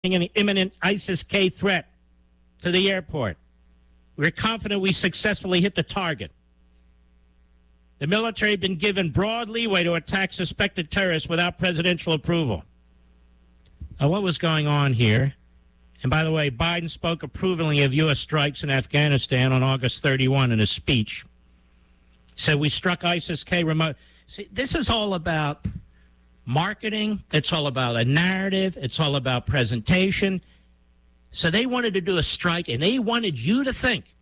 an imminent ISIS-K threat to the airport. We're confident we successfully hit the target. The military had been given broad leeway to attack suspected terrorists without presidential approval. Now, what was going on here? And by the way, Biden spoke approvingly of U.S. strikes in Afghanistan on August 31 in his speech. He said, we struck ISIS-K remote. See, this is all about marketing. It's all about a narrative. It's all about presentation. So they wanted to do a strike, and they wanted you to think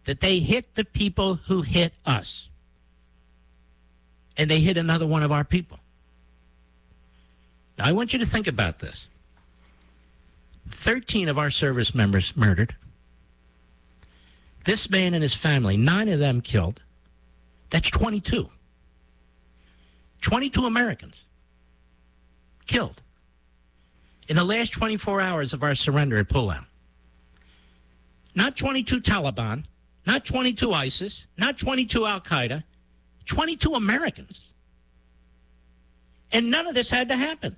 that they hit the people who hit us. And they hit another one of our people. Now, I want you to think about this. 13 of our service members murdered. This man and his family, 9 of them killed. That's 22. 22 Americans killed in the last 24 hours of our surrender and pullout. Not 22 Taliban, not 22 ISIS, not 22 Al-Qaeda, 22 Americans. And none of this had to happen.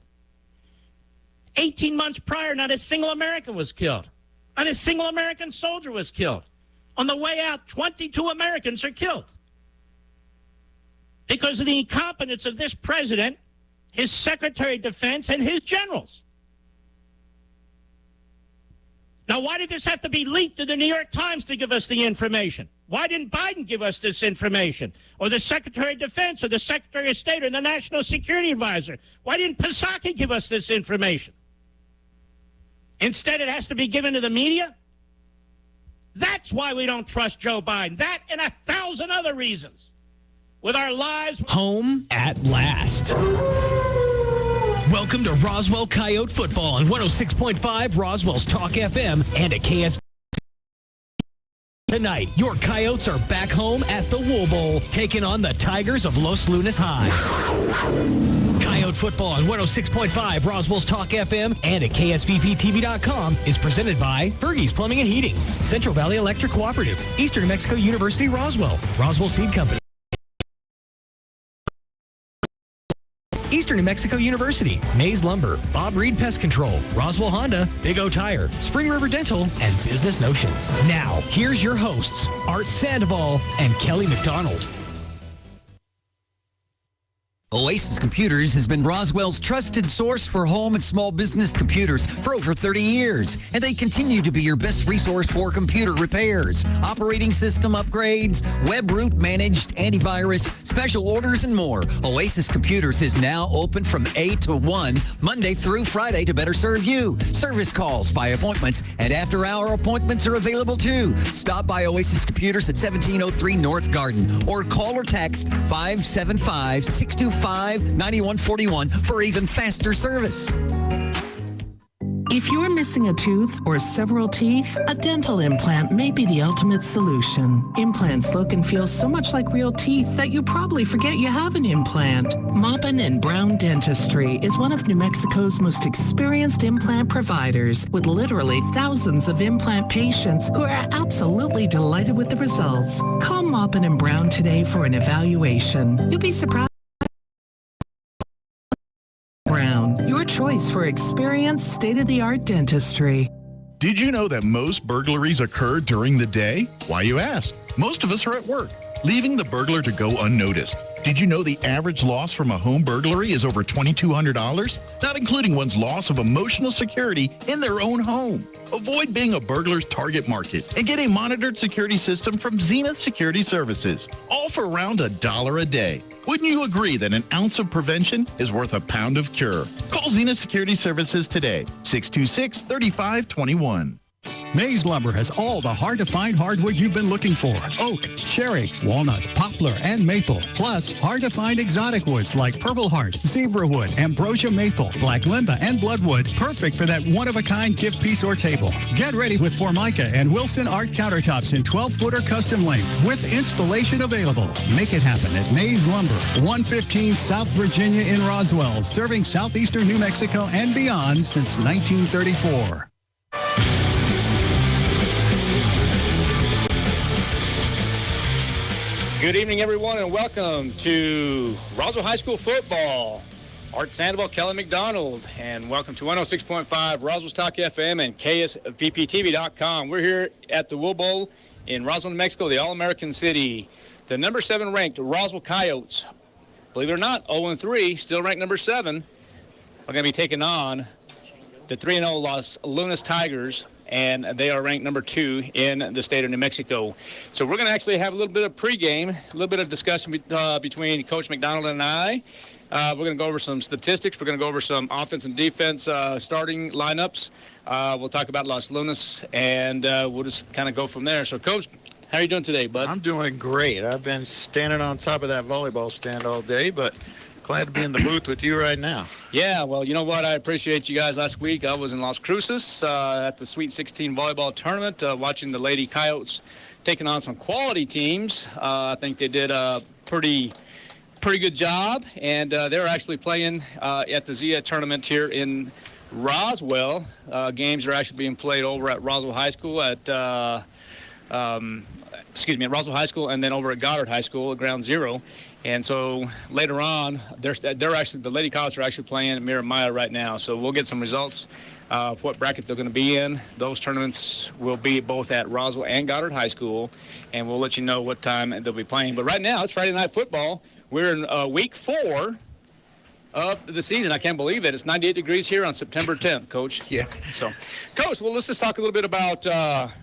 18 months prior, not a single American was killed. Not a single American soldier was killed. On the way out, 22 Americans are killed. Because of the incompetence of this president, his Secretary of Defense, and his generals. Now, why did this have to be leaked to the New York Times to give us the information? Why didn't Biden give us this information? Or the Secretary of Defense, or the Secretary of State, or the National Security Advisor? Why didn't Psaki give us this information? Instead, it has to be given to the media? That's why we don't trust Joe Biden. That and 1,000 other reasons. With our lives... Home at last. Welcome to Roswell Coyote Football on 106.5 Roswell's Talk FM and at KS. Tonight, your Coyotes are back home at the Wool Bowl, taking on the Tigers of Los Lunas High. Coyote Football on 106.5 Roswell's Talk FM and at KSVPTV.com is presented by Fergie's Plumbing and Heating, Central Valley Electric Cooperative, Eastern New Mexico University Roswell, Roswell Seed Company, Eastern New Mexico University, Mays Lumber, Bob Reed Pest Control, Roswell Honda, Big O Tire, Spring River Dental, and Business Notions. Now, here's your hosts, Art Sandoval and Kelly McDonald. Oasis Computers has been Roswell's trusted source for home and small business computers for over 30 years, and they continue to be your best resource for computer repairs, operating system upgrades, web root managed antivirus, special orders, and more. Oasis Computers is now open from 8 to 1, Monday through Friday to better serve you. Service calls by appointments and after-hour appointments are available too. Stop by Oasis Computers at 1703 North Garden or call or text 575-625-9141 for even faster service. If you're missing a tooth or several teeth, a dental implant may be the ultimate solution. Implants look and feel so much like real teeth that you probably forget you have an implant. Maupin & Brown Dentistry is one of New Mexico's most experienced implant providers, with literally thousands of implant patients who are absolutely delighted with the results. Call Maupin & Brown today for an evaluation. You'll be surprised. Brown, your choice for experienced, state-of-the-art dentistry. Did you know that most burglaries occur during the day? Why, you ask? Most of us are at work, leaving the burglar to go unnoticed. Did you know the average loss from a home burglary is over $2,200? Not including one's loss of emotional security in their own home. Avoid being a burglar's target market and get a monitored security system from Zenith Security Services, all for around $1 a day. Wouldn't you agree that an ounce of prevention is worth a pound of cure? Call Zenith Security Services today, 626-3521. Mays Lumber has all the hard-to-find hardwood you've been looking for. Oak, cherry, walnut, poplar, and maple. Plus, hard-to-find exotic woods like purple heart, zebra wood, ambrosia maple, black limba, and bloodwood. Perfect for that one-of-a-kind gift piece or table. Get ready with Formica and Wilson Art countertops in 12-footer custom length with installation available. Make it happen at Mays Lumber, 115 South Virginia in Roswell, serving southeastern New Mexico and beyond since 1934. Good evening, everyone, and welcome to Roswell High School football. Art Sandoval, Kelly McDonald, and welcome to 106.5 Roswell's Talk FM and KSVPTV.com. We're here at the Wool Bowl in Roswell, New Mexico, the All-American City. The number 7 ranked Roswell Coyotes, believe it or not, 0-3, still ranked number 7, are going to be taking on the 3-0 Los Lunas Tigers, and they are ranked number 2 in the state of New Mexico. So we're going to actually have a little bit of pregame, a little bit of discussion between Coach McDonald and I. We're going to go over some statistics. We're going to go over some offense and defense starting lineups. We'll talk about Los Lunas, and we'll just kind of go from there. So, Coach, how are you doing today, bud? I'm doing great. I've been standing on top of that volleyball stand all day, but glad to be in the booth with you right now. Yeah, well, you know what? I appreciate you guys. Last week I was in Las Cruces at the Sweet 16 volleyball tournament, watching the Lady Coyotes taking on some quality teams. I think they did a pretty good job, and they're actually playing at the Zia tournament here in Roswell. Games are actually being played over at Roswell High School at Roswell High School, and then over at Goddard High School at Ground Zero. And so later on, the Lady Coyotes are actually playing at Miramaya right now. So we'll get some results of what bracket they're going to be in. Those tournaments will be both at Roswell and Goddard High School, and we'll let you know what time they'll be playing. But right now, it's Friday Night Football. We're in week 4 of the season. I can't believe it. It's 98 degrees here on September 10th, Coach. Yeah. So, Coach, well, let's just talk a little bit about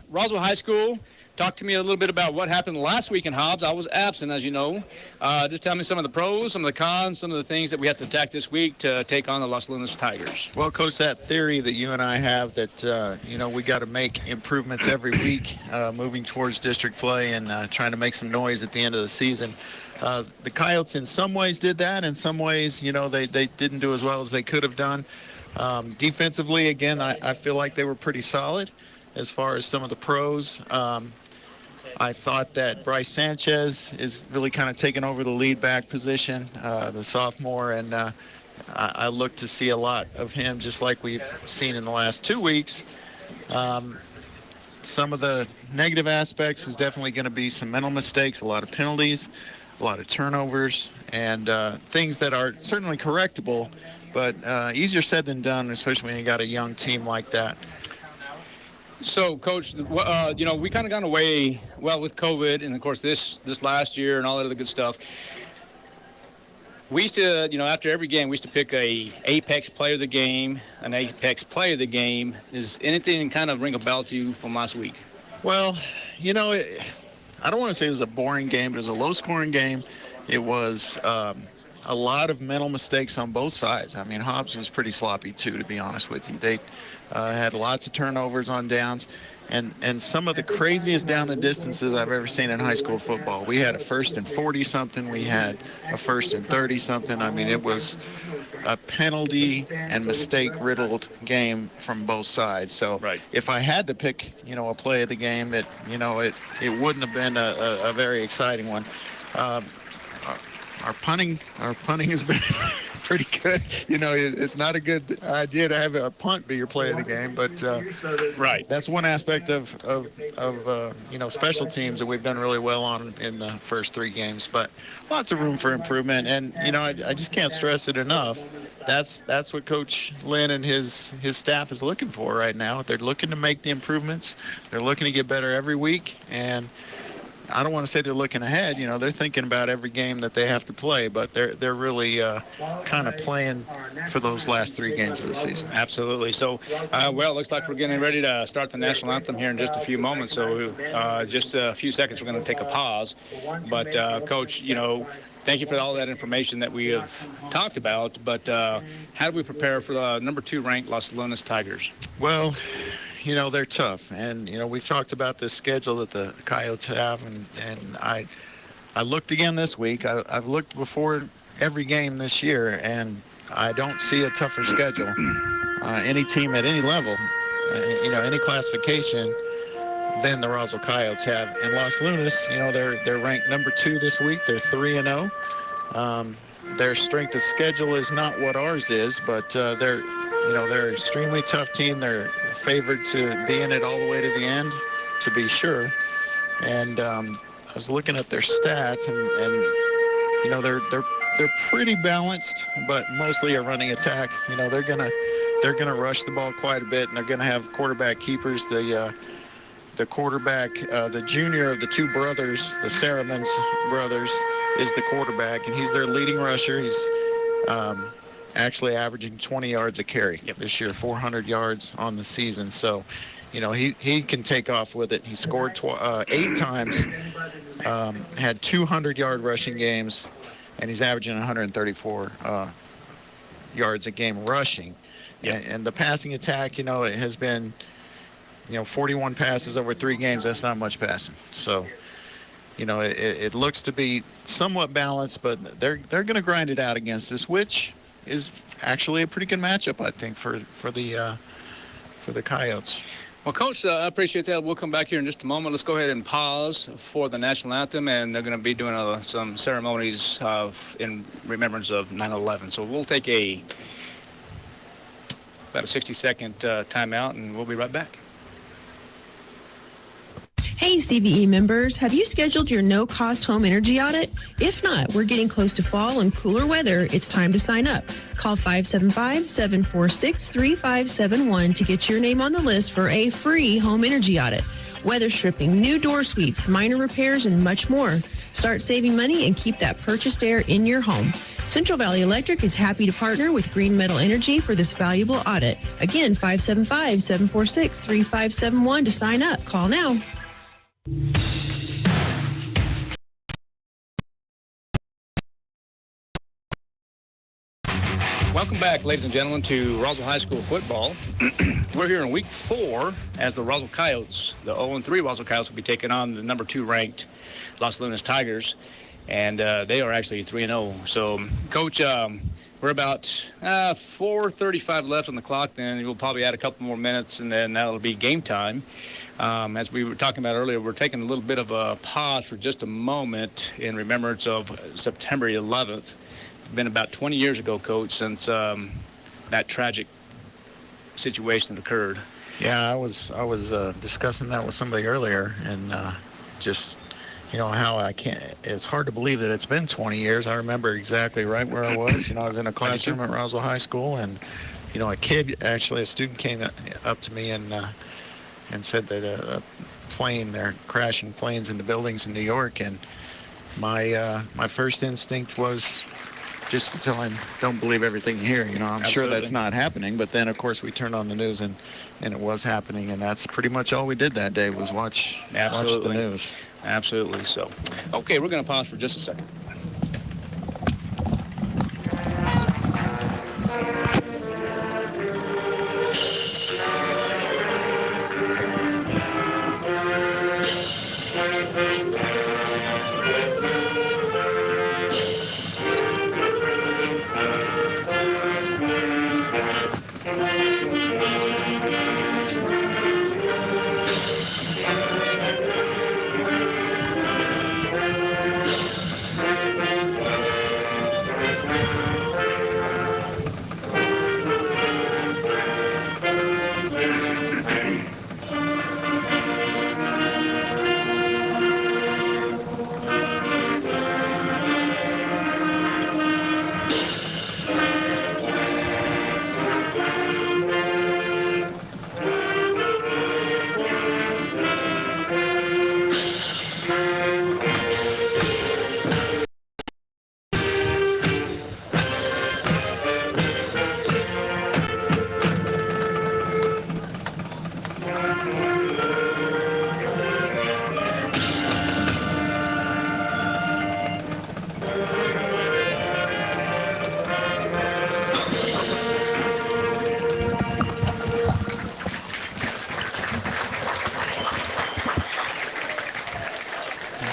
Roswell High School. Talk to me a little bit about what happened last week in Hobbs. I was absent, as you know. Just tell me some of the pros, some of the cons, some of the things that we have to attack this week to take on the Los Lunas Tigers. Well, Coach, that theory that you and I have that, we got to make improvements every week moving towards district play and trying to make some noise at the end of the season. The Coyotes in some ways did that. In some ways, they didn't do as well as they could have done. Defensively, again, I feel like they were pretty solid as far as some of the pros. I thought that Bryce Sanchez is really kind of taking over the lead back position, the sophomore, and I look to see a lot of him just like we've seen in the last 2 weeks. Some of the negative aspects is definitely going to be some mental mistakes, a lot of penalties, a lot of turnovers, and things that are certainly correctable, but easier said than done, especially when you got a young team like that. So, Coach, we kind of gone away, with COVID, and, of course, this last year and all that other good stuff. We used to, after every game, we used to pick a apex player of the game, an apex play of the game. Is anything kind of ring a bell to you from last week? Well, I don't want to say it was a boring game, but it was a low-scoring game. It was a lot of mental mistakes on both sides. I mean, Hobbs was pretty sloppy, too, to be honest with you. They had lots of turnovers on downs, and some of the craziest down and distances I've ever seen in high school football. We had a 1st and 40-something. We had a 1st and 30-something. I mean, it was a penalty and mistake-riddled game from both sides. So if I had to pick, a play of the game, it wouldn't have been a very exciting one. Our punting has been pretty good. It's not a good idea to have a punt be your play of the game, but that's one aspect of special teams that we've done really well on in the first 3 games. But lots of room for improvement, and I just can't stress it enough. That's what Coach Lynn and his staff is looking for right now. They're looking to make the improvements. They're looking to get better every week, and I don't want to say they're looking ahead. They're thinking about every game that they have to play, but they're really kind of playing for those last 3 games of the season. Absolutely. So, it looks like we're getting ready to start the national anthem here in just a few moments. So, just a few seconds, we're going to take a pause. But, Coach, thank you for all that information that we have talked about. But how do we prepare for the number 2 ranked Los Lunas Tigers? Well, they're tough, and we've talked about this schedule that the Coyotes have, and I looked again this week. I've looked before every game this year, and I don't see a tougher schedule. Any team at any level, any classification than the Roswell Coyotes have. And Los Lunas, they're ranked number 2 this week. They're 3-0. Their strength of schedule is not what ours is, but they're an extremely tough team. They're favored to be in it all the way to the end, to be sure. And I was looking at their stats, and they're they're pretty balanced, but mostly a running attack. You know, they're gonna rush the ball quite a bit, and they're gonna have quarterback keepers. The quarterback, the junior of the two brothers, the Saramans brothers, is the quarterback, and he's their leading rusher. He's actually averaging 20 yards a carry this year, 400 yards on the season. So, you know, he can take off with it. He scored 8 times, had 200-yard rushing games, and he's averaging 134 yards a game rushing. And the passing attack, you know, it has been, 41 passes over 3 games. That's not much passing. So, you know, it looks to be somewhat balanced, but they're going to grind it out against us, which is actually a pretty good matchup, I think, for the Coyotes. Well, Coach, I appreciate that. We'll come back here in just a moment. Let's go ahead and pause for the national anthem, and they're going to be doing some ceremonies in remembrance of 9/11. So we'll take about a 60-second timeout, and we'll be right back. Hey, CVE members, have you scheduled your no-cost home energy audit? If not, we're getting close to fall and cooler weather. It's time to sign up. Call 575-746-3571 to get your name on the list for a free home energy audit. Weather stripping, new door sweeps, minor repairs, and much more. Start saving money and keep that purchased air in your home. Central Valley Electric is happy to partner with Green Metal Energy for this valuable audit. Again, 575-746-3571 to sign up. Call now. Welcome back, ladies and gentlemen, to Roswell High School football. We're here in week 4 as the Roswell Coyotes, the 0-3 Roswell Coyotes, will be taking on the number 2 ranked Los Lunas Tigers, and they are actually 3-0. So, Coach, we're about 4:35 left on the clock. Then we'll probably add a couple more minutes, and then that'll be game time. As we were talking about earlier, we're taking a little bit of a pause for just a moment in remembrance of September 11th. It's been about 20 years ago, Coach, since that tragic situation occurred. Yeah, I was discussing that with somebody earlier, and just, how I can't. It's hard to believe that it's been 20 years. I remember exactly right where I was. I was in a classroom at Roswell High School, and a student came up to me and said that a plane, they're crashing planes into buildings in New York, and my first instinct was just to tell him, don't believe everything you hear. I'm Absolutely. Sure that's not happening. But then, of course, we turned on the news, and it was happening. And that's pretty much all we did that day was watch the news. Absolutely. So, okay, we're going to pause for just a second.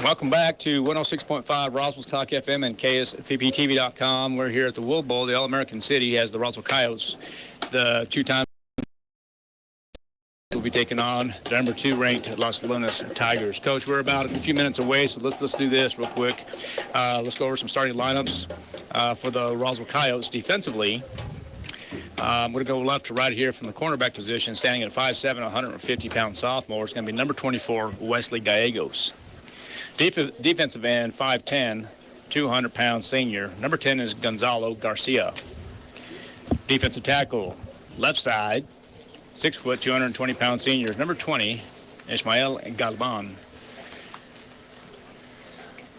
Welcome back to 106.5 Roswell's Talk FM and KSVPTV.com. We're here at the Wool Bowl. The All-American City has the Roswell Coyotes, the 2-time will be taking on the number 2 ranked Los Lunas Tigers. Coach, we're about a few minutes away, so let's do this real quick. Let's go over some starting lineups for the Roswell Coyotes defensively. I'm going to go left to right here from the cornerback position, standing at 5'7", 150-pound sophomore. It's going to be number 24, Wesley Gallegos. Defensive end, 5'10", 200-pound senior. Number 10 is Gonzalo Garcia. Defensive tackle, left side, 6 foot, 220-pound seniors. Number 20, Ismael Galvan.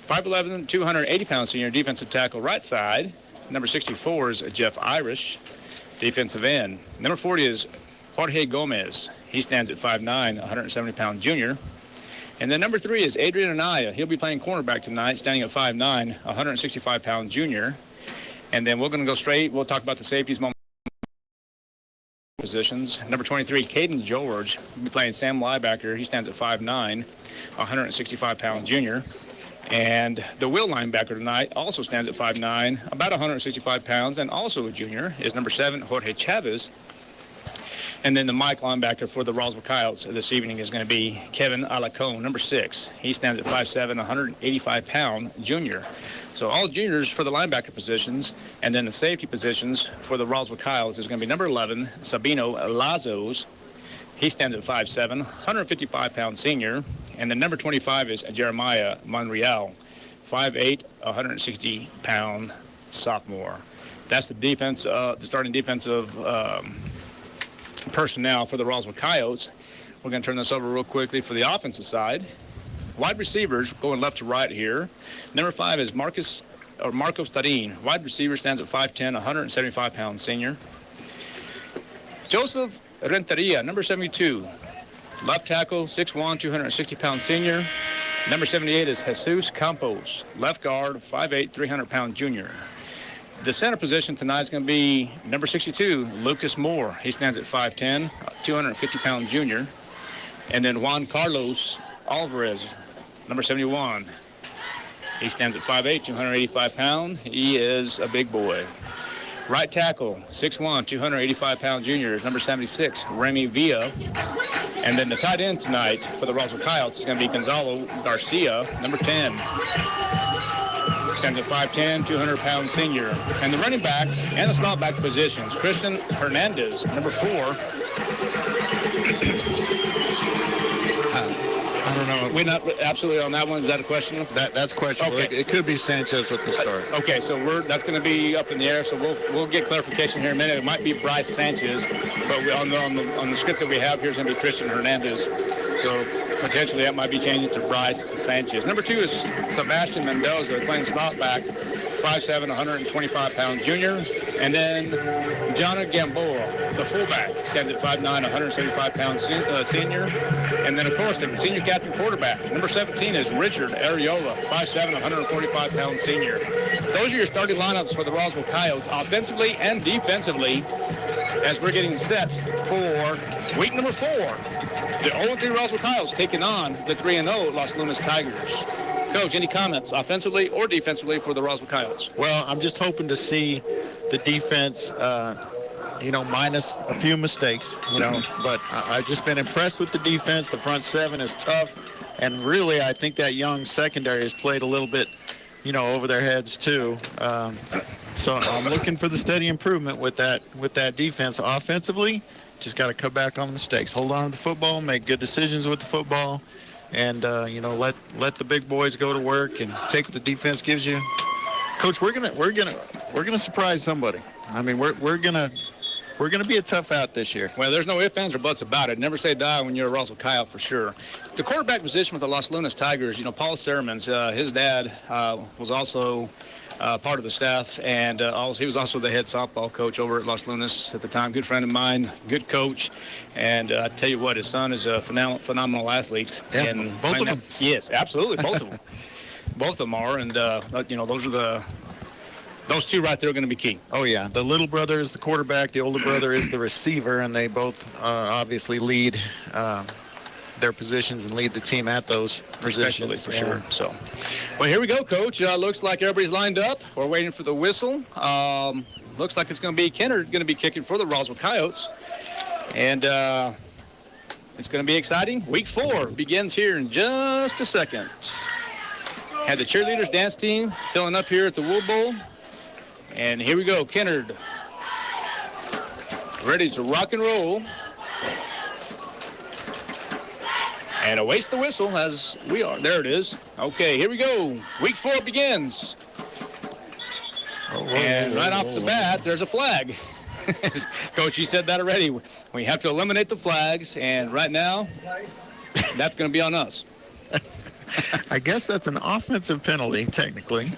5'11", 280-pound senior defensive tackle, right side. Number 64 is Jeff Irish, defensive end. Number 40 is Jorge Gomez. He stands at 5'9", 170-pound junior. And then number 3 is Adrian Anaya. He'll be playing cornerback tonight, standing at 5'9", 165-pound junior. And then we're going to go straight. We'll talk about the safeties positions. Number 23, Caden George. He'll be playing Sam linebacker. He stands at 5'9", 165-pound junior. And the will linebacker tonight also stands at 5'9", about 165 pounds, and also a junior, is number 7, Jorge Chavez. And then the Mike linebacker for the Roswell Coyotes this evening is going to be Kevin Alacone, number 6. He stands at 5'7", 185-pound junior. So all juniors for the linebacker positions, and then the safety positions for the Roswell Coyotes is going to be number 11, Sabino Lazos. He stands at 5'7", 155-pound senior. And then number 25 is Jeremiah Monreal, 5'8", 160-pound sophomore. That's the defense, the starting defensive personnel for the Roswell Coyotes. We're going to turn this over real quickly for the offensive side. Wide receivers going left to right here. Number 5 is Marcos Tarin. Wide receiver stands at 5'10", 175-pound senior. Joseph Renteria, number 72. Left tackle, 6'1", 260-pound senior. Number 78 is Jesus Campos. Left guard, 5'8", 300-pound junior. The center position tonight is going to be number 62, Lucas Moore. He stands at 5'10", 250-pound junior. And then Juan Carlos Alvarez, number 71. He stands at 5'8", 285-pound. He is a big boy. Right tackle, 6'1", 285-pound junior is number 76, Remy Villa. And then the tight end tonight for the Roswell Coyotes is going to be Gonzalo Garcia, number 10. Stands at 5'10", 200-pound senior. And the running back and the slot back positions, Christian Hernandez, number 4. I don't know. We're not absolutely on that one. Is that a question? That's questionable. Okay. It could be Sanchez with the start. Okay, so that's going to be up in the air. So we'll get clarification here in a minute. It might be Bryce Sanchez, but on the script that we have here is going to be Christian Hernandez. So potentially that might be changing to Bryce Sanchez. Number 2 is Sebastian Mendoza, playing slot back, 5'7", 125-pound junior. And then Jonna Gamboa, the fullback, stands at 5'9", 175-pound senior. And then, of course, the senior captain quarterback, number 17 is Richard Areola, 5'7", 145-pound senior. Those are your starting lineups for the Roswell Coyotes, offensively and defensively, as we're getting set for week number 4. The 0-3 Roswell Coyotes taking on the 3-0 Los Lunas Tigers. Coach, any comments offensively or defensively for the Roswell Coyotes? Well, I'm just hoping to see the defense, minus a few mistakes, but I've just been impressed with the defense. The front 7 is tough, and really I think that young secondary has played a little bit, over their heads too. So I'm looking for the steady improvement with that defense. Offensively, just got to cut back on the mistakes. Hold on to the football, make good decisions with the football, and let the big boys go to work and take what the defense gives you. Coach, we're gonna surprise somebody. I mean, we're gonna be a tough out this year. Well, there's no ifs, ands, or buts about it. Never say die when you're a Roswell Coyote for sure. The quarterback position with the Los Lunas Tigers, Paul Sermons, his dad was also part of the staff, and he was also the head softball coach over at Los Lunas at the time. Good friend of mine, good coach, and I tell you what, his son is a phenomenal athlete. Yeah, and both of them. Yes, absolutely, both of them. Both of them are, and those two right there are going to be key. Oh yeah, the little brother is the quarterback, the older brother is the receiver, and they both obviously lead their positions and lead the team at those positions. For sure. So, well, here we go, Coach. Looks like everybody's lined up. We're waiting for the whistle. Looks like it's going to be Kennard going to be kicking for the Roswell Coyotes, and it's going to be exciting. Week 4 begins here in just a second. Had the cheerleaders dance team filling up here at the Wool Bowl. And here we go, Kennard, ready to rock and roll. And awaits the whistle as we are. There it is. Okay, here we go. Week 4 begins. And right off the bat, there's a flag. Coach, you said that already. We have to eliminate the flags, and right now, that's going to be on us. I guess that's an offensive penalty, technically.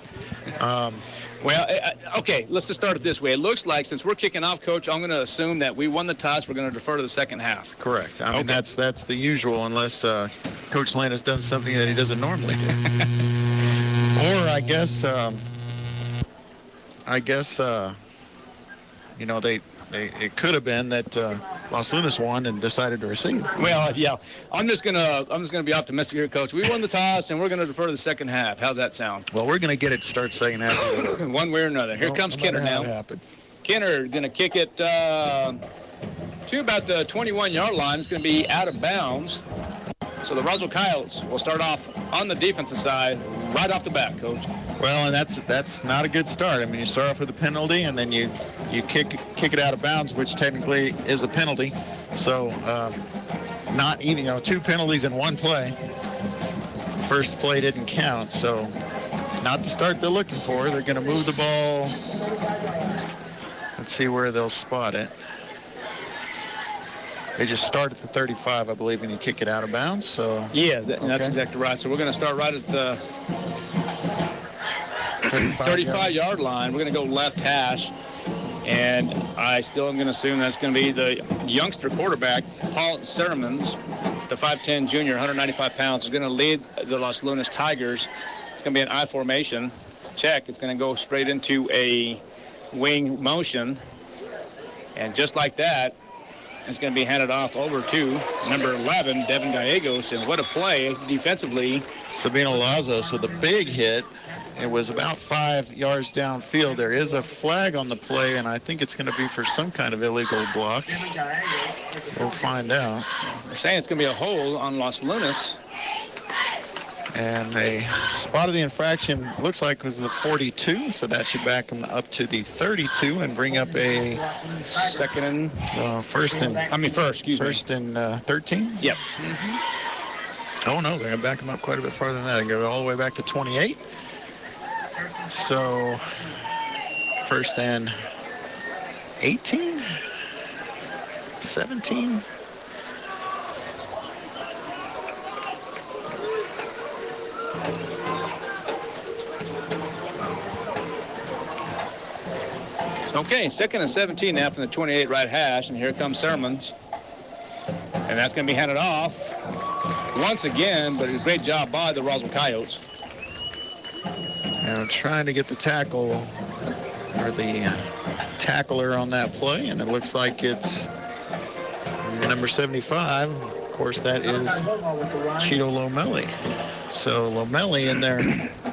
Okay, let's just start it this way. It looks like since we're kicking off, Coach, I'm going to assume that we won the toss. We're going to defer to the second half. Correct. I mean, that's the usual, unless Coach Lane has done something that he doesn't normally do. Or I guess, it could have been that Los Lunas won and decided to receive. Well, yeah, I'm just gonna be optimistic here, Coach. We won the toss, and we're gonna defer to the second half. How's that sound? Well, we're gonna get it to start second half. One way or another. Here comes Kenner now. Kenner gonna kick it to about the 21-yard line. It's gonna be out of bounds. So the Roswell Coyotes will start off on the defensive side right off the bat, Coach. Well, and that's not a good start. I mean, you start off with a penalty, and then you kick it out of bounds, which technically is a penalty. So not even, 2 penalties in one play. First play didn't count, so not the start they're looking for. They're going to move the ball. Let's see where they'll spot it. They just start at the 35, I believe, and you kick it out of bounds. So yeah, that's exactly right. So we're going to start right at the 35-yard line. We're going to go left hash, and I still am going to assume that's going to be the youngster quarterback, Paul Sermons, the 5'10 junior, 195 pounds, is going to lead the Los Lunas Tigers. It's going to be an I formation. Check. It's going to go straight into a wing motion, and just like that, it's going to be handed off over to number 11, Devin Gallegos, and what a play defensively. Sabino Lazos with a big hit. It was about 5 yards downfield. There is a flag on the play, and I think it's going to be for some kind of illegal block. We'll find out. They're saying it's going to be a hold on Los Lunas. And a spot of the infraction looks like it was the 42, so that should back them up to the 32 and bring up a first and 13. Yep. Oh no, they're going to back them up quite a bit farther than that. They go all the way back to 28. So first and 18, 17. Okay, second and 17 now from the 28 right hash, and here comes Sermons. And that's going to be handed off once again, but a great job by the Roswell Coyotes. And trying to get the tackle or the tackler on that play, and it looks like it's number 75. Of course, that is Cheeto Lomelli. So Lomelli in there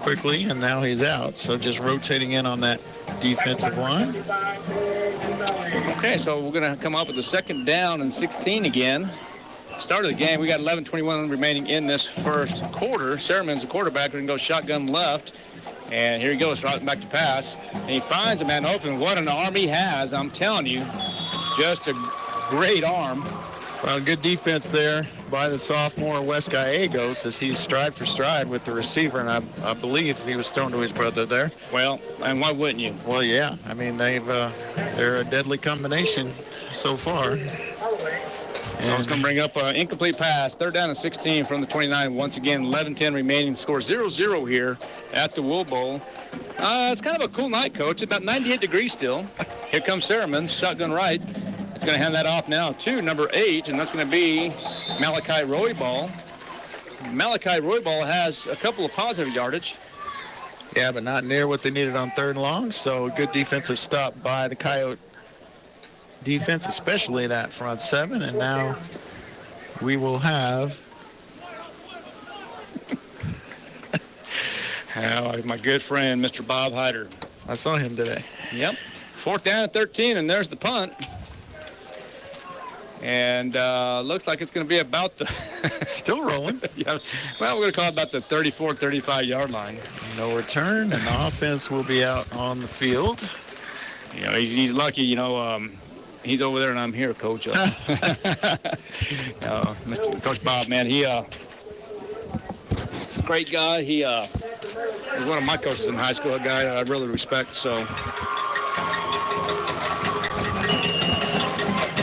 quickly, and now he's out. So just rotating in on that defensive line. Okay, so we're going to come up with a second down and 16 again. Start of the game, we got 11:21 remaining in this first quarter. Sermon's the quarterback. We're going to go shotgun left. And here he goes, right back to pass. And he finds a man open. What an arm he has, I'm telling you. Just a great arm. Well, good defense there by the sophomore Wes Gallegos as he's stride for stride with the receiver, and I believe he was thrown to his brother there. Well, and why wouldn't you? Well, yeah. I mean, they're a deadly combination so far. So it's going to bring up an incomplete pass. Third down and 16 from the 29. Once again, 11-10 remaining. Score 0-0 here at the Wool Bowl. It's kind of a cool night, Coach. About 98 degrees still. Here comes Sermons, shotgun right. It's going to hand that off now to number 8, and that's going to be Malachi Roybal. Malachi Roybal has a couple of positive yardage. Yeah, but not near what they needed on third and long. So good defensive stop by the Coyote defense, especially that front seven. And now we will have my good friend, Mr. Bob Hyder. I saw him today. Yep. Fourth down and 13, and there's the punt. And looks like it's going to be about the still rolling. Yeah. Well, we're going to call it about the 34, 35-yard line. No return, and the offense will be out on the field. You know, he's lucky. You know, he's over there and I'm here, Coach. Mr. Coach Bob, man, he great guy. He was one of my coaches in high school, a guy I really respect. So,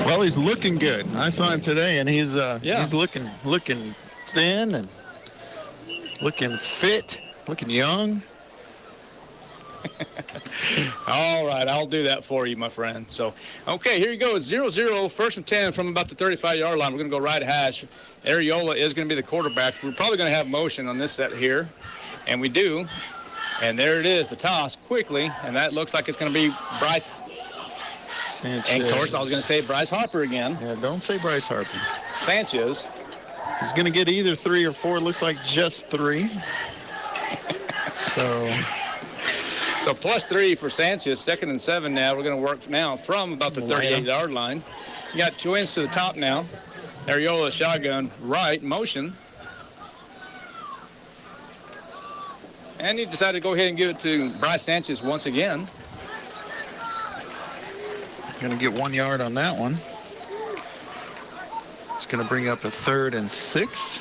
well, he's looking good. I saw him today, and he's looking thin and looking fit, looking young. all right, I'll do that for you, my friend. So, okay, here you go. It's 0-0, first and 10 from about the 35-yard line. We're going to go right hash. Areola is going to be the quarterback. We're probably going to have motion on this set here, and we do. And there it is, the toss quickly, and that looks like it's going to be Bryce. Sanchez. And, of course, I was going to say Bryce Harper again. Yeah, don't say Bryce Harper. Sanchez. He's going to get either 3 or 4. Looks like just 3. So +3 for Sanchez, 2nd and 7 now. We're going to work now from about the 38-yard line. You got 2 ends to the top now. Areola shotgun right, motion. And he decided to go ahead and give it to Bryce Sanchez once again. Going to get 1 yard on that one. It's going to bring up a 3rd and 6.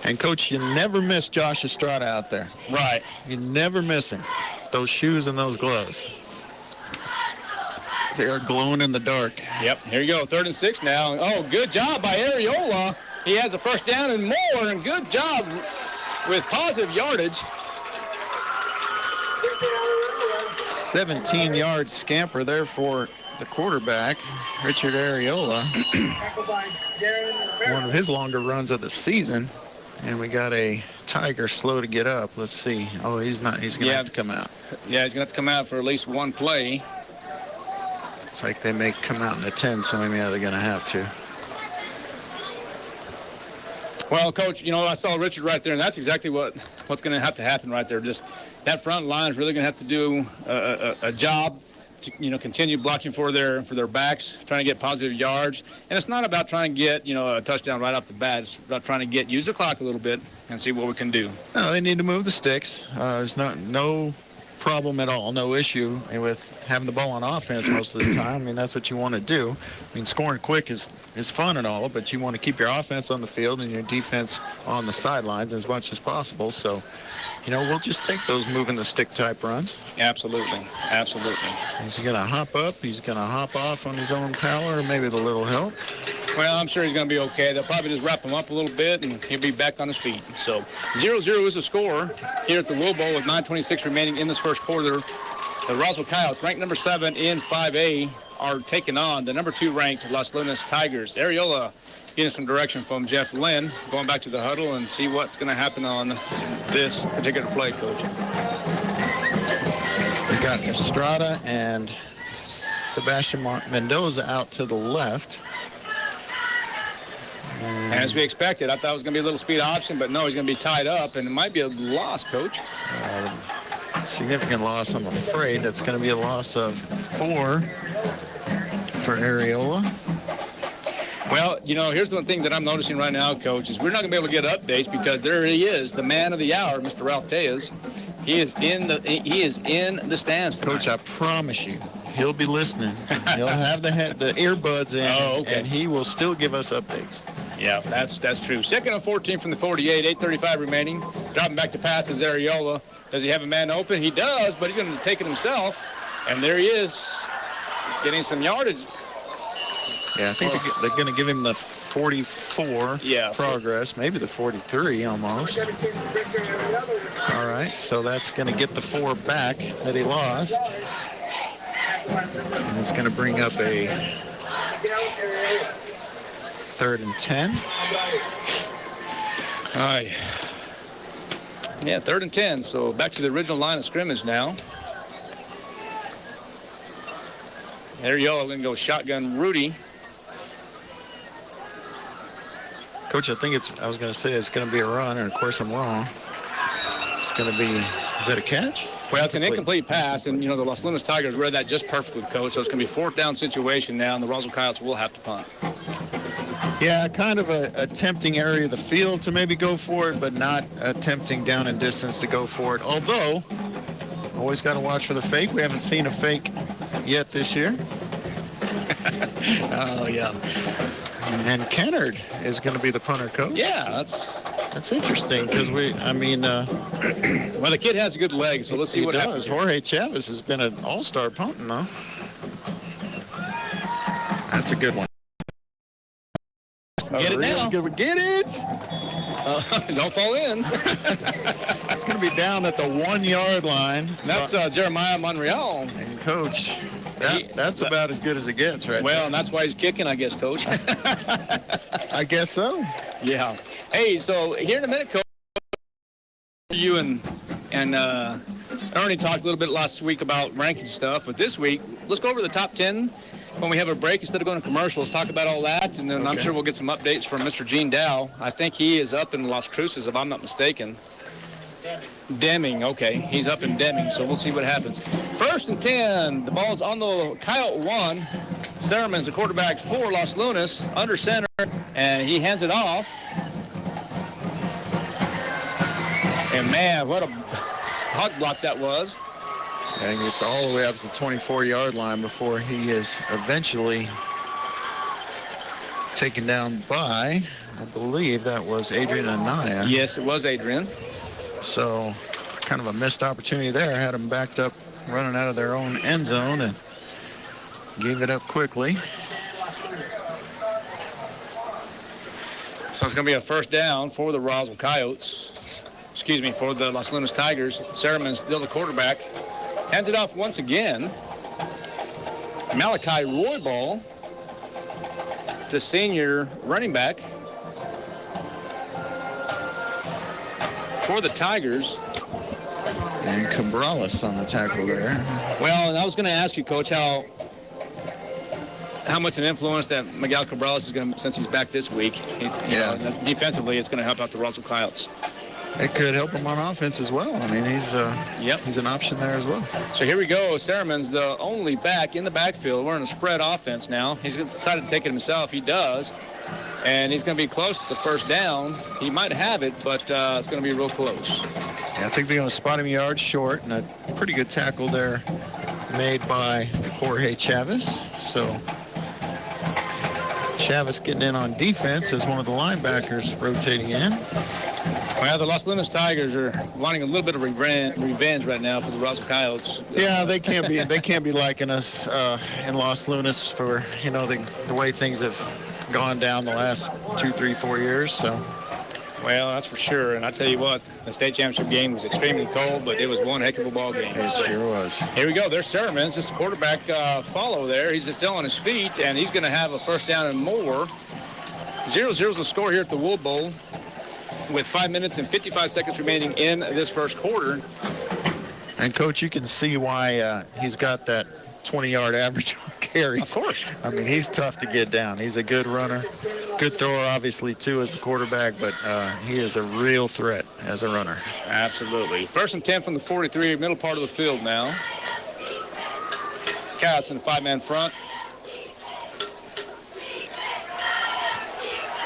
And, Coach, you never miss Josh Estrada out there. Right. You never miss him. Those shoes and those gloves. They are glowing in the dark. Yep, here you go, 3rd and 6 now. Oh, good job by Areola. He has a first down and more, and good job with positive yardage. 17-yard scamper there for the quarterback, Richard Areola. One of his longer runs of the season. And we got a Tiger slow to get up. Let's see. Oh, he's not. He's going to have to come out. Yeah, he's going to have to come out for at least one play. It's like they may come out in the 10, so maybe they're going to have to. Well, Coach, you know, I saw Richard right there, and that's exactly what's going to have to happen right there. Just that front line is really going to have to do a job to, you know, continue blocking for their backs, trying to get positive yards. And it's not about trying to get, you know, a touchdown right off the bat. It's about trying to use the clock a little bit and see what we can do. No, they need to move the sticks. There's no problem at all, no issue with having the ball on offense most of the time. I mean, that's what you want to do. I mean, scoring quick is fun and all, but you want to keep your offense on the field and your defense on the sidelines as much as possible. So, you know, we'll just take those moving the stick type runs. Absolutely. Absolutely. He's going to hop up. He's going to hop off on his own power, or maybe with a little help. Well, I'm sure he's going to be okay. They'll probably just wrap him up a little bit, and he'll be back on his feet. So 0-0 is the score here at the Wool Bowl with 9:26 remaining in this first quarter. The Roswell Coyotes, ranked number 7 in 5A, are taking on the number 2 ranked Los Lunas Tigers. Areola getting some direction from Jeff Lynn, going back to the huddle and see what's going to happen on this particular play, Coach. We got Estrada and Sebastian Mendoza out to the left. And as we expected, I thought it was going to be a little speed option, but no, he's going to be tied up, and it might be a loss, Coach. Significant loss, I'm afraid. That's going to be a loss of 4 for Areola. Well, you know, here's one thing that I'm noticing right now, Coach, is we're not going to be able to get updates because there he is, the man of the hour, Mr. Ralph Tejas. He is in the stands tonight. Coach, I promise you, he'll be listening. He'll have the earbuds in, and he will still give us updates. Yeah, that's true. 2nd and 14 from the 48, 8:35 remaining. Dropping back to pass is Areola. Does he have a man open? He does, but he's going to take it himself. And there he is, getting some yardage. Yeah, I think they're going to give him the 44 progress, maybe the 43 almost. All right, so that's going to get the 4 back that he lost. And it's going to bring up a 3rd and 10. All right. Yeah, 3rd and 10. So back to the original line of scrimmage now. There you go. Going to go shotgun Rudy. Coach, I think I was going to say it's going to be a run, and of course I'm wrong. It's going to be, is that a catch? Well, it's an incomplete pass, and, you know, the Los Lunas Tigers read that just perfectly, Coach. So it's going to be 4th down situation now, and the Roswell Coyotes will have to punt. Yeah, kind of a tempting area of the field to maybe go for it, but not a tempting down and distance to go for it. Although, always got to watch for the fake. We haven't seen a fake yet this year. Oh, yeah. And Kennard is going to be the punter coach. Yeah, that's interesting because well, the kid has a good leg, so let's see what happens. Jorge Chavez has been an all-star punting, though. That's a good one. Get it now. Get it. Don't fall in. It's going to be down at the 1 yard line. That's Jeremiah Monreal. And coach, that's about as good as it gets, right? Well, and that's why he's kicking, I guess, coach. I guess so. Yeah. Hey, so here in a minute, coach, you and Ernie talked a little bit last week about ranking stuff, but this week, let's go over the top 10 when we have a break. Instead of going to commercials, talk about all that, and then I'm sure we'll get some updates from Mr. Gene Dow. I think he is up in Las Cruces, if I'm not mistaken. Deming, okay. He's up in Deming, so we'll see what happens. 1st and 10. The ball's on the Coyote 1. Sermon's the quarterback for Los Lunas, under center, and he hands it off. And, man, what a hot block that was. And gets all the way up to the 24-yard line before he is eventually taken down by, I believe that was Adrian Anaya. Yes, it was Adrian. So kind of a missed opportunity there. Had them backed up running out of their own end zone and gave it up quickly. So it's going to be a first down for the Roswell Coyotes. Excuse me, for the Los Lunas Tigers. Sermon's still the quarterback. Hands it off once again. Malachi Roybal, the senior running back for the Tigers. And Cabrales on the tackle there. Well, and I was going to ask you, Coach, how much an influence that Miguel Cabrales is going to, since he's back this week. You know, defensively, it's going to help out the Roswell Coyotes. It could help him on offense as well. I mean, he's an option there as well. So here we go. Sermon's the only back in the backfield. We're in a spread offense now. He's decided to take it himself. He does. And he's going to be close to the first down. He might have it, but it's going to be real close. Yeah, I think they're going to spot him yards short, and a pretty good tackle there made by Jorge Chavez. So Chavez getting in on defense as one of the linebackers rotating in. Well, the Los Lunas Tigers are wanting a little bit of revenge right now for the Roswell Coyotes. Yeah, they can't be liking us in Los Lunas for the way things have gone down the last 2, 3, 4 years. So, well, that's for sure. And I tell you what, the state championship game was extremely cold, but it was one heck of a ball game. It sure was. Here we go. There's Sermon's just a quarterback follow there. He's just still on his feet, and he's going to have a first down and more. 0-0 is the score here at the Wool Bowl, with 5 minutes and 55 seconds remaining in this first quarter. And, Coach, you can see why he's got that 20-yard average on carries. Of course. I mean, he's tough to get down. He's a good runner. Good thrower, obviously, too, as the quarterback, but he is a real threat as a runner. Absolutely. 1st and 10 from the 43, middle part of the field now. Coyotes in the 5-man front.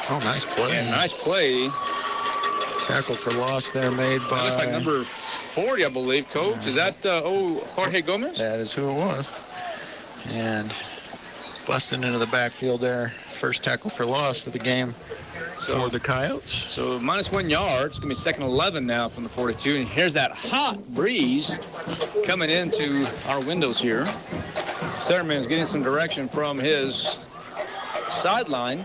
Oh, nice play. Yeah, nice play. Tackle for loss there made by... That looks like number 40, I believe, Coach. Is that Jorge Gomez? That is who it was. And busting into the backfield there. First tackle for loss for the game for the Coyotes. So minus 1 yard. It's going to be 2nd and 11 now from the 42. And here's that hot breeze coming into our windows here. Sermon's getting some direction from his sideline.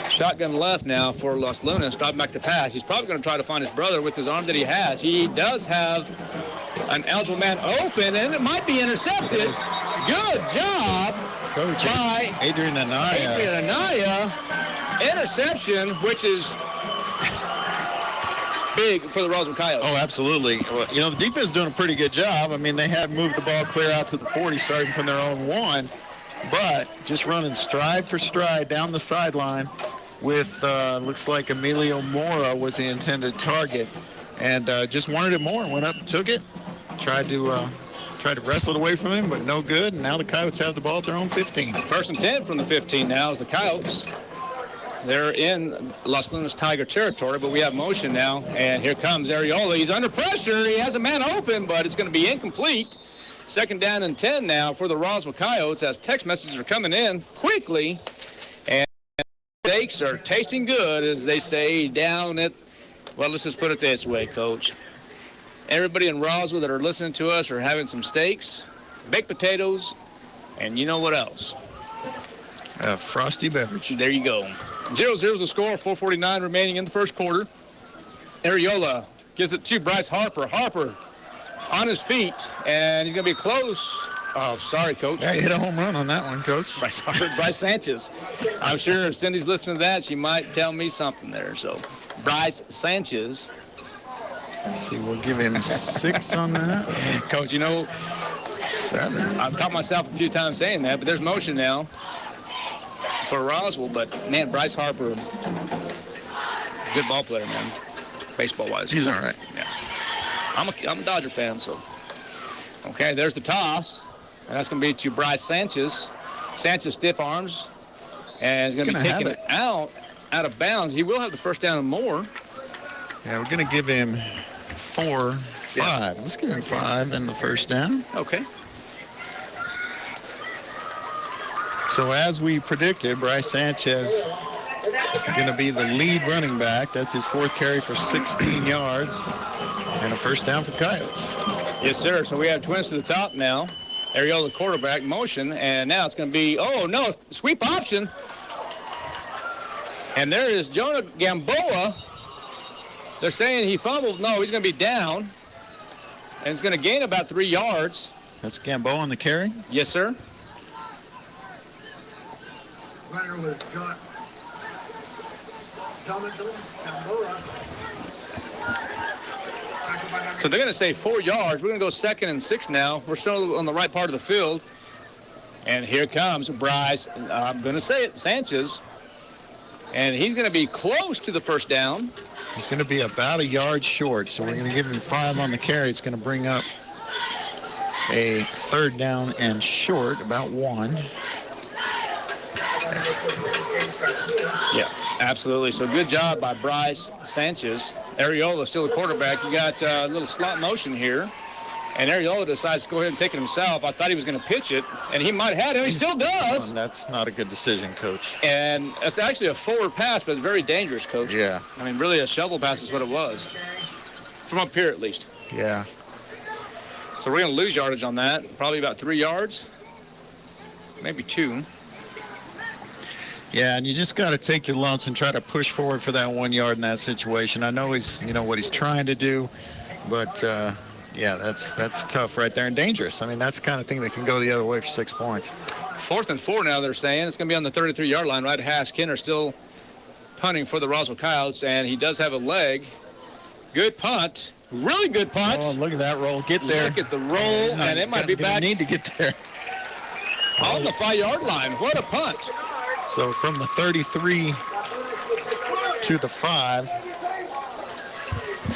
Shotgun left now for Los Lunas, dropping back to pass. He's probably going to try to find his brother with his arm that he has. He does have an eligible man open, and it might be intercepted. Good job by Adrian Anaya. Interception, which is big for the Roswell Coyotes. Oh, absolutely. Well, the defense is doing a pretty good job. I mean, they had moved the ball clear out to the 40, starting from their own 1, but just running stride for stride down the sideline with, looks like Emilio Mora was the intended target, and just wanted it more. Went up and took it. Tried to wrestle it away from him, but no good. And now the Coyotes have the ball at their own 15. 1st and 10 from the 15 now is the Coyotes. They're in Los Lunas Tiger territory, but we have motion now. And here comes Ariola. He's under pressure. He has a man open, but it's going to be incomplete. Second down and 10 now for the Roswell Coyotes as text messages are coming in quickly. And steaks are tasting good, as they say, down at, well, let's just put it this way, Coach. Everybody in Roswell that are listening to us are having some steaks, baked potatoes, and you know what else? A frosty beverage. There you go. 0-0 is the score, 4:49 remaining in the first quarter. Ariola gives it to Bryce Harper. Harper on his feet, and he's going to be close. Oh, sorry, Coach. Yeah, you hit a home run on that one, Coach. Bryce Sanchez. I'm sure if Cindy's listening to that, she might tell me something there. So, Bryce Sanchez. Let's see, we'll give him 6 on that. Coach, you know, 7. I've caught myself a few times saying that, but there's motion now for Roswell. But, man, Bryce Harper, good ball player, man, baseball-wise. He's all right. Yeah. I'm a Dodger fan, so. Okay, there's the toss. And that's going to be to Bryce Sanchez. Sanchez stiff arms. And he's going to be taking it out of bounds. He will have the first down and more. Yeah, we're going to give him 4, 5. Yeah. Let's give him 5 in the first down. Okay. So as we predicted, Bryce Sanchez going to be the lead running back. That's his 4th carry for 16 yards. And a first down for the Coyotes. Yes, sir. So we have twins to the top now. Ariola quarterback motion, and now it's going to be, oh, no, sweep option. And there is Jonah Gamboa. They're saying he fumbled. No, he's going to be down. And it's going to gain about 3 yards. That's Gamboa on the carry? Yes, sir. Runner was Gamboa. So they're going to say 4 yards. We're going to go 2nd and 6 now. We're still on the right part of the field. And here comes Bryce, I'm going to say it, Sanchez. And he's going to be close to the first down. He's going to be about a yard short, so we're going to give him 5 on the carry. It's going to bring up a 3rd down and short, about 1. Yeah, absolutely. So good job by Bryce Sanchez. Ariola still the quarterback. You got a little slot motion here. And Ariola decides to go ahead and take it himself. I thought he was going to pitch it, and he might have had it. He still does. That's not a good decision, Coach. And it's actually a forward pass, but it's very dangerous, Coach. Yeah. I mean, really a shovel pass is what it was. From up here, at least. Yeah. So we're going to lose yardage on that. Probably about 3 yards. Maybe 2. Yeah, and you just got to take your lumps and try to push forward for that 1 yard in that situation. I know he's, what he's trying to do, but yeah, that's tough right there and dangerous. I mean, that's the kind of thing that can go the other way for 6 points. 4th and 4 now, they're saying. It's going to be on the 33-yard line. Right, Hash Kenner still punting for the Roswell Coyotes, and he does have a leg. Good punt. Really good punt. Oh, look at that roll. Get there. Look at the roll, and it might be back. Need to get there. On the 5-yard line. What a punt. So from the 33 to the 5.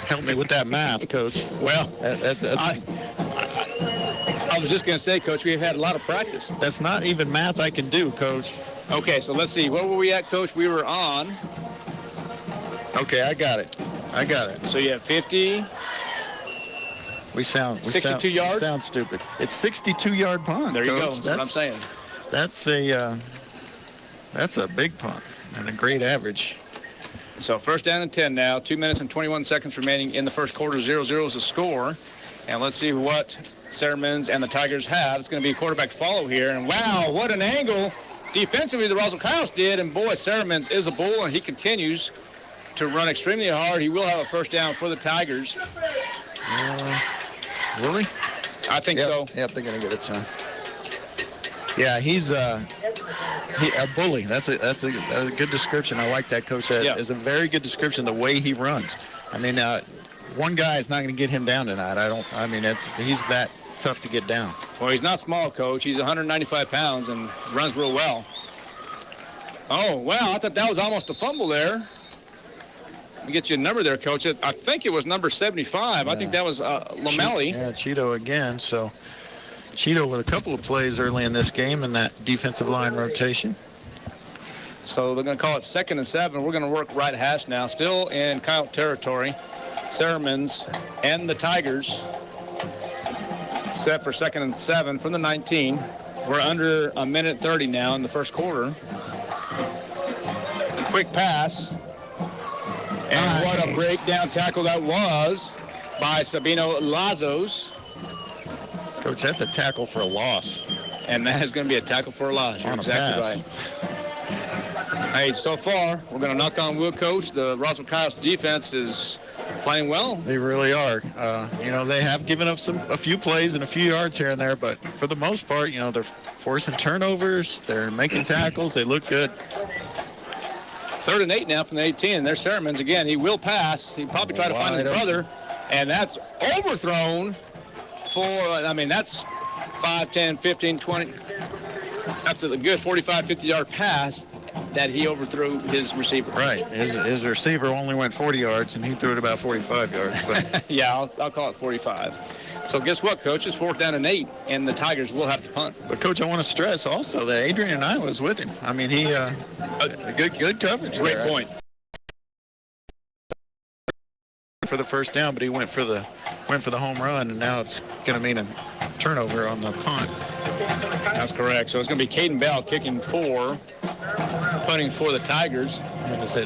Help me with that math, Coach. Well, that's I was just going to say, Coach, we've had a lot of practice. That's not even math I can do, Coach. Okay, so let's see. Where were we at, Coach? We were on. Okay, I got it. So you have 50. We sound 62 yards. We sound stupid. It's 62-yard punt. There you Coach. go. That's what I'm saying. That's a big punt and a great average. So first down and 10 now. 2 minutes and 21 seconds remaining in the first quarter. 0-0 is the score. And let's see what Sermons and the Tigers have. It's going to be a quarterback follow here. And wow, what an angle defensively the Roswell Coyotes did. And boy, Sermons is a bull, and he continues to run extremely hard. He will have a first down for the Tigers. Really? I think so. Yep, they're going to get it to him. Yeah, he's a bully. That's a good description. I like that, Coach. That is a very good description, the way he runs. I mean, one guy is not going to get him down tonight. He's that tough to get down. Well, he's not small, Coach. He's 195 pounds and runs real well. Oh, wow, I thought that was almost a fumble there. Let me get you a number there, Coach. I think it was number 75. Yeah. I think that was Lamelli. Yeah, Cheeto again. So Cheeto with a couple of plays early in this game in that defensive line rotation. So they're going to call it 2nd and 7. We're going to work right hash now. Still in Coyote territory. Sermons and the Tigers. Set for 2nd and 7 from the 19. We're under a minute 30 now in the first quarter. Quick pass. And what a breakdown tackle that was by Sabino Lazos. Coach, that's a tackle for a loss. And that is going to be a tackle for a loss. You're exactly right. Hey, so far, we're going to knock on wood, Coach. The Roswell Coyotes defense is playing well. They really are. They have given up a few plays and a few yards here and there, but for the most part, they're forcing turnovers. They're making tackles. They look good. 3rd and 8 now from the 18. And there's Sermons again. He will pass. He'll probably try to find his brother. And that's overthrown that's 5, 10, 15, 20. That's a good 45, 50-yard pass that he overthrew his receiver. Right. His receiver only went 40 yards, and he threw it about 45 yards. But yeah, I'll call it 45. So guess what, Coach? It's 4th down and 8, and the Tigers will have to punt. But, Coach, I want to stress also that Adrian Anaya was with him. I mean, he good coverage Great there. point. For the first down, but he went for the home run, and now it's going to mean a turnover on the punt. That's correct. So it's going to be Caden Bell kicking for, punting for the Tigers.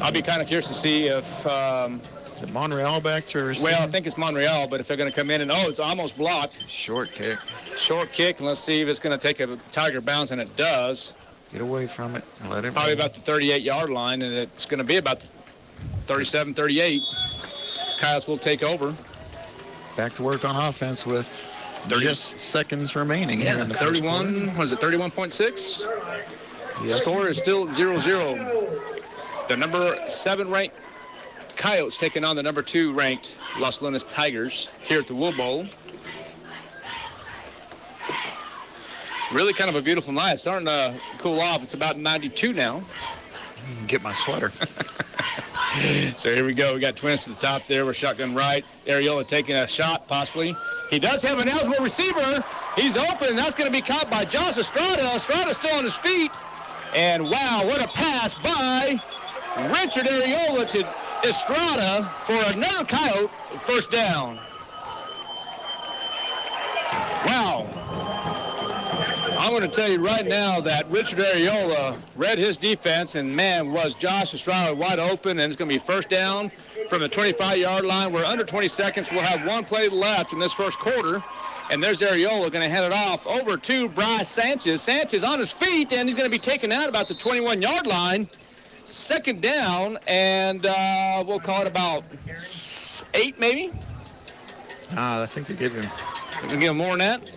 I'll be kind of curious to see if is it Monreal back to receive? Well, I think it's Monreal, but if they're going to come in and it's almost blocked. Short kick, and let's see if it's going to take a Tiger bounce, and it does. Get away from it and let it probably about the 38-yard line, and it's going to be about the 37, 38. Coyotes will take over. Back to work on offense with just seconds remaining. Yeah, here in the 31, was it 31.6? Yes. Score is still 0-0. The number 7 ranked Coyotes taking on the number 2 ranked Los Lunas Tigers here at the Wool Bowl. Really kind of a beautiful night. It's starting to cool off. It's about 92 now. Get my sweater. So here we go. We got Twins to the top there. We're shotgun right. Ariola taking a shot, possibly. He does have an eligible receiver. He's open, and that's going to be caught by Josh Estrada. Estrada's still on his feet. And, wow, what a pass by Richard Ariola to Estrada for another Coyote first down. Wow. I'm going to tell you right now that Richard Ariola read his defense, and, man, was Josh Estrada wide open, and it's going to be first down from the 25-yard line. We're under 20 seconds. We'll have one play left in this first quarter, and there's Ariola going to hand it off over to Bryce Sanchez. Sanchez on his feet, and he's going to be taken out about the 21-yard line. Second down, and we'll call it about 8 maybe. I think they give him. They're going to give him more than that.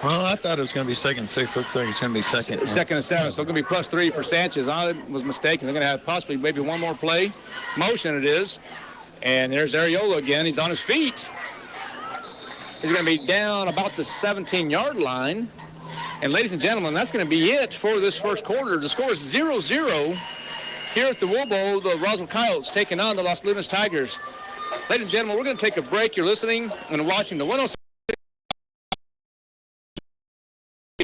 Well, I thought it was going to be 2nd and 6. Looks like it's going to be 2nd and 7. So it's going to be +3 for Sanchez. I was mistaken. They're going to have possibly maybe one more play. Motion it is. And there's Ariola again. He's on his feet. He's going to be down about the 17-yard line. And ladies and gentlemen, that's going to be it for this first quarter. The score is 0-0 here at the Wool Bowl. The Roswell Coyotes taking on the Los Lunas Tigers. Ladies and gentlemen, we're going to take a break. You're listening and watching the 106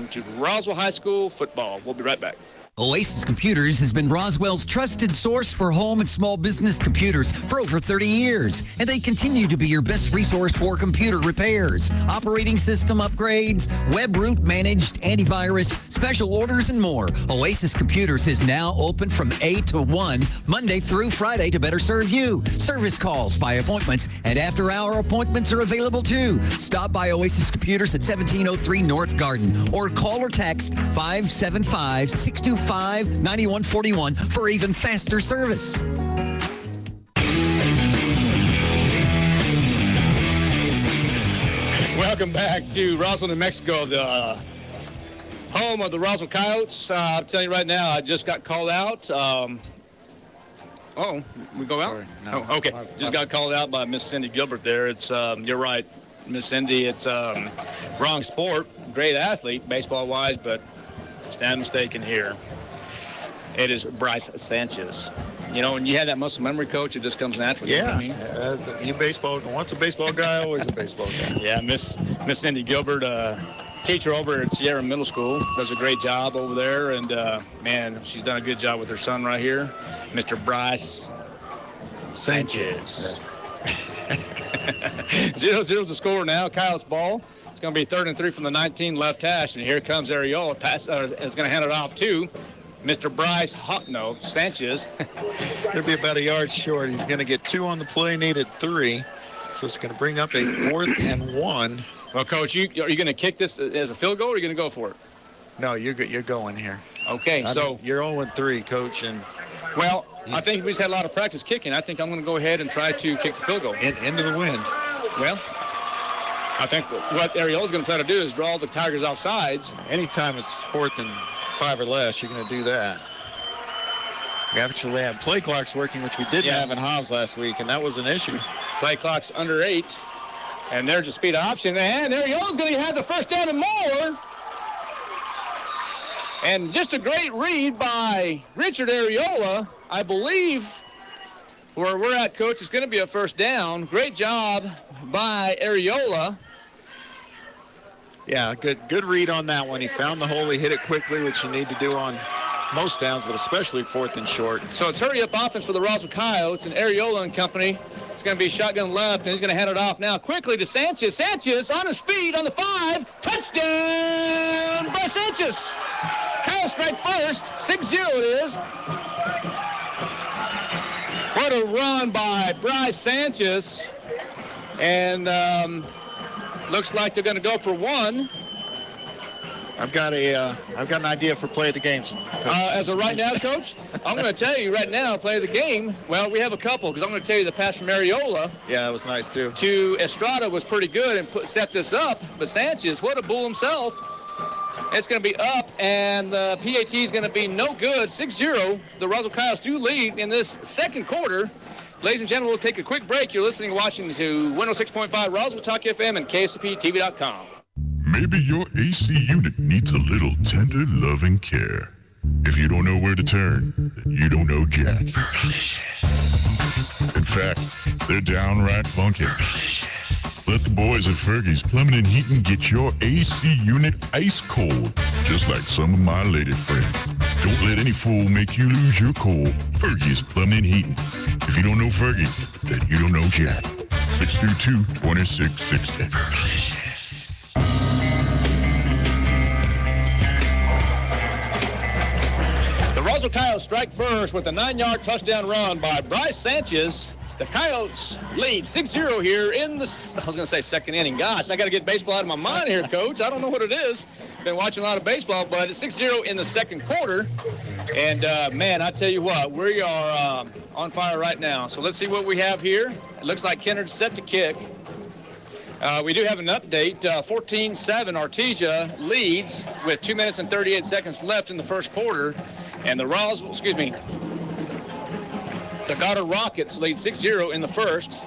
to Roswell High School football. We'll be right back. Oasis Computers has been Roswell's trusted source for home and small business computers for over 30 years, and they continue to be your best resource for computer repairs, operating system upgrades, web root managed, antivirus, special orders, and more. Oasis Computers is now open from 8 to 1, Monday through Friday to better serve you. Service calls by appointments and after-hour appointments are available too. Stop by Oasis Computers at 1703 North Garden or call or text 575-625-9141 for even faster service. Welcome back to Roswell, New Mexico, the home of the Roswell Coyotes. I'm telling you right now, I just got called out. We go out? Sorry, no. Oh, okay. Just got called out by Miss Cindy Gilbert there. It's you're right, Miss Cindy. It's wrong sport. Great athlete, baseball-wise, but stand mistaken here. It is Bryce Sanchez. You know, when you have that muscle memory, Coach, it just comes naturally. Yeah. You know what I mean? You baseball. Once a baseball guy, always a baseball guy. Yeah, Miss Cindy Gilbert, teacher over at Sierra Middle School, does a great job over there, and man, she's done a good job with her son right here, Mr. Bryce Sanchez. 0-0's the score now. Kyle's ball. It's going to be 3rd and 3 from the 19 left hash, and here comes Ariola. Pass is going to hand it off to Mr. Bryce Sanchez. It's going to be about a yard short. He's going to get 2 on the play, needed 3. So it's going to bring up a 4th and 1. Well, Coach, are you going to kick this as a field goal, or are you going to go for it? No, you're going here. Okay, so you're 0-3, Coach, and well, I think we just had a lot of practice kicking. I think I'm going to go ahead and try to kick the field goal into the wind. Well, I think what Ariola's going to try to do is draw the Tigers off sides. Anytime it's 4th and 5 or less, you're going to do that. We actually have play clocks working, which we didn't have in Hobbs last week, and that was an issue. Play clock's under 8, and there's a speed option, and Ariola's going to have the first down and more. And just a great read by Richard Ariola. I believe where we're at, Coach, it's going to be a first down. Great job by Ariola. Yeah, good read on that one. He found the hole. He hit it quickly, which you need to do on most downs, but especially 4th and short. So it's hurry-up offense for the Roswell Coyotes and Ariola and company. It's going to be shotgun left, and he's going to hand it off now quickly to Sanchez. Sanchez on his feet on the 5. Touchdown by Sanchez. Kyle strike first. 6-0 it is. What a run by Bryce Sanchez. And looks like they're going to go for 1. I've got an idea for play of the game. As of right now, Coach, I'm going to tell you right now, play of the game. Well, we have a couple, because I'm going to tell you the pass from Ariola. Yeah, that was nice, too. To Estrada was pretty good and set this up. But Sanchez, what a bull himself. It's going to be up, and the PAT is going to be no good. 6-0. The Roswell Coyotes do lead in this second quarter. Ladies and gentlemen, we'll take a quick break. You're listening and watching to 106.5 Roswell Talk FM and KSVPTV.com. Maybe your AC unit needs a little tender loving care. If you don't know where to turn, then you don't know Jack. In fact, they're downright funky. Let the boys at Fergie's Plumbing and Heating get your AC unit ice cold, just like some of my lady friends. Don't let any fool make you lose your cool. Fergie's Plumbing and Heating. If you don't know Fergie, then you don't know Jack. 622-2660. The Roswell Coyotes strike first with a 9-yard touchdown run by Bryce Sanchez. The Coyotes lead 6-0 here in the, second inning. Gosh, I got to get baseball out of my mind here, Coach. I don't know what it is. Been watching a lot of baseball, but it's 6-0 in the second quarter. And, man, I tell you what, we are on fire right now. So let's see what we have here. It looks like Kennard's set to kick. We do have an update. 14-7, Artesia leads with 2 minutes and 38 seconds left in the first quarter. And the the Goddard Rockets lead 6-0 in the first.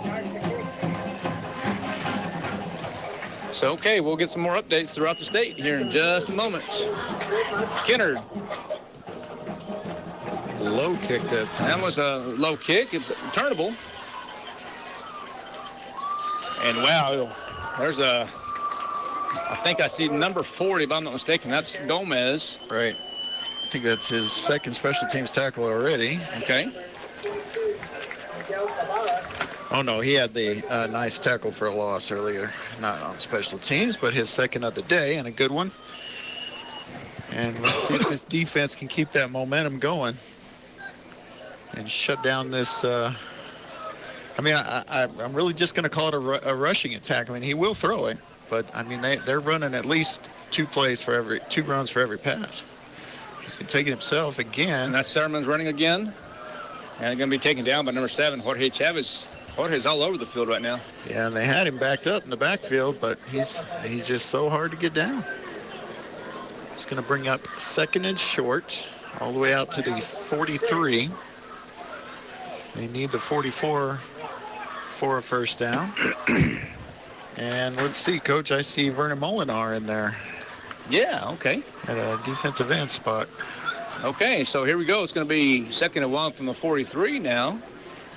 So, okay, we'll get some more updates throughout the state here in just a moment. Kennard. Low kick that time. That was a low kick, turnable. And, wow, there's I think I see number 40, if I'm not mistaken. That's Gomez. Right. I think that's his second special teams tackle already. Okay. Oh, no, he had the nice tackle for a loss earlier. Not on special teams, but his second of the day, and a good one. And let's see if this defense can keep that momentum going and shut down this. I'm really just going to call it a rushing attack. I mean, he will throw it, but, I mean, they're running at least two runs for every pass. He's going to take it himself again. And that's Sermon's running again. And going to be taken down by number 7, Jorge Chavez. Jorge's all over the field right now. Yeah, and they had him backed up in the backfield, but he's just so hard to get down. It's going to bring up second and short, all the way out to the 43. They need the 44 for a first down. And let's see, Coach, I see Vernon Molinar in there. Yeah, okay. At a defensive end spot. Okay, so here we go. It's going to be 2nd and 1 from the 43 now.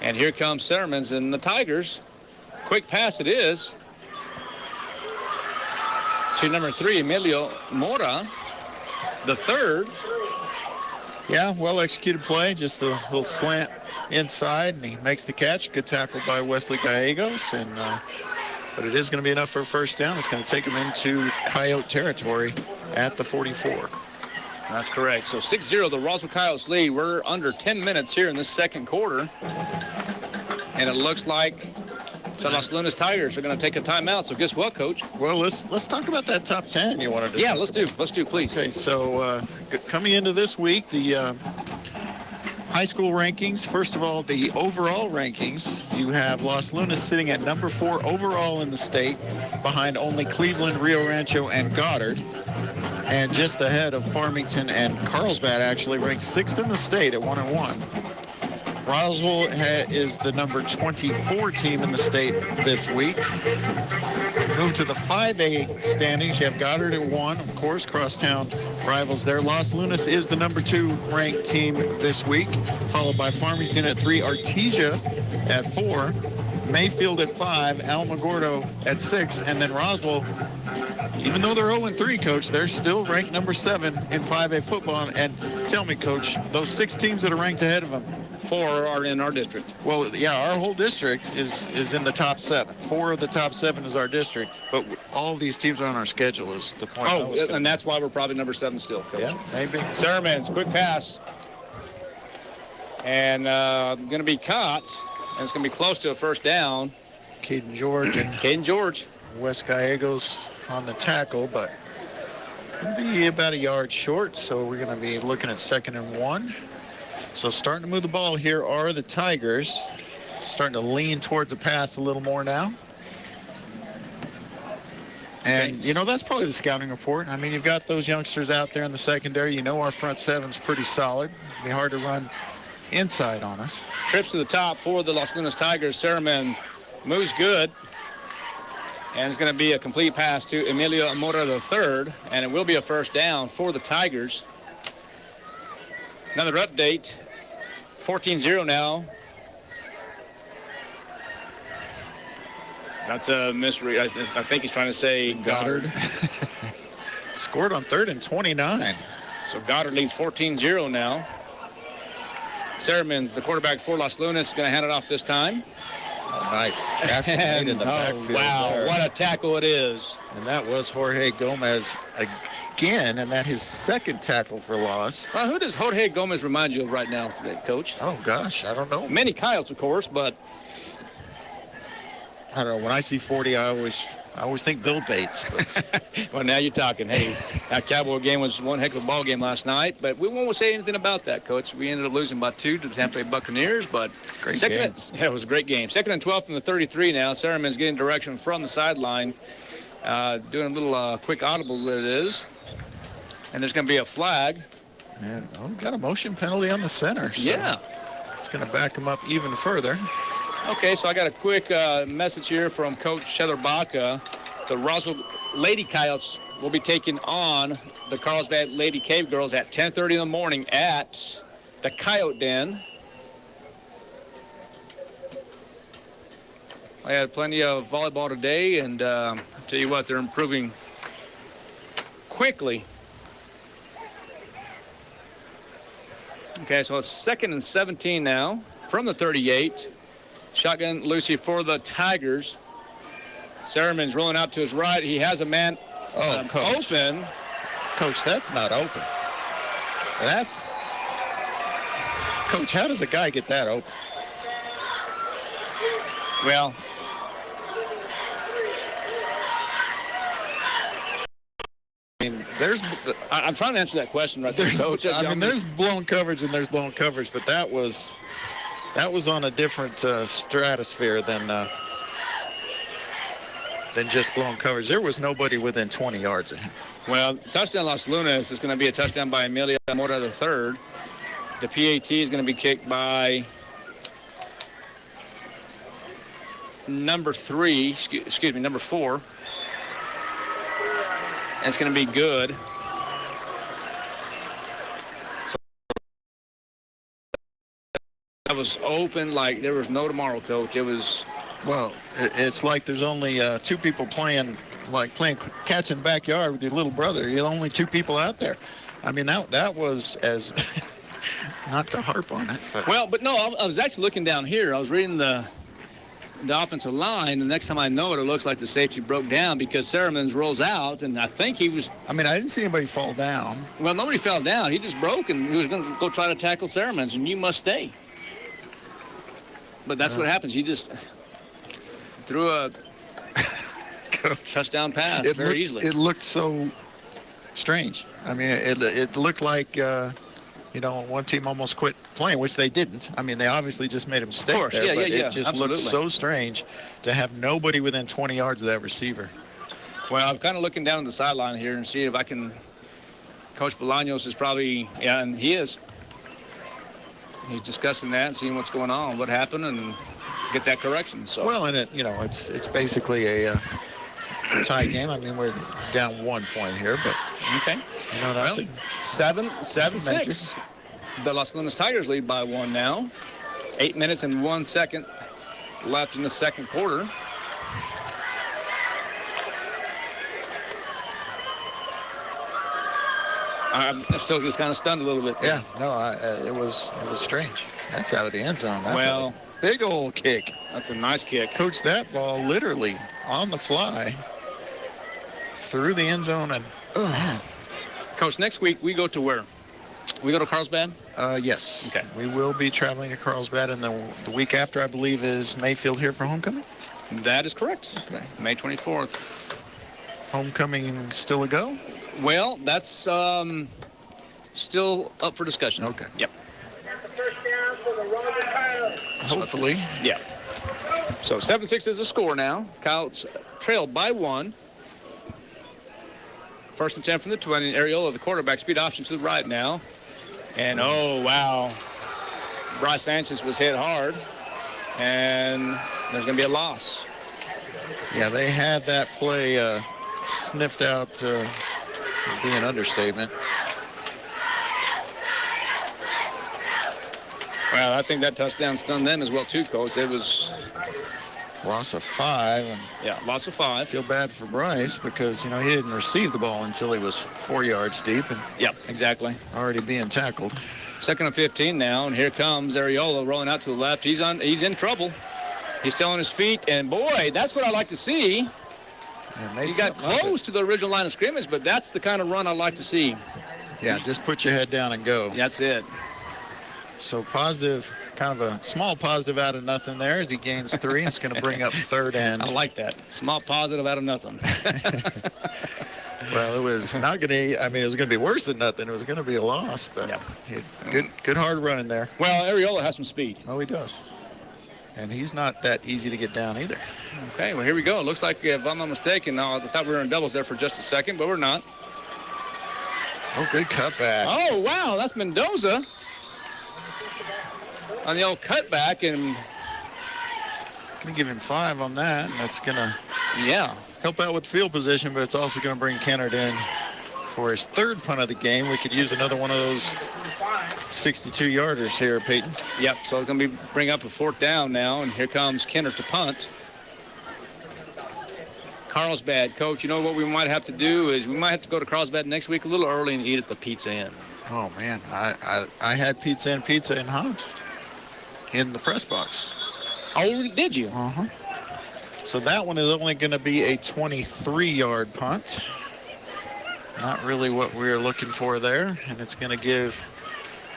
And here comes Sermons and the Tigers. Quick pass it is to number 3, Emilio Mora, the third. Yeah, well-executed play. Just a little slant inside, and he makes the catch. Good tackle by Wesley Gallegos. And but it is going to be enough for a first down. It's going to take them into Coyote territory at the 44. That's correct. So 6-0, the Roswell Coyotes lead. We're under 10 minutes here in this second quarter. And it looks like the Los Lunas Tigers are going to take a timeout. So guess what, Coach? Well, let's talk about that top 10 you wanted to. Yeah, let's do, please. Okay, so coming into this week, the high school rankings. First of all, the overall rankings. You have Los Lunas sitting at number 4 overall in the state, behind only Cleveland, Rio Rancho, and Goddard. And just ahead of Farmington and Carlsbad, actually ranked 6th in the state at 1-1. Roswell is the number 24 team in the state this week. Move to the 5A standings. You have Goddard at 1, of course, crosstown rivals there. Los Lunas is the number 2 ranked team this week, followed by Farmington at 3, Artesia at 4, Mayfield at 5, Alamogordo at 6, and then Roswell, even though they're 0-3, Coach, they're still ranked number 7 in 5A football. And tell me, Coach, those 6 teams that are ranked ahead of them, 4 are in our district. Well, yeah, our whole district is in the top 7. 4 of the top 7 is our district, but all of these teams are on our schedule is the point. And that's why we're probably number 7 still, Coach. Yeah, maybe. Sermons, quick pass. And going to be caught, and it's going to be close to a first down. Caden George. Wes Gallegos on the tackle, but it'll be about a yard short, so we're going to be looking at 2nd and 1. So starting to move the ball here are the Tigers. Starting to lean towards the pass a little more now. And, you know, that's probably the scouting report. I mean, you've got those youngsters out there in the secondary. You know our front 7's pretty solid. It'll be hard to run inside on us. Trips to the top for the Los Lunas Tigers. Sermon moves good. And it's going to be a complete pass to Emilio Mora III. And it will be a first down for the Tigers. Another update, 14-0 now. That's a misread. I think he's trying to say Goddard. Scored on 3rd and 29. So Goddard leads 14-0 now. Sermons, the quarterback for Los Lunas, is going to hand it off this time. Oh, nice tackle in the backfield. Wow, there. What a tackle it is. And that was Jorge Gomez again, and that his 2nd tackle for loss. Who does Jorge Gomez remind you of right now today, Coach? Oh, gosh, I don't know. Many Coyotes, of course, but I don't know. When I see 40, I always think Bill Bates. But well, now you're talking. Hey, that Cowboy game was one heck of a ball game last night, but we won't say anything about that, Coach. We ended up losing by 2 to the Tampa Bay Buccaneers, but great game. Yeah, it was a great game. 2nd and 12 from the 33 now. Sermon's getting direction from the sideline, doing a little quick audible that it is, and there's going to be a flag. And got a motion penalty on the center. So yeah, it's going to back him up even further. Okay, so I got a quick message here from Coach Heather Baca. The Roswell Lady Coyotes will be taking on the Carlsbad Lady Cave Girls at 10:30 in the morning at the Coyote Den. I had plenty of volleyball today, and I'll tell you what, they're improving quickly. Okay, so it's 2nd and 17 now from the 38. Shotgun Lucy for the Tigers. Sermon's rolling out to his right. He has a man open. Coach, that's not open. That's... Coach, how does a guy get that open? Well, I mean, there's... I'm trying to answer that question right there, Coach. I mean, there's blown coverage and there's blown coverage, but that was on a different stratosphere than just blown coverage. There was nobody within 20 yards of him. Well, touchdown Los Lunas is going to be a touchdown by Emilio Mora III. The PAT is going to be kicked by number 4. And it's going to be good. So that was open like there was no tomorrow, Coach. It was... Well, it's like there's only 2 people playing catch in backyard with your little brother. You're only 2 people out there. I mean, that was as not to harp on it. But. Well, but no, I was actually looking down here. I was reading the the offensive line. The next time I know it, it looks like the safety broke down because Ceremons rolls out, and I think he was. I mean, I didn't see anybody fall down. Well, nobody fell down. He just broke, and he was going to go try to tackle Ceremons, and you must stay. But that's what happens. You just threw a touchdown pass easily. It looked so strange. I mean, it looked like, one team almost quit playing, which they didn't. I mean, they obviously just made a mistake there, but it just absolutely. looked so strange to have nobody within 20 yards of that receiver. Well, I'm kind of looking down at the sideline here and see if I can. Coach Bolaños is probably, and he is. He's discussing that and seeing what's going on, what happened, and get that correction. So. Well, and it's basically a tie game. I mean, we're down 1 point here, but okay. That's 7-6. The Los Lunas Tigers lead by 1 now. 8 minutes and 1 second left in the second quarter. I'm still just kind of stunned a little bit. Yeah, no, it was strange. That's out of the end zone. That's a big old kick. That's a nice kick. Coach, that ball literally on the fly through the end zone. And Coach, next week we go to where? We go to Carlsbad? Yes. Okay. We will be traveling to Carlsbad, and the week after, I believe, is Mayfield here for homecoming? That is correct. Okay. May 24th. Homecoming still a go? Well, that's still up for discussion. Okay. Yep. Hopefully. Yeah. So 7-6 is the score now. Coyotes trailed by 1. First and 10 from the 20. Ariola, the quarterback, speed option to the right now. And, oh, wow. Bryce Sanchez was hit hard. And there's going to be a loss. Yeah, they had that play sniffed out to be an understatement. Well, I think that touchdown stunned them as well, too, Coach. It was loss of 5. And loss of 5. I feel bad for Bryce because, he didn't receive the ball until he was 4 yards deep. And exactly. Already being tackled. Second and 15 now, and here comes Ariola rolling out to the left. He's in trouble. He's still on his feet, and boy, that's what I like to see. He got close to the original line of scrimmage, but that's the kind of run I like to see. Yeah, just put your head down and go. That's it. So positive, kind of a small positive out of nothing there as he gains 3. It's going to bring up third end. I like that. Small positive out of nothing. Well, it was not going to, it was going to be worse than nothing. It was going to be a loss, but good hard running there. Well, Ariola has some speed. Oh, he does. And he's not that easy to get down either. Okay, well, here we go. It looks like, if I'm not mistaken, I thought we were in doubles there for just a second, but we're not. Oh, good cutback. Oh, wow, that's Mendoza on the old cutback. And going to give him 5 on that, and that's going to help out with field position, but it's also going to bring Kennard in for his 3rd punt of the game. We could use another one of those 62-yarders here, Peyton. Yep, so it's going to bring up a 4th down now, and here comes Kennard to punt. Carlsbad, Coach, what we might have to do is we might have to go to Carlsbad next week a little early and eat at the Pizza Inn. Oh, man, I had pizza in hot in the press box. Oh, did you? Uh-huh. So that one is only going to be a 23-yard punt. Not really what we were looking for there, and it's going to give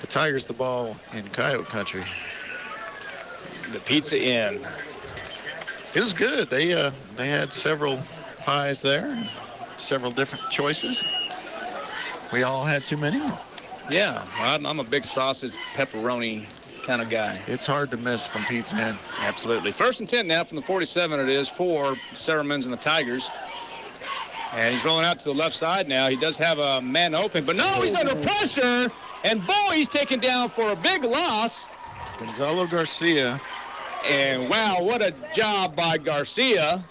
the Tigers the ball in Coyote country. The Pizza Inn. It was good. They had several pies there, several different choices. We all had too many. Yeah, I'm a big sausage, pepperoni kind of guy. It's hard to miss from Pizza Inn. Absolutely. First and 10 now from the 47 it is for Ceremons and the Tigers. And he's rolling out to the left side now. He does have a man open, but no, he's under pressure. And boy, he's taken down for a big loss. Gonzalo Garcia. And wow, what a job by Garcia.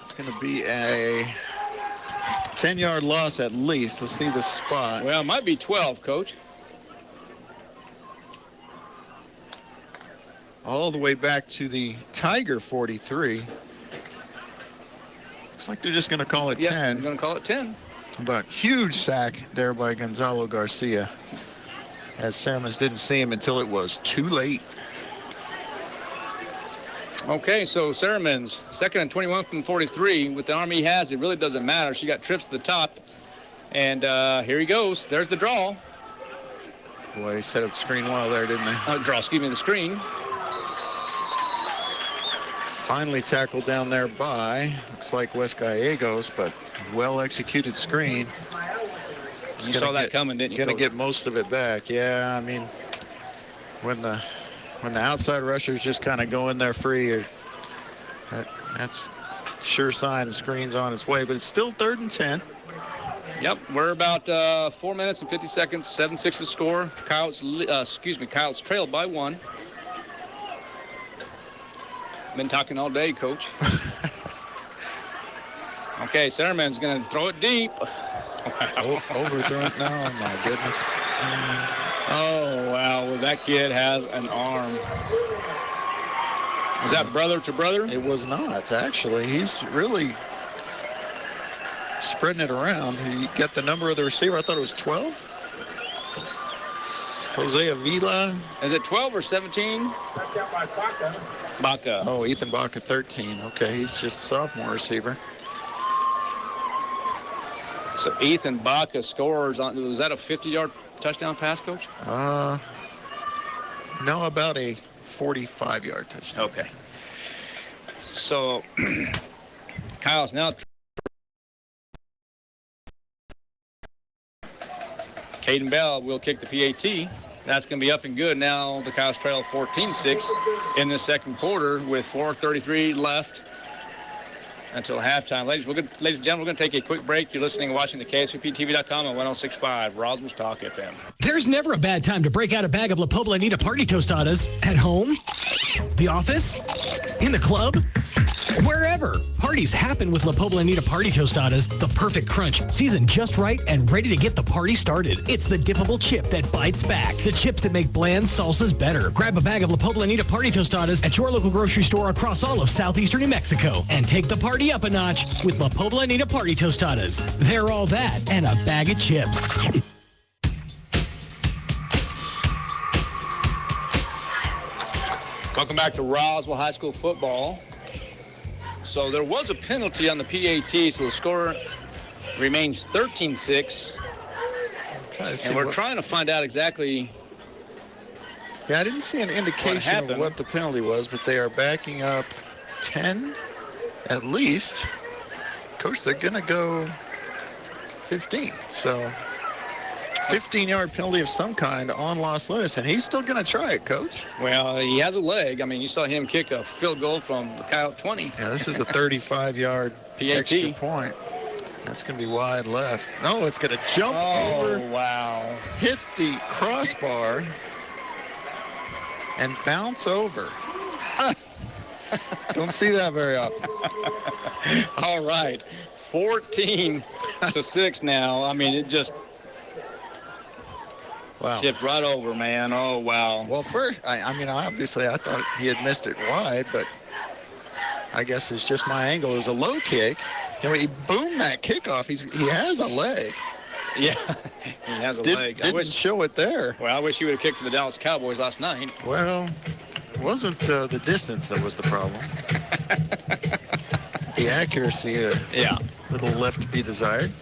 It's going to be a 10-yard loss at least. Let's see the spot. Well, it might be 12, Coach. All the way back to the Tiger 43. Looks like they're just going to call it 10. They're going to call it 10. But huge sack there by Gonzalo Garcia, as Ceremons didn't see him until it was too late. Okay, so Sarahman's 2nd and 21 from 43. With the arm he has, it really doesn't matter. She got trips to the top. And here he goes. There's the draw. Boy, he set up the screen well there, didn't they? The screen. Finally tackled down there by, looks like West Gallegos, but well-executed screen. You saw that coming, didn't you? Going to get most of it back. Yeah, I mean, when the outside rushers just kind of go in there free, that's sure sign the screen's on its way, but it's still 3rd and 10. Yep, we're about 4 minutes and 50 seconds, 7-6 to score. Coyotes trailed by 1. Been talking all day, Coach. Okay, Sarahman's going to throw it deep. Overthrown. No, my goodness. Oh, wow. Well, that kid has an arm. Was that brother to brother? It was not, actually. He's really spreading it around. He got the number of the receiver. I thought it was 12. Jose Avila. Is it 12 or 17? Baca. Oh, Ethan Baca, 13. Okay, he's just a sophomore receiver. So Ethan Baca scores on. Was that a 50-yard touchdown pass, Coach? No, about a 45-yard touchdown. Okay. So Kyle's now. Caden Bell will kick the PAT. That's going to be up and good. Now the Coyotes trail 14-6 in the second quarter with 4:33 left until halftime. Ladies and gentlemen, we're going to take a quick break. You're listening and watching the KSVPTV.com on 106.5 Roswell's Talk FM. There's never a bad time to break out a bag of La Poblanita Party Tostadas at home, the office, in the club, wherever. Parties happen with La Poblanita Party Tostadas, the perfect crunch, seasoned just right and ready to get the party started. It's the dippable chip that bites back, the chips that make bland salsas better. Grab a bag of La Poblanita Party Tostadas at your local grocery store across all of southeastern New Mexico and take the party up a notch with La Poblanita Party Tostadas. They're all that and a bag of chips. Welcome back to Roswell High School football. So there was a penalty on the PAT, so the score remains 13-6. And we're trying to find out exactly. Yeah, I didn't see an indication of what the penalty was, but they are backing up 10 at least. Coach, they're going to go 15. So 15-yard penalty of some kind on Los Lunas, and he's still going to try it, Coach. Well, he has a leg. I mean, you saw him kick a field goal from the Coyote 20. Yeah, this is a 35-yard extra point. That's going to be wide left. No, it's going to jump over. Oh, wow. Hit the crossbar and bounce over. Don't see that very often. All right. 14-6 now. I mean, it just tipped right over, man. Oh, wow. Well, first, I mean, obviously, I thought he had missed it wide, but I guess it's just my angle. It was a low kick. You know, he boomed that kickoff. He has a leg. Yeah, he has a leg. Didn't show it there. Well, I wish he would have kicked for the Dallas Cowboys last night. Well, it wasn't the distance that was the problem. The accuracy, a little left to be desired.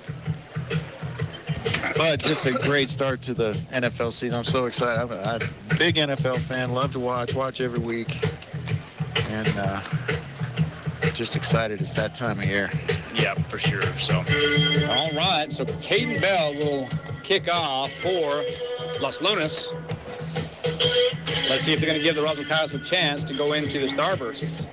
But just a great start to the NFL season. I'm so excited. I'm a big NFL fan. Love to watch every week. And just excited it's that time of year. Yeah, for sure. So, all right. So Caden Bell will kick off for Los Lunas. Let's see if they're going to give the Roswell Coyotes a chance to go into the Starbursts.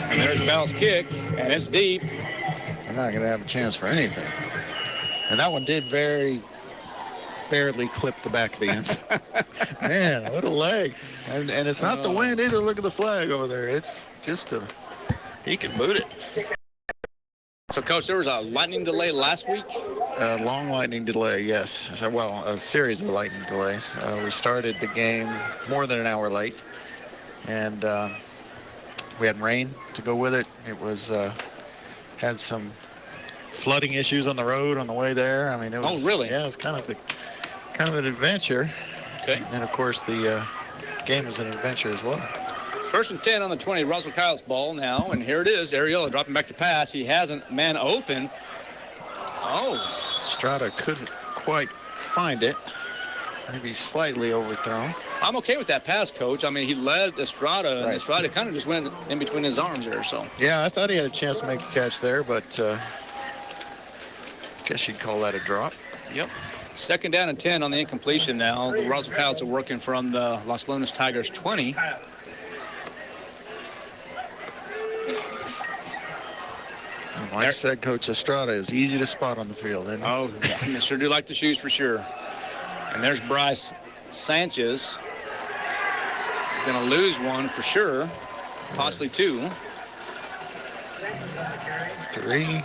And there's Bell's kick, and it's deep. They're not going to have a chance for anything. And that one did very barely clip the back of the end zone. Man, what a leg. And it's not the wind either. Look at the flag over there. It's just he can boot it. So, Coach, there was a lightning delay last week? A long lightning delay, yes. Well, a series of lightning delays. We started the game more than an hour late. And we had rain to go with it. It was had some flooding issues on the road on the way there. I mean, it was. Oh, really? Yeah, it was kind of an adventure. Okay. And, of course, the game is an adventure as well. 1st and 10 on the 20. Roswell Coyotes ball now, and here it is. Ariola dropping back to pass. He hasn't man open. Oh. Estrada couldn't quite find it. Maybe slightly overthrown. I'm okay with that pass, Coach. I mean, he led Estrada, and Estrada kind of just went in between his arms there. So. Yeah, I thought he had a chance to make the catch there, but I guess you'd call that a drop. Yep. 2nd down and 10 on the incompletion now. The Roswell Coyotes are working from the Los Lunas Tigers 20. Like I said, Coach, Estrada is easy to spot on the field, isn't he? Oh, yeah. I sure do like the shoes for sure. And there's Bryce Sanchez. Going to lose one for sure, possibly 2. 3.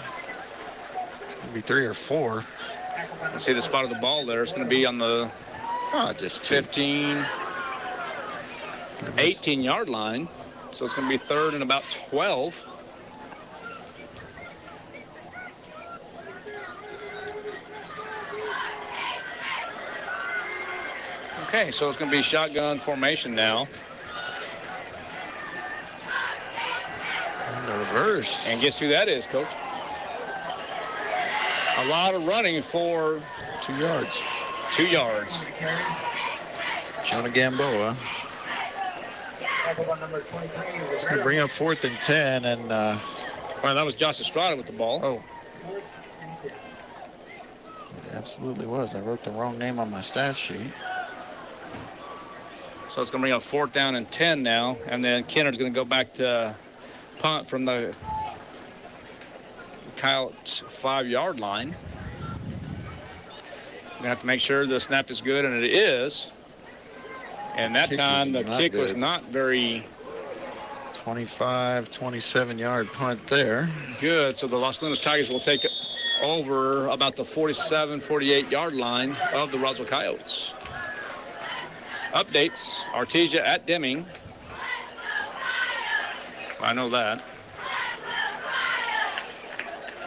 It's going to be 3 or 4. Let's see the spot of the ball there. It's going to be on the just 15, 18-yard line. So it's going to be 3rd and about 12. Okay, so it's going to be shotgun formation now. And the reverse. And guess who that is, Coach? A lot of running for 2 yards. 2 yards. Jonah Gamboa. It's going to bring up 4th and 10, and well, that was Josh Estrada with the ball. Oh. It absolutely was. I wrote the wrong name on my stat sheet. So it's going to bring up 4th down and 10 now, and then Kenner's going to go back to punt from the Coyotes 5-yard line. We're going to have to make sure the snap is good, and it is. And that time the kick was not very 25, 27-yard punt there. Good. So the Los Lunas Tigers will take over about the 47, 48-yard line of the Roswell Coyotes. Updates, Artesia at Deming. I know that.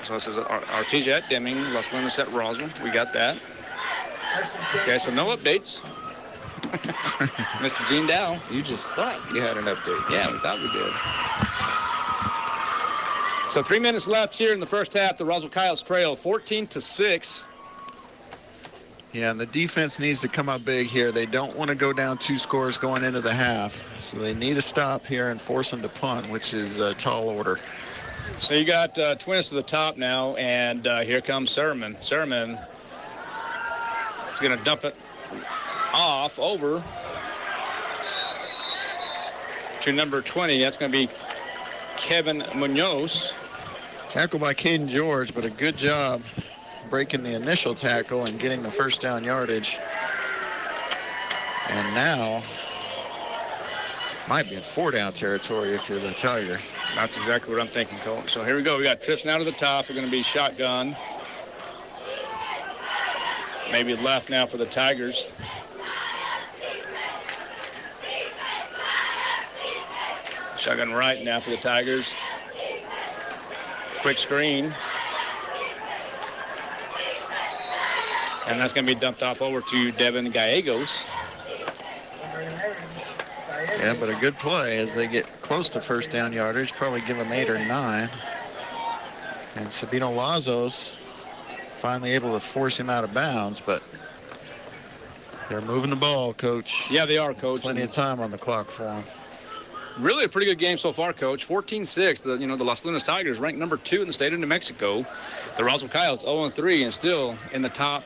So it says Artesia at Deming, Los Lunas at Roswell. We got that. Okay, so no updates. Mr. Gene Dow. You just thought you had an update. Yeah, we thought we did. So 3 minutes left here in the first half. The Roswell Coyotes trail 14-6. Yeah, and the defense needs to come up big here. They don't want to go down 2 scores going into the half. So they need to stop here and force them to punt, which is a tall order. So you got Twins to the top now, and here comes Sermon. Sermon is going to dump it off over to number 20. That's going to be Kevin Munoz. Tackle by Caden George, but a good job breaking the initial tackle and getting the first down yardage. And now might be in 4-down territory if you're the Tiger. That's exactly what I'm thinking, Coach. So here we go. We got trips now to the top. We're going to be shotgun. Maybe left now for the Tigers. Shotgun right now for the Tigers. Quick screen. And that's going to be dumped off over to Devin Gallegos. Yeah, but a good play as they get close to first down yardage. Probably give them 8 or 9. And Sabino Lazos finally able to force him out of bounds, but they're moving the ball, Coach. Yeah, they are, Coach. Plenty of time on the clock for them. Really a pretty good game so far, Coach. 14-6. The Los Lunas Tigers ranked number 2 in the state of New Mexico. The Roswell Coyotes 0-3 and still in the top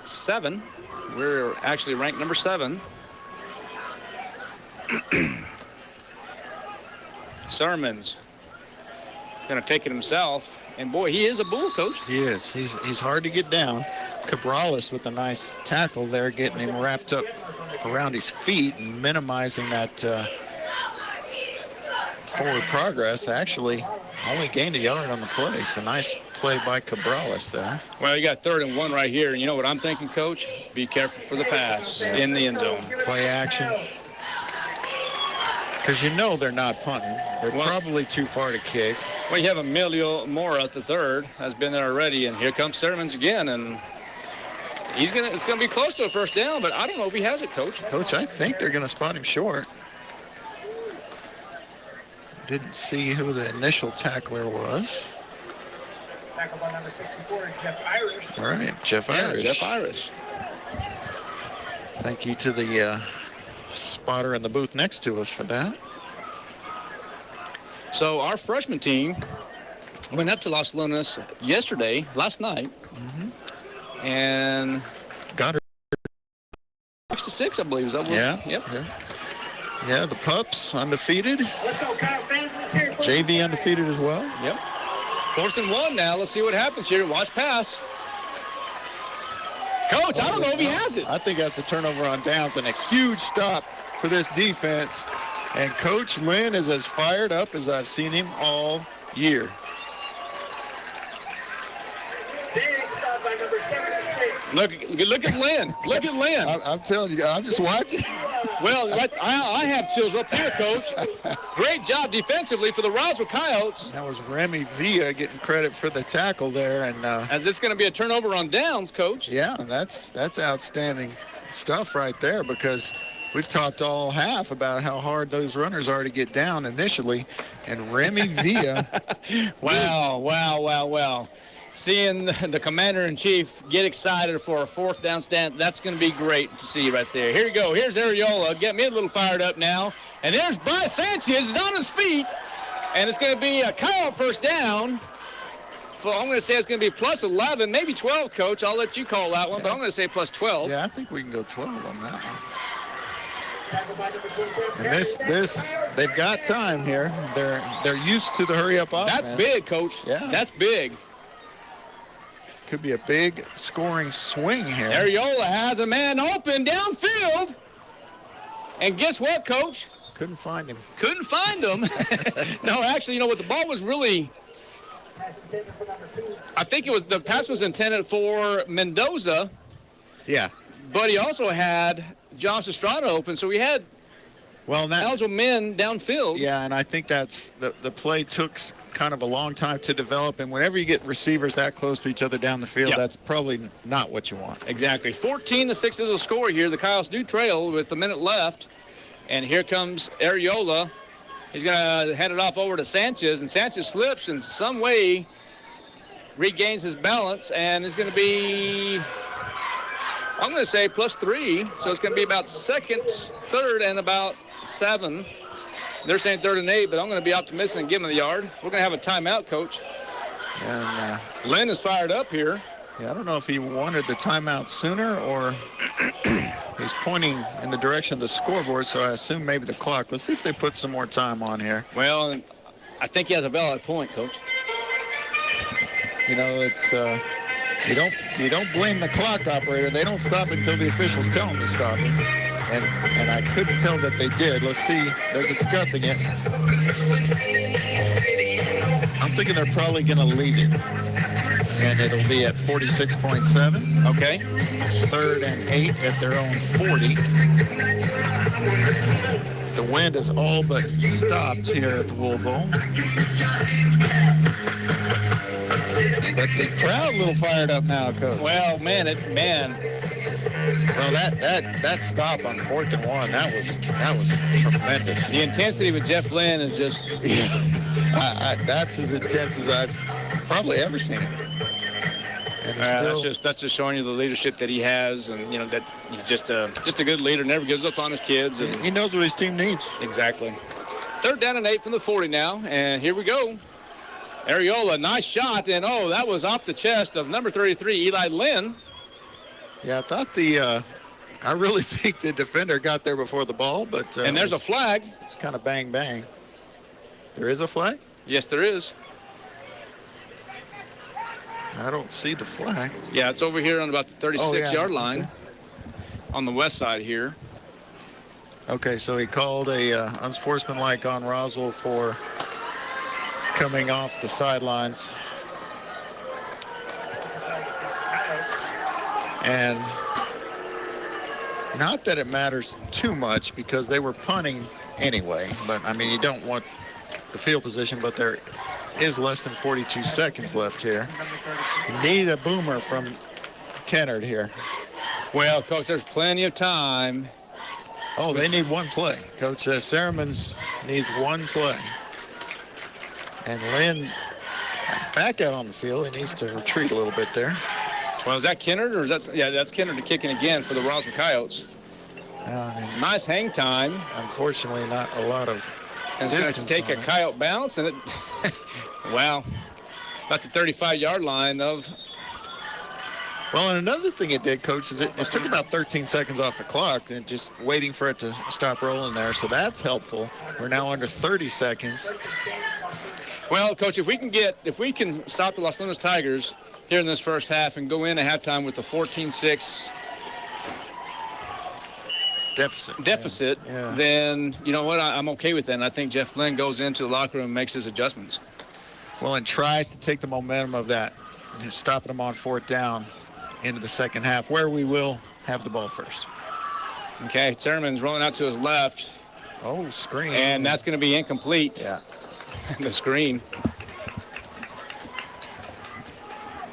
7. We're actually ranked number 7. Sermon's going to take it himself. And, boy, he is a bull, Coach. He is. He's hard to get down. Cabrales with a nice tackle there, getting him wrapped up around his feet and minimizing that forward progress. Actually only gained a yard on the play. So nice play by Cabrales there. Well, you got 3rd and 1 right here. And you know what I'm thinking, Coach? Be careful for the pass in the end zone. Play action. Because you know they're not punting. They're probably too far to kick. Well, you have Emilio Mora at the 3rd. Has been there already. And here comes Sermons again. And It's gonna be close to a first down, but I don't know if he has it, Coach. Coach, I think they're going to spot him short. Didn't see who the initial tackler was. Tackle by number 64, Jeff Irish. All right, Jeff Irish. Jeff Irish. Thank you to the spotter in the booth next to us for that. So our freshman team went up to Los Lunas last night, and got her 6-6, I believe. Is that what? Yeah. Yep. Yeah, the Pups undefeated. Let's go, Kyle fans. Let's hear it for JV undefeated as well. Yep. 4th and 1 now. Let's see what happens here. Watch pass. Coach, I don't know if he has it. I think that's a turnover on downs and a huge stop for this defense. And Coach Lynn is as fired up as I've seen him all year. Big stop by number 76. Look at Lynn. Look at Lynn. I'm telling you, I'm just watching. Well, I have chills up here, Coach. Great job defensively for the Roswell Coyotes. That was Remy Villa getting credit for the tackle there. And as it's going to be a turnover on downs, Coach. Yeah, that's outstanding stuff right there, because we've talked all half about how hard those runners are to get down initially. And Remy Villa. Wow. Seeing the commander-in-chief get excited for a 4th down stand, that's going to be great to see right there. Here you go. Here's Areola. Get me a little fired up now. And there's Bryce Sanchez. He's on his feet. And it's going to be a Coyote first down. I'm going to say it's going to be plus 11, maybe 12, Coach. I'll let you call that one, but I'm going to say plus 12. Yeah, I think we can go 12 on that one. And this, they've got time here. They're used to the hurry-up offense. That's big, Coach. Yeah. That's big. Could be a big scoring swing here. Areola has a man open downfield. And guess what, Coach? Couldn't find him. Couldn't find him. No, actually, you know what? The ball was really, I think the pass was intended for Mendoza. Yeah. But he also had Josh Estrada open, so we had eligible men downfield. Yeah, and I think that's the play took kind of a long time to develop, and whenever you get receivers that close to each other down the field, that's probably not what you want. Exactly. 14-6 is a score here. The Coyotes do trail with a minute left, and here comes Areola. He's going to hand it off over to Sanchez, and Sanchez slips in some way, regains his balance, and is going to be, I'm going to say plus 3, so it's going to be about 2nd, 3rd, and about 7. They're saying 3rd and 8, but I'm going to be optimistic and give him the yard. We're going to have a timeout, Coach. And Lynn is fired up here. Yeah, I don't know if he wanted the timeout sooner or he's pointing in the direction of the scoreboard, so I assume maybe the clock. Let's see if they put some more time on here. Well, I think he has a valid point, Coach. You know, it's you don't blame the clock operator. They don't stop until the officials tell them to stop. And I couldn't tell that they did. Let's see. They're discussing it. I'm thinking they're probably going to leave it. And it'll be at 46.7. Okay. 3rd and 8 at their own 40. The wind is all but stopped here at the Wool Bowl. But the crowd a little fired up now, Coach. Well, man. Well, that stop on 4th and 1, that was tremendous. The intensity with Jeff Lynn is just that's as intense as I've probably ever seen it. And that's just showing you the leadership that he has, and you know that he's just a good leader, never gives up on his kids, and he knows what his team needs. Exactly. 3rd down and 8 from the 40 now, and here we go. Areola, nice shot, and that was off the chest of number 33, Eli Lynn. Yeah, I thought I really think the defender got there before the ball, but and there's a flag. It's kind of bang bang. There is a flag? Yes, there is. I don't see the flag. Yeah, it's over here on about the 36-yard line on the west side here. Okay, so he called a unsportsmanlike on Roswell for coming off the sidelines. And not that it matters too much because they were punting anyway, but I mean, you don't want the field position, but there is less than 42 seconds left here. You need a boomer from Kennard here? Well, Coach, there's plenty of time. Oh, they need one play. Coach Sermons needs one play. And Lynn back out on the field. He needs to retreat a little bit there. Well, is that Kennard or is that? Yeah, that's Kennard kicking again for the Roswell Coyotes. Nice hang time. Unfortunately, not a lot of and it's going to take a Coyote bounce, and it, wow, about the 35-yard line of. Well, and another thing it did, Coach, is it took about 13 seconds off the clock and just waiting for it to stop rolling there. So that's helpful. We're now under 30 seconds. Well, Coach, if we can stop the Los Lunas Tigers here in this first half and go in at halftime with the 14-6 deficit, yeah. Then you know what? I'm okay with that. And I think Jeff Lynn goes into the locker room and makes his adjustments. Well, and tries to take the momentum of that, stopping them on fourth down into the second half, where we will have the ball first. Okay, Sermon's rolling out to his left. Oh, screen. And that's going to be incomplete. Yeah. The screen.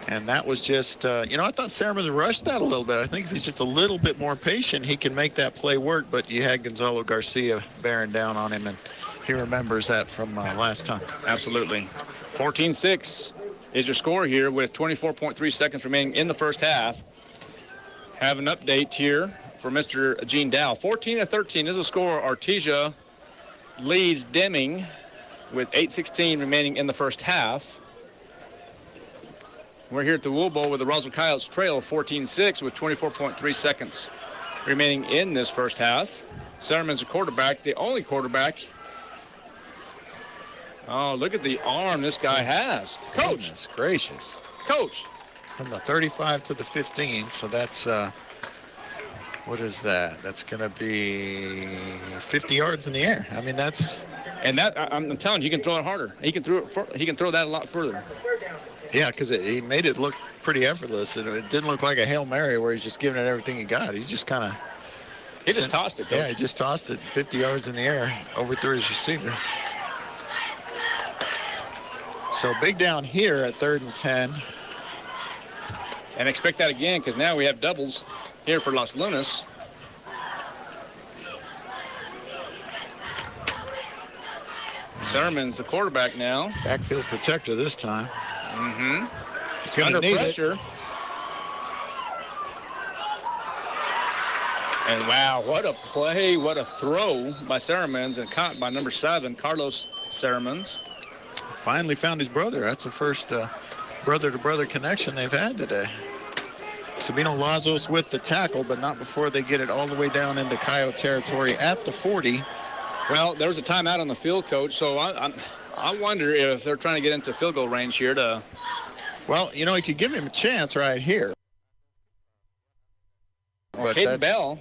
And that was just, I thought Sermons rushed that a little bit. I think if he's just a little bit more patient, he can make that play work. But you had Gonzalo Garcia bearing down on him, and he remembers that from last time. Absolutely. 14-6 is your score here with 24.3 seconds remaining in the first half. Have an update here for Mr. Gene Dow. 14-13 is the score. Artesia leads Deming with 8:16 remaining in the first half. We're here at the Wool Bowl with the Roswell Coyotes trail of 14-6 with 24.3 seconds remaining in this first half. Sermon's a quarterback, the only quarterback. Oh, look at the arm this guy has. Coach. Goodness gracious. Coach. From the 35 to the 15, so that's, what is that? That's going to be 50 yards in the air. I mean, that's... And that, I'm telling you, he can throw it harder. He can throw that a lot further. Yeah, because he made it look pretty effortless. It didn't look like a Hail Mary where he's just giving it everything he got. He just kind of... He just tossed it, Coach. Yeah, he just tossed it 50 yards in the air, overthrew his receiver. So big down here at 3rd and 10. And expect that again because now we have doubles here for Los Lunas. Sermon's the quarterback now. Backfield protector this time. Mm-hmm. It's under pressure. And wow, what a play, what a throw by Sermons and caught by number 7, Carlos Sermons. Finally found his brother. That's the first brother-to-brother connection they've had today. Sabino Lazos with the tackle, but not before they get it all the way down into Coyote territory at the 40. Well, there was a timeout on the field, Coach, so I wonder if they're trying to get into field goal range here to... Well, you could give him a chance right here. Well, Caden Bell.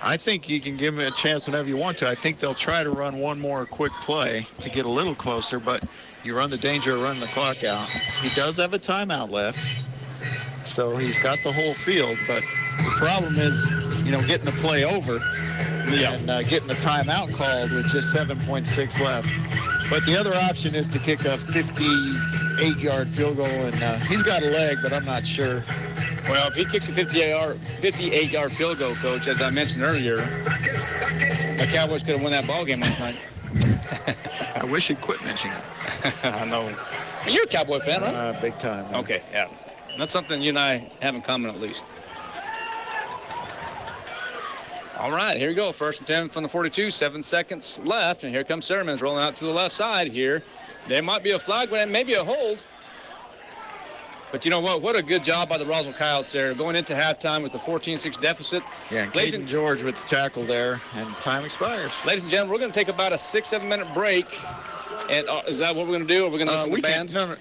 I think you can give him a chance whenever you want to. I think they'll try to run one more quick play to get a little closer, but you run the danger of running the clock out. He does have a timeout left, so he's got the whole field, but the problem is, getting the play over. And getting the timeout called with just 7.6 left. But the other option is to kick a 58-yard field goal, and he's got a leg, but I'm not sure. Well, if he kicks a 58-yard field goal, Coach, as I mentioned earlier, the Cowboys could have won that ball game last night. I wish he'd quit mentioning it. I know. You're a Cowboy fan, right? Big time. Man. Okay, yeah. That's something you and I have in common at least. All right, here we go. 1st and 10 from the 42, 7 seconds left. And here comes Sermons rolling out to the left side here. There might be a flag, but maybe a hold. But you know what? What a good job by the Roswell Coyotes there. Going into halftime with the 14-6 deficit. Yeah, and Caden George with the tackle there, and time expires. Ladies and gentlemen, we're going to take about a 6-7 minute break. And is that what we're going to do? Are we going to listen to the band? No.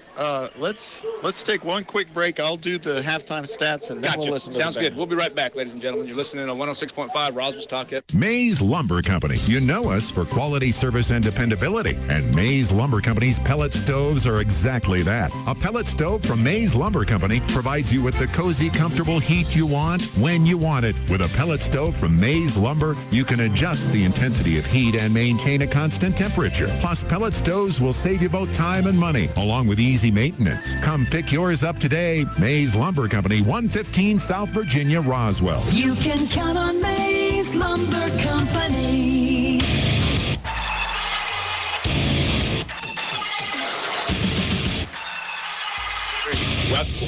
Let's take one quick break. I'll do the halftime stats, and then we'll listen to the band. Sounds good. We'll be right back, ladies and gentlemen. You're listening to 106.5 Roswell's Talk It. Mays Lumber Company. You know us for quality service and dependability. And Mays Lumber Company's pellet stoves are exactly that. A pellet stove from Mays Lumber Company provides you with the cozy, comfortable heat you want when you want it. With a pellet stove from Mays Lumber, you can adjust the intensity of heat and maintain a constant temperature. Plus, pellet stoves Stoves will save you both time and money, along with easy maintenance. Come pick yours up today. Mays Lumber Company, 115 South Virginia, Roswell. You can count on Mays Lumber Company.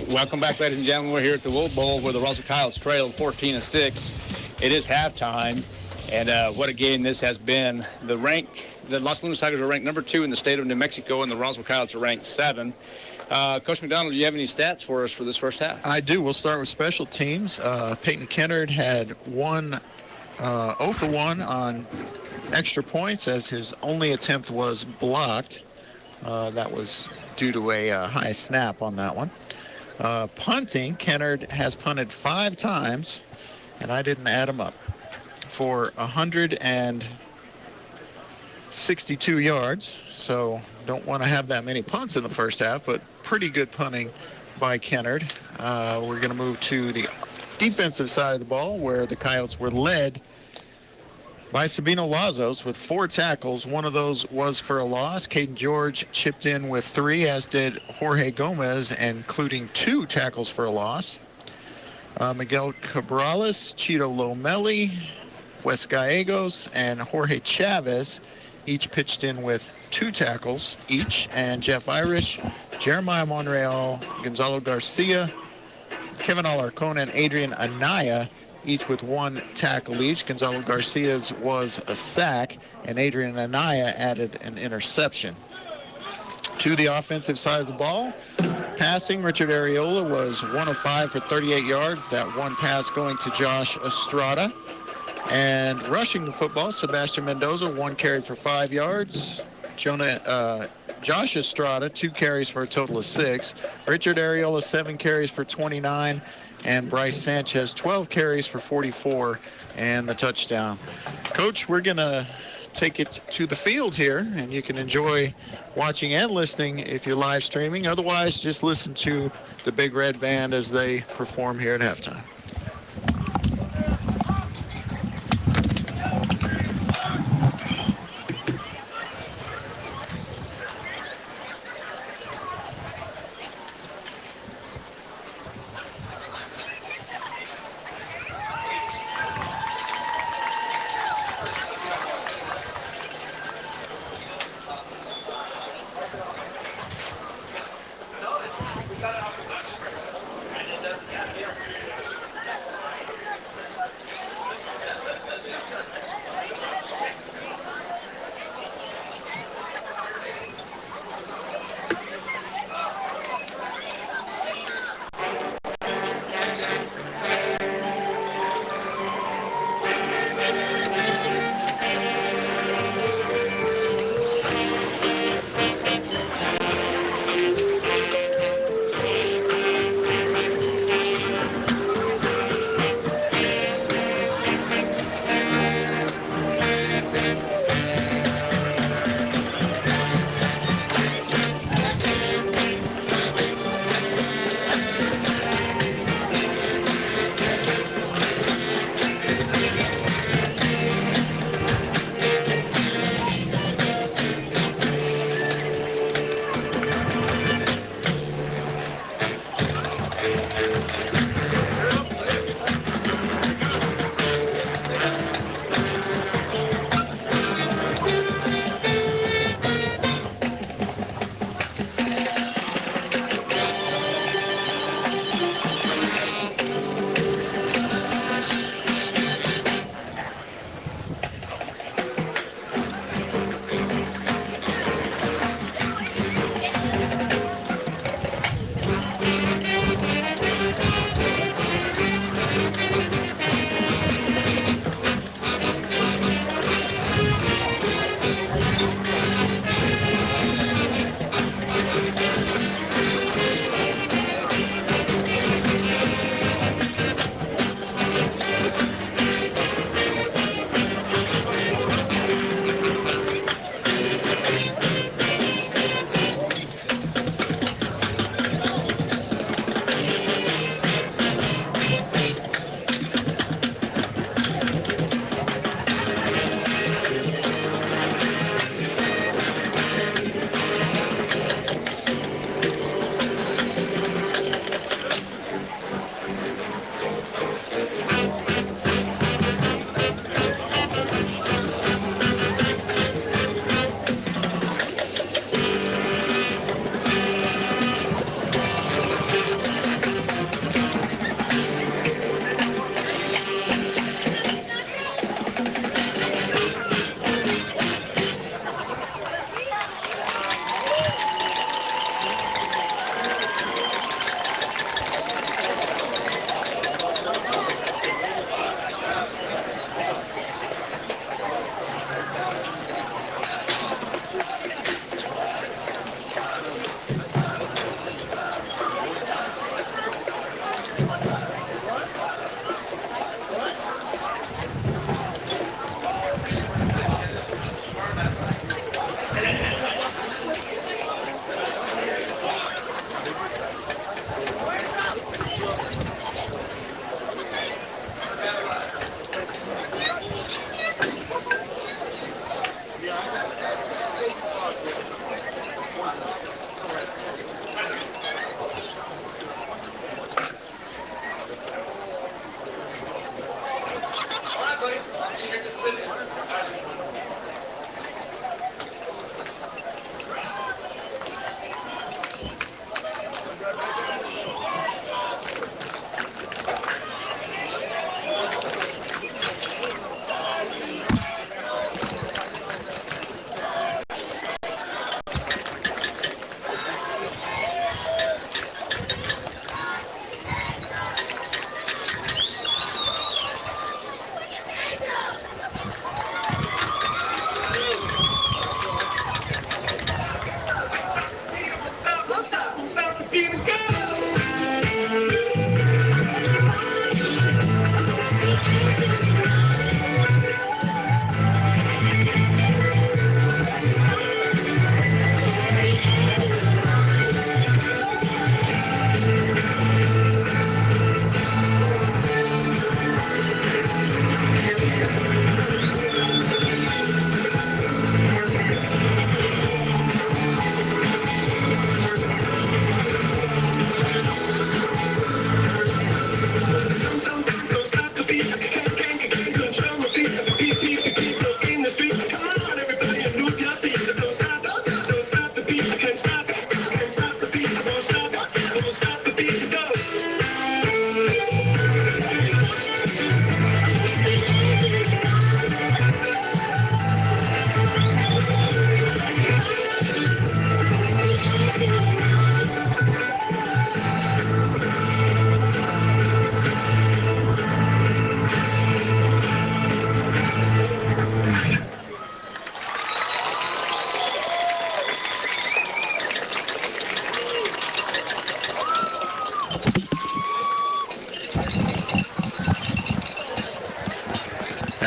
Welcome back, ladies and gentlemen. We're here at the Wool Bowl where the Roswell Coyotes trail 14-6. It is halftime, and what a game this has been. The Los Lunas Tigers are ranked number 2 in the state of New Mexico, and the Roswell Coyotes are ranked 7. Coach McDonald, do you have any stats for us for this first half? I do. We'll start with special teams. Peyton Kennard had 0 for 1 on extra points as his only attempt was blocked. That was due to a high snap on that one. Punting, Kennard has punted 5 times, and I didn't add them up, for 162 yards. So don't want to have that many punts in the first half, but pretty good punting by Kennard. We're going to move to the defensive side of the ball where the Coyotes were led by Sabino Lazos with 4 tackles. One of those was for a loss. Caden George chipped in with 3, as did Jorge Gomez, including 2 tackles for a loss. Miguel Cabrales, Cheeto Lomelli, Wes Gallegos, and Jorge Chavez each pitched in with 2 tackles each. And Jeff Irish, Jeremiah Monreal, Gonzalo Garcia, Kevin Alarcon, and Adrian Anaya each with 1 tackle each. Gonzalo Garcia's was a sack, and Adrian Anaya added an interception. To the offensive side of the ball, passing, Richard Areola was 1 of 5 for 38 yards. That one pass going to Josh Estrada. And rushing the football, Sebastian Mendoza, 1 carry for 5 yards. Josh Estrada, 2 carries for a total of 6. Richard Areola, 7 carries for 29. And Bryce Sanchez, 12 carries for 44 and the touchdown. Coach, we're going to take it to the field here, and you can enjoy watching and listening if you're live streaming. Otherwise, just listen to the Big Red Band as they perform here at halftime.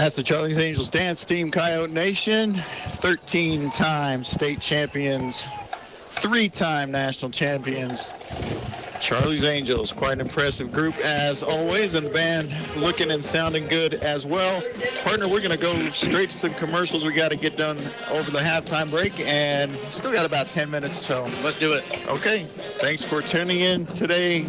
That's the Charlie's Angels dance team, Coyote Nation. 13-time state champions, 3-time national champions. Charlie's Angels, quite an impressive group as always, and the band looking and sounding good as well. Partner, we're going to go straight to some commercials we got to get done over the halftime break, and still got about 10 minutes, so let's do it. Okay, thanks for tuning in today,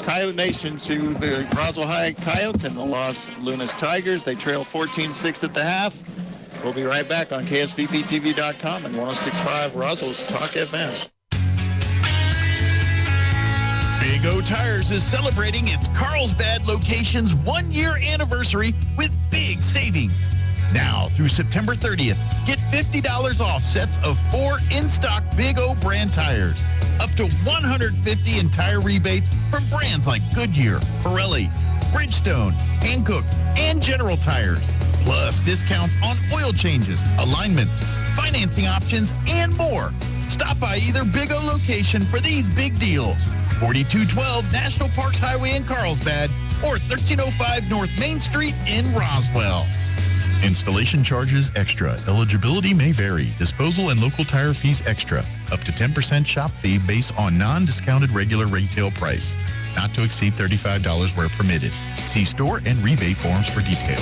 Coyote Nation, to the Roswell High Coyotes and the Los Lunas Tigers. They trail 14-6 at the half. We'll be right back on KSVPTV.com and 106.5 Roswell's Talk FM. Big O Tires is celebrating its Carlsbad location's 1-year anniversary with big savings. Now through September 30th, get $50 off sets of 4 in-stock Big O brand tires. Up to $150 in tire rebates from brands like Goodyear, Pirelli, Bridgestone, Hankook, and General Tires. Plus discounts on oil changes, alignments, financing options, and more. Stop by either Big O location for these big deals. 4212 National Parks Highway in Carlsbad or 1305 North Main Street in Roswell. Installation charges extra. Eligibility may vary. Disposal and local tire fees extra. Up to 10% shop fee based on non-discounted regular retail price. Not to exceed $35 where permitted. See store and rebate forms for details.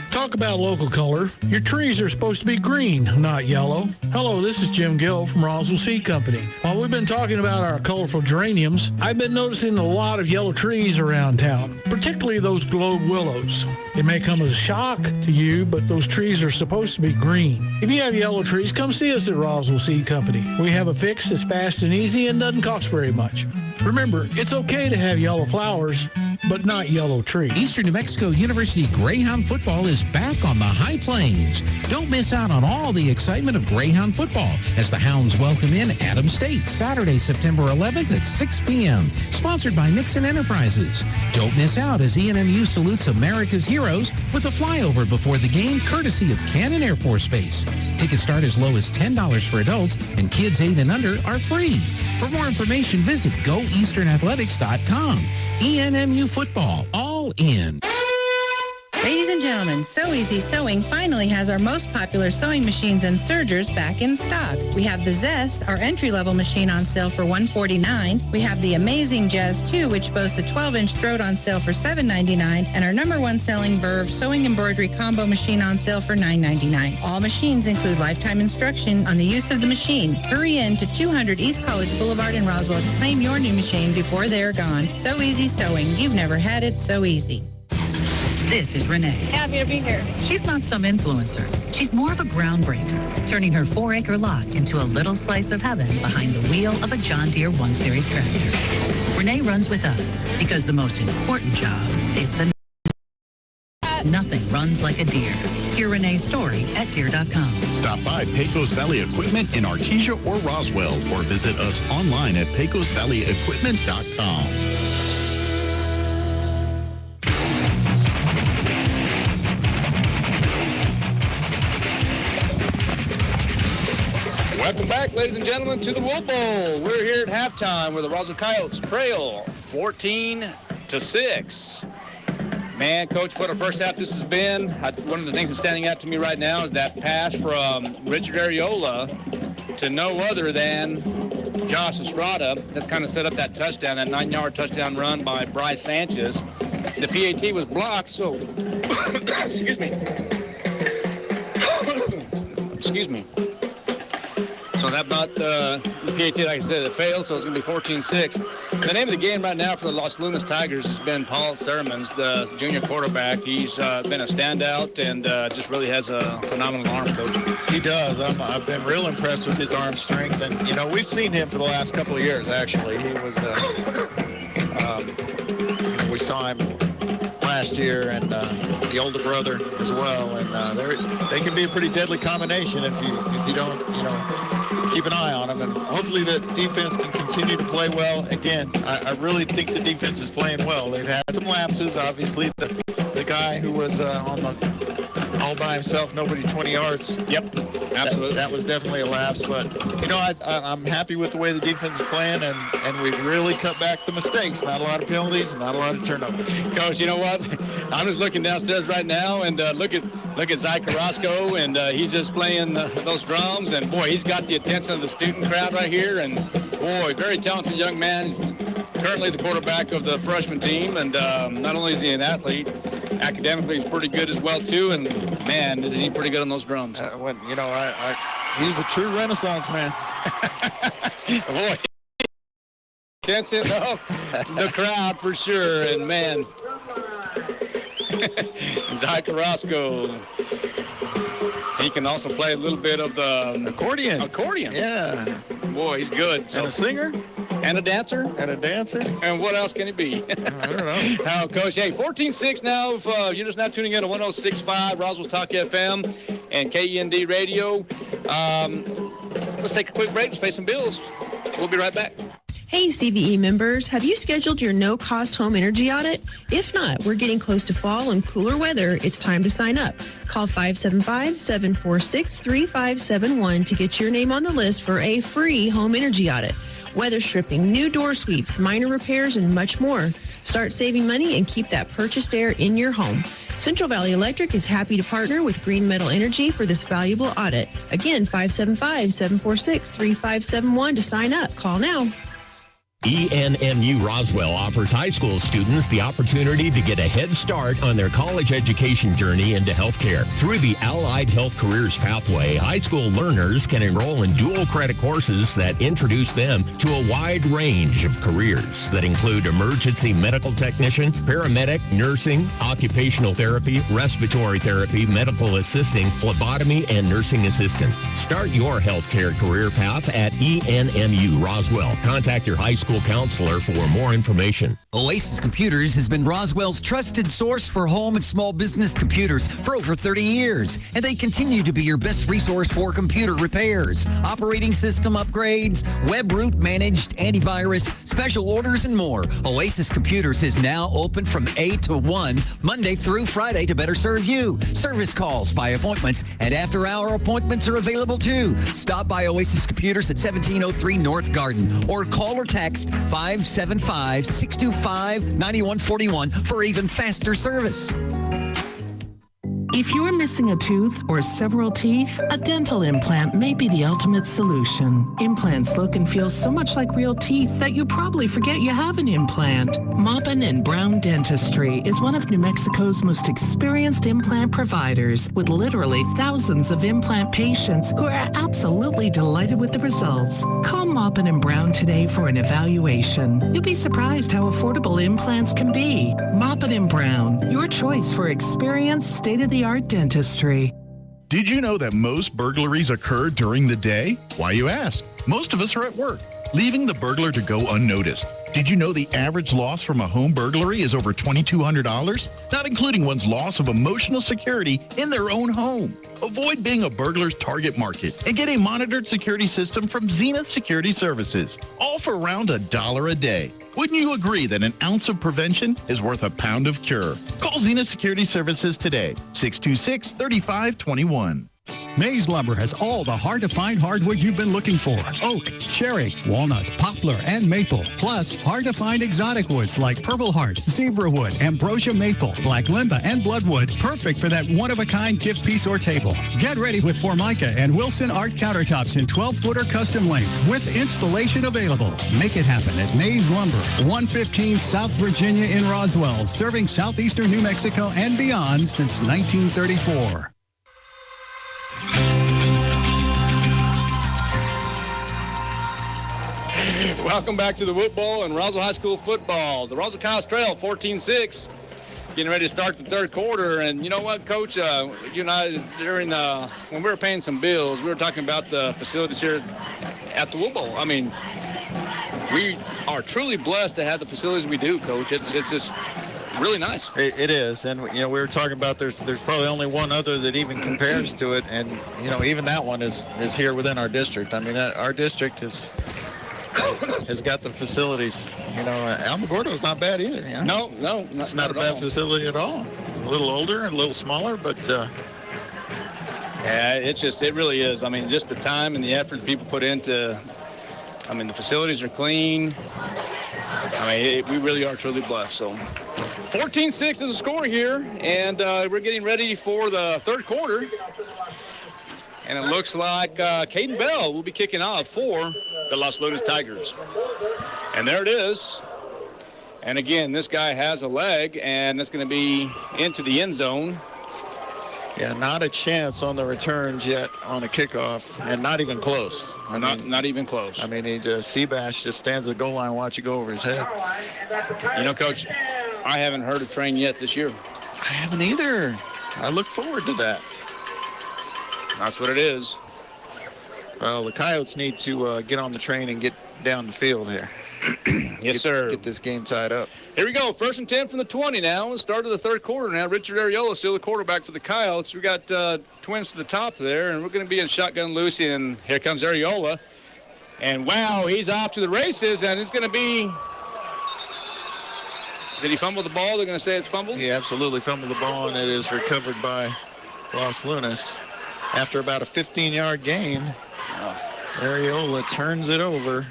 Talk about local color. Your trees are supposed to be green, not yellow. Hello, this is Jim Gill from Roswell Seed Company. While we've been talking about our colorful geraniums, I've been noticing a lot of yellow trees around town, particularly those globe willows. It may come as a shock to you, but those trees are supposed to be green. If you have yellow trees, come see us at Roswell Seed Company. We have a fix that's fast and easy and doesn't cost very much. Remember, it's okay to have yellow flowers, but not yellow trees. Eastern New Mexico University Greyhound football is back on the High Plains. Don't miss out on all the excitement of Greyhound football as the Hounds welcome in Adams State Saturday, September 11th at 6 p.m. Sponsored by Nixon Enterprises. Don't miss out as ENMU salutes America's heroes with a flyover before the game courtesy of Cannon Air Force Base. Tickets start as low as $10 for adults and kids 8 and under are free. For more information, visit goeasternathletics.com. ENMU football, all in. Ladies and gentlemen, So Easy Sewing finally has our most popular sewing machines and sergers back in stock. We have the Zest, our entry-level machine, on sale for $149. We have the Amazing Jazz 2, which boasts a 12-inch throat, on sale for $7.99, and our #1 selling Verve sewing embroidery combo machine on sale for $9.99. All machines include lifetime instruction on the use of the machine. Hurry in to 200 East College Boulevard in Roswell to claim your new machine before they're gone. So Easy Sewing. You've never had it so easy. This is Renee. Happy to be here. She's not some influencer. She's more of a groundbreaker, turning her 4-acre lot into a little slice of heaven behind the wheel of a John Deere 1 Series tractor. Renee runs with us because the most important job is the nothing runs like a Deere. Hear Renee's story at Deere.com. Stop by Pecos Valley Equipment in Artesia or Roswell, or visit us online at pecosvalleyequipment.com. Welcome back, ladies and gentlemen, to the Wool Bowl. We're here at halftime where the Roswell Coyotes trail 14-6. Man, Coach, what a first half this has been. One of the things that's standing out to me right now is that pass from Richard Areola to no other than Josh Estrada. That's kind of set up that touchdown, that 9-yard touchdown run by Bryce Sanchez. The PAT was blocked, so excuse me. Excuse me. So that brought the PAT, like I said, it failed, so it's going to be 14-6. The name of the game right now for the Los Lunas Tigers has been Paul Sermons, the junior quarterback. He's been a standout and just really has a phenomenal arm, Coach. He does. I've been real impressed with his arm strength. And, you know, we've seen him for the last couple of years, actually. He was, we saw him last year, and the older brother as well. And they can be a pretty deadly combination if you don't, you know, keep an eye on them, and hopefully the defense can continue to play well. Again, I really think the defense is playing well. They've had some lapses, obviously. The guy who was on the all by himself, nobody 20 yards. Yep, absolutely. That was definitely a lapse, but I'm happy with the way the defense is playing, and we've really cut back the mistakes. Not a lot of penalties, not a lot of turnovers. Coach, you know what? I'm just looking downstairs right now, and look at Zay Carrasco, and he's just playing those drums, and boy, he's got the attention of the student crowd right here, and boy, very talented young man. Currently the quarterback of the freshman team, and not only is he an athlete, academically he's pretty good as well too, and man, isn't he pretty good on those drums. He's a true Renaissance man. Boy, attention of the crowd for sure, and man, Zay Carrasco, he can also play a little bit of the accordion. Yeah. Boy, he's good. And a singer. And a dancer. And what else can he be? I don't know. Now, Coach, hey, 14-6 now. If you're just now tuning in to 106.5 Roswell's Talk FM and KEND Radio. Let's take a quick break. Let's pay some bills. We'll be right back. Hey, CVE members, have you scheduled your no-cost home energy audit? If not, we're getting close to fall and cooler weather. It's time to sign up. Call 575-746-3571 to get your name on the list for a free home energy audit. Weather stripping, new door sweeps, minor repairs, and much more. Start saving money and keep that purchased air in your home. Central Valley Electric is happy to partner with Green Metal Energy for this valuable audit. Again, 575-746-3571 to sign up. Call now. ENMU Roswell offers high school students the opportunity to get a head start on their college education journey into healthcare. Through the Allied Health Careers Pathway, high school learners can enroll in dual credit courses that introduce them to a wide range of careers that include emergency medical technician, paramedic, nursing, occupational therapy, respiratory therapy, medical assisting, phlebotomy, and nursing assistant. Start your healthcare career path at ENMU Roswell. Contact your high school counselor for more information. Oasis Computers has been Roswell's trusted source for home and small business computers for over 30 years, and they continue to be your best resource for computer repairs, operating system upgrades, web root managed, antivirus, special orders, and more. Oasis Computers is now open from 8 to 1, Monday through Friday to better serve you. Service calls by appointments and after-hour appointments are available too. Stop by Oasis Computers at 1703 North Garden or call or text 575-625-9141 for even faster service. If you're missing a tooth or several teeth, a dental implant may be the ultimate solution. Implants look and feel so much like real teeth that you probably forget you have an implant. Maupin and Brown Dentistry is one of New Mexico's most experienced implant providers, with literally thousands of implant patients who are absolutely delighted with the results. Call Maupin and Brown today for an evaluation. You'll be surprised how affordable implants can be. Maupin and Brown, your choice for experienced, state-of-the-art dentistry. Did you know that most burglaries occur during the day? Why, you ask? Most of us are at work, leaving the burglar to go unnoticed. Did you know the average loss from a home burglary is over $2,200? Not including one's loss of emotional security in their own home. Avoid being a burglar's target market and get a monitored security system from Zenith Security Services, all for around $1 a day. Wouldn't you agree that an ounce of prevention is worth a pound of cure? Call Zenith Security Services today, 626-3521. Mays Lumber has all the hard-to-find hardwood you've been looking for. Oak, cherry, walnut, poplar, and maple. Plus, hard-to-find exotic woods like purple heart, zebra wood, ambrosia maple, black limba, and bloodwood. Perfect for that one-of-a-kind gift piece or table. Get ready with Formica and Wilson Art countertops in 12-footer custom length with installation available. Make it happen at Mays Lumber, 115 South Virginia in Roswell, serving southeastern New Mexico and beyond since 1934. Welcome back to the Whoop Bowl and Roswell High School football. The Roswell College Trail, 14-6, getting ready to start the third quarter. And you know what, Coach? You and I, during when we were paying some bills, we were talking about the facilities here at the Whoop Bowl. I mean, we are truly blessed to have the facilities we do, Coach. It's just really nice. It is, and we were talking about there's probably only one other that even compares to it, and even that one is here within our district. I mean, our district has got the facilities. Alamogordo's not bad either. No, it's not a bad facility at all. A little older and a little smaller, but Yeah, it really is. I mean, just the time and the effort people put into, I mean, the facilities are clean. I mean, we really are truly blessed. So 14-6 is the score here, and we're getting ready for the third quarter. And it looks like Caden Bell will be kicking off for the Los Lunas Tigers. And there it is. And again, this guy has a leg, and it's going to be into the end zone. Yeah, not a chance on the returns yet on a kickoff, and not even close. Not even close. I mean, Seabass just stands at the goal line, watch it go over his head. You know, Coach, I haven't heard a train yet this year. I haven't either. I look forward to that. That's what it is. Well, the Coyotes need to get on the train and get down the field here. Yes, sir. Get this game tied up. Here we go. 1st and 10 from the 20 now. Start of the third quarter now. Richard Areola still the quarterback for the Coyotes. We got twins to the top there, and we're going to be in shotgun loose, and here comes Areola. And, wow, he's off to the races, and it's going to be – did he fumble the ball? They're going to say it's fumbled? He absolutely fumbled the ball, and it is recovered by Los Lunas. After about a 15-yard gain, Areola turns it over.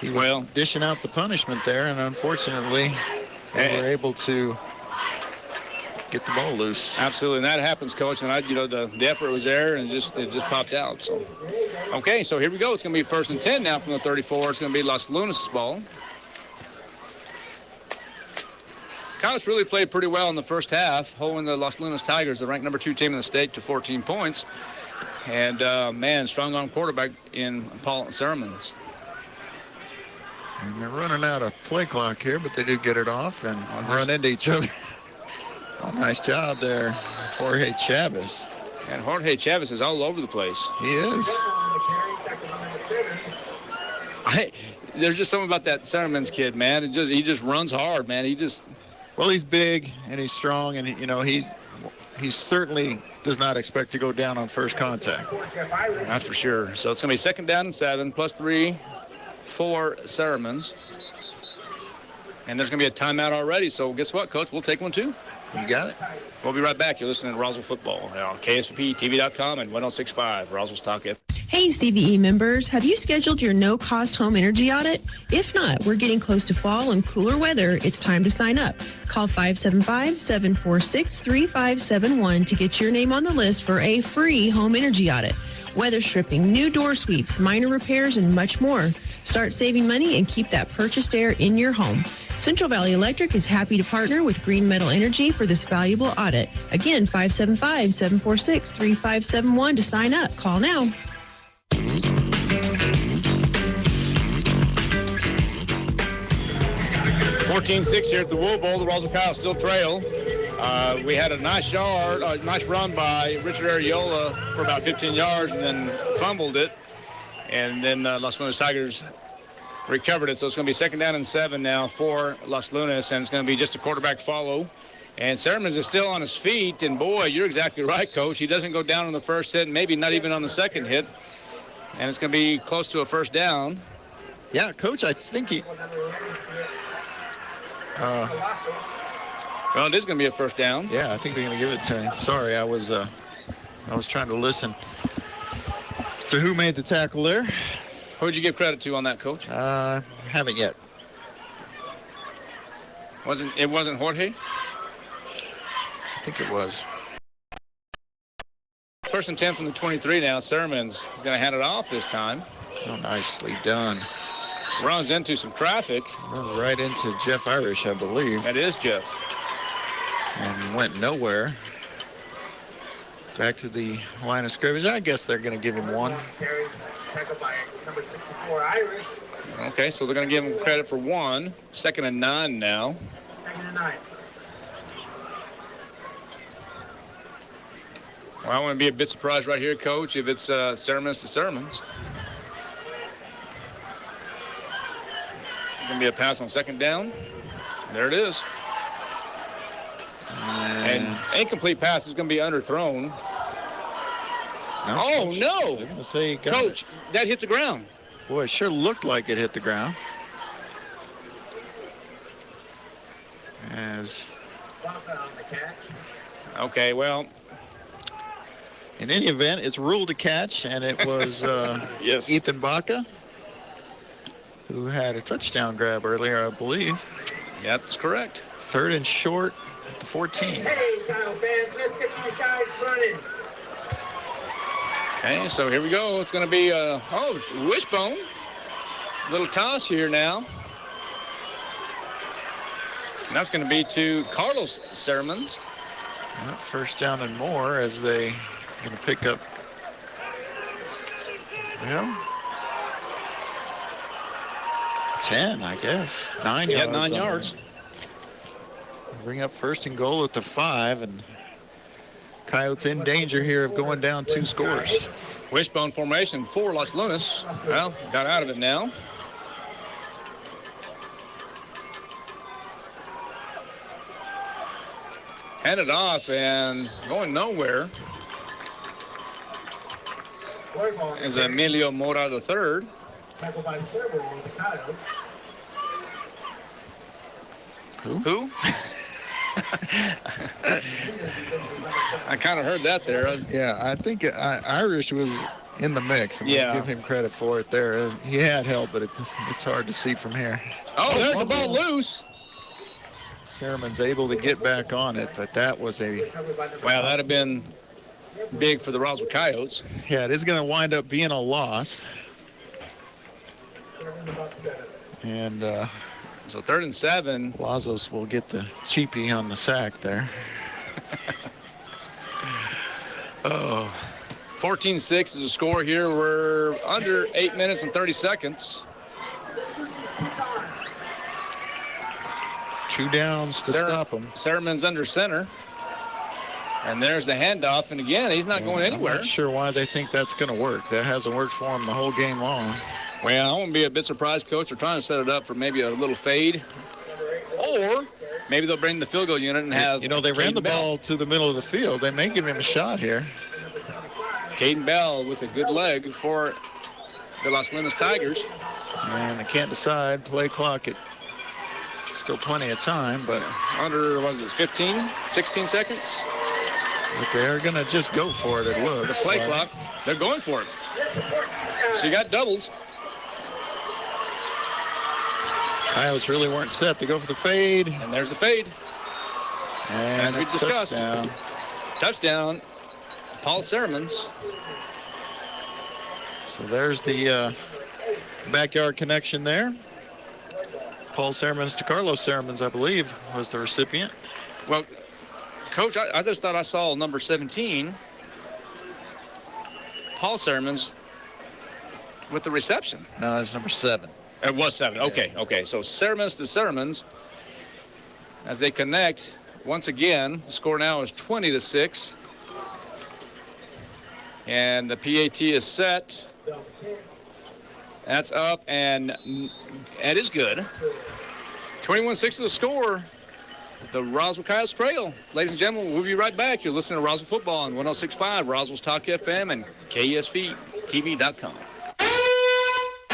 He was dishing out the punishment there, and unfortunately, they were able to get the ball loose. Absolutely, and that happens, Coach. And the effort was there, and it just popped out. So, okay, so here we go. It's going to be 1st and 10 now from the 34. It's going to be Los Lunas' ball. Coyotes really played pretty well in the first half, holding the Los Lunas Tigers, the ranked number 2 team in the state, to 14 points. And, man, strong-arm quarterback in Paul Sermons. And they're running out of play clock here, but they do get it off and run into each other. Oh, nice job there, Jorge Chavez. And Jorge Chavez is all over the place. He is. There's just something about that Sermons kid, man. He just runs hard, man. Well, he's big and he's strong, and he certainly does not expect to go down on first contact. That's for sure. So it's going to be 2nd down and 7, +3 for Sermons. And there's going to be a timeout already. So guess what, Coach? We'll take one too. You got it. We'll be right back. You're listening to Roswell Football on KSVPTV.com and 106.5 Roswell's Talk FM. Hey, CVE members, have you scheduled your no-cost home energy audit? If not, we're getting close to fall and cooler weather. It's time to sign up. Call 575-746-3571 to get your name on the list for a free home energy audit. Weather stripping, new door sweeps, minor repairs, and much more. Start saving money and keep that purchased air in your home. Central Valley Electric is happy to partner with Green Metal Energy for this valuable audit. Again, 575-746-3571 to sign up. Call now. 14-6 here at the Wool Bowl. The Roswell Coyotes still trail. We had a nice run by Richard Areola for about 15 yards and then fumbled it. And then Los Lunas Tigers recovered it. So it's going to be 2nd down and 7 now for Los Lunas, and it's going to be just a quarterback follow. And Sermons is still on his feet, and boy, you're exactly right, Coach. He doesn't go down on the first hit, maybe not even on the second hit. And it's going to be close to a 1st down. Yeah, Coach, I think he... well, it is going to be a 1st down. Yeah, I think they're going to give it to him. Sorry, I was trying to listen to who made the tackle there. Who would you give credit to on that, Coach? Haven't yet. It wasn't Jorge? I think it was. 1st and 10 from the 23 now. Sermons going to hand it off this time. Oh, nicely done. Runs into some traffic. Runs right into Jeff Irish, I believe. That is Jeff. And went nowhere. Back to the line of scrimmage. I guess they're going to give him one. Okay, so they're going to give him credit for 1. 2nd and 9 now. 2nd and 9. Well, I want to be a bit surprised right here, Coach, if it's Sermons to Sermons. Going to be a pass on 2nd down. There it is. And incomplete pass is going to be underthrown. No, oh, Coach, no. They're going to say he got Coach, it. that hit the ground. Boy, it sure looked like it hit the ground. Okay, well, In any event, it's ruled a catch, and it was yes. Ethan Baca who had a touchdown grab earlier, I believe. Yeah, that's correct. 3rd and short at the 14. Hey, Kyle fans, let's get these guys running. Okay, so here we go. It's going to be wishbone. Little toss here now. And that's going to be to Carlos Sermons. First down and more as they going to pick up. Well, 10, I guess. 9 yards. Yeah, 9 yards. Bring up 1st and goal at the 5, and Coyotes in danger here of going down 2 scores. Wishbone formation for Los Lunas. Well, got out of it now. Handed off and going nowhere is Emilio Mora III. Who? I kind of heard that there. Yeah, I think Irish was in the mix. I'm going to give him credit for it there. He had help, but it's hard to see from here. Oh, there's the ball loose. Sermon's able to get back on it, but that was Wow, that'd have been big for the Roswell Coyotes. Yeah, it is going to wind up being a loss. And so 3rd and 7. Lazos will get the cheapie on the sack there. 14-6 is the score here. We're under 8 minutes and 30 seconds. 2 downs to stop him. Sermon's under center. And there's the handoff. And again, he's not going anywhere. I'm not sure why they think that's going to work. That hasn't worked for him the whole game long. Well, I won't be a bit surprised, Coach. They're trying to set it up for maybe a little fade. Or maybe they'll bring the field goal unit and have they ran the ball to the middle of the field. They may give him a shot here. Caden Bell with a good leg for the Los Lunas Tigers. And they can't decide. Play clock at still plenty of time, but under, what is it, 15, 16 seconds? But they're going to just go for it, it looks. The play clock, they're going for it. So you got doubles. Coyotes really weren't set to go for the fade. And there's the fade. And as we discussed, touchdown, Paul Sermons. So there's the backyard connection there. Paul Sermons to Carlos Sermons, I believe, was the recipient. Well, Coach, I just thought I saw number 17, Paul Sermons, with the reception. No, it's number 7. It was 7. Okay, okay. So Sermons to Sermons as they connect. Once again, the score now is 20-6. And the PAT is set. That's up, and that is good. 21-6 is the score. The Roswell Coyotes trail. Ladies and gentlemen, we'll be right back. You're listening to Roswell Football on 106.5, Roswell's Talk FM, and KSVTV.com.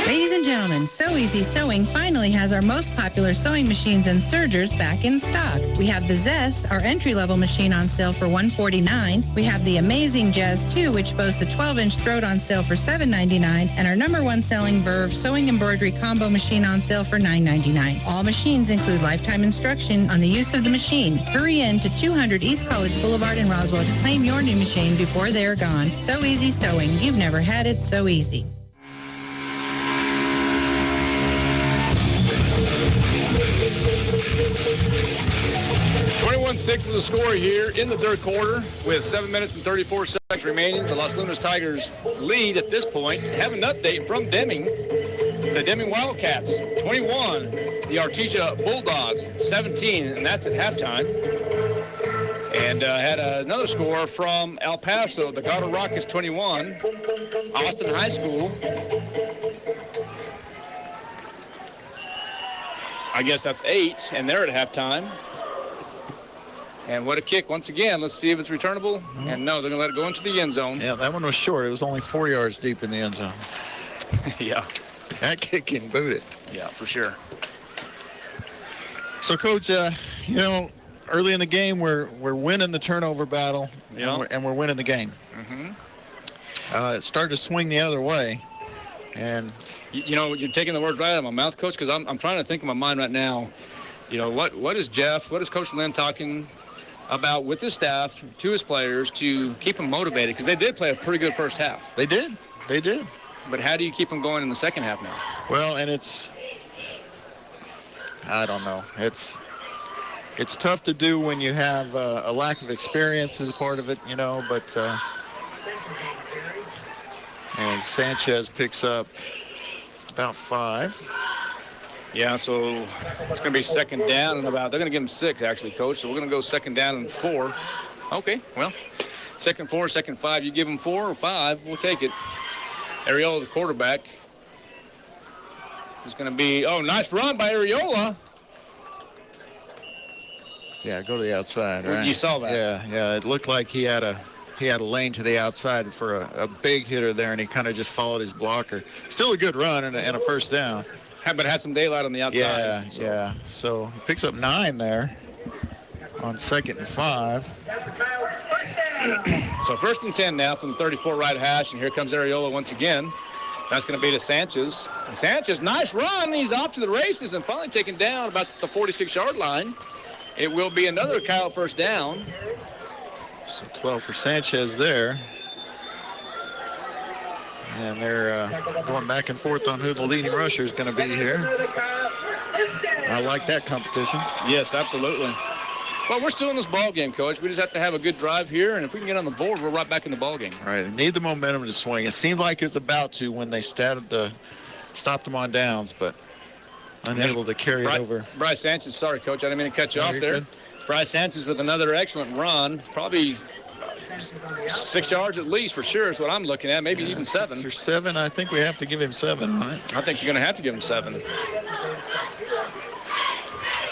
Ladies and gentlemen, So Easy Sewing finally has our most popular sewing machines and sergers back in stock. We have the Zest, our entry-level machine, on sale for $149. We have the Amazing Jazz 2, which boasts a 12-inch throat, on sale for $7.99, and our #1 selling Verve sewing embroidery combo machine on sale for $9.99. All machines include lifetime instruction on the use of the machine. Hurry in to 200 East College Boulevard in Roswell to claim your new machine before they're gone. So Easy Sewing. You've never had it so easy. 21-6 is the score here in the third quarter with 7 minutes and 34 seconds remaining. The Los Lunas Tigers lead at this point. Have an update from Deming. The Deming Wildcats, 21. The Artesia Bulldogs, 17, and that's at halftime. And had another score from El Paso. The Garter Rockets, 21. Austin High School, I guess that's 8, and they're at halftime. And what a kick once again. Let's see if it's returnable. And no, they're going to let it go into the end zone. Yeah, that one was short. It was only 4 yards deep in the end zone. Yeah. That kick can boot it. Yeah, for sure. So, Coach, early in the game, we're winning the turnover battle, and we're winning the game. It started to swing the other way, and you're taking the words right out of my mouth, Coach, because I'm trying to think in my mind right now. What is Jeff? What is Coach Lynn talking about with his staff to his players to keep them motivated? Because they did play a pretty good first half. They did. But how do you keep them going in the second half now? Well, and I don't know. It's tough to do when you have a lack of experience as part of it, but and Sanchez picks up about 5. Yeah, so it's going to be second down and they're going to give him 6, actually, Coach. So we're going to go second down and 4. Okay, well, second 4, second 5. You give him 4 or 5, we'll take it. Ariola, the quarterback, is going to be, nice run by Ariola. Yeah, go to the outside, right? You saw that. Yeah, it looked like he had a lane to the outside for a big hitter there, and he kind of just followed his blocker. Still a good run and a first down. But had some daylight on the outside. Yeah. So he picks up 9 there on second and 5. So first and 10 now from the 34 right hash, and here comes Ariola once again. That's going to be to Sanchez. And Sanchez, nice run. He's off to the races and finally taken down about the 46-yard line. It will be another Kyle first down. So 12 for Sanchez there. And they're going back and forth on who the leading rusher is going to be here. I like that competition. Yes, absolutely. Well, we're still in this ball game, Coach. We just have to have a good drive here, and if we can get on the board, we're right back in the ball game. Right. They need the momentum to swing. It seemed like it's about to when they stopped them on downs, but unable to carry it over. Bryce Sanchez, sorry, Coach. I didn't mean to cut you off there. Good. Bryce Sanchez with another excellent run, probably 6 yards at least for sure is what I'm looking at, maybe even 7. 6 or 7. I think we have to give him 7, right? I think you're going to have to give him 7.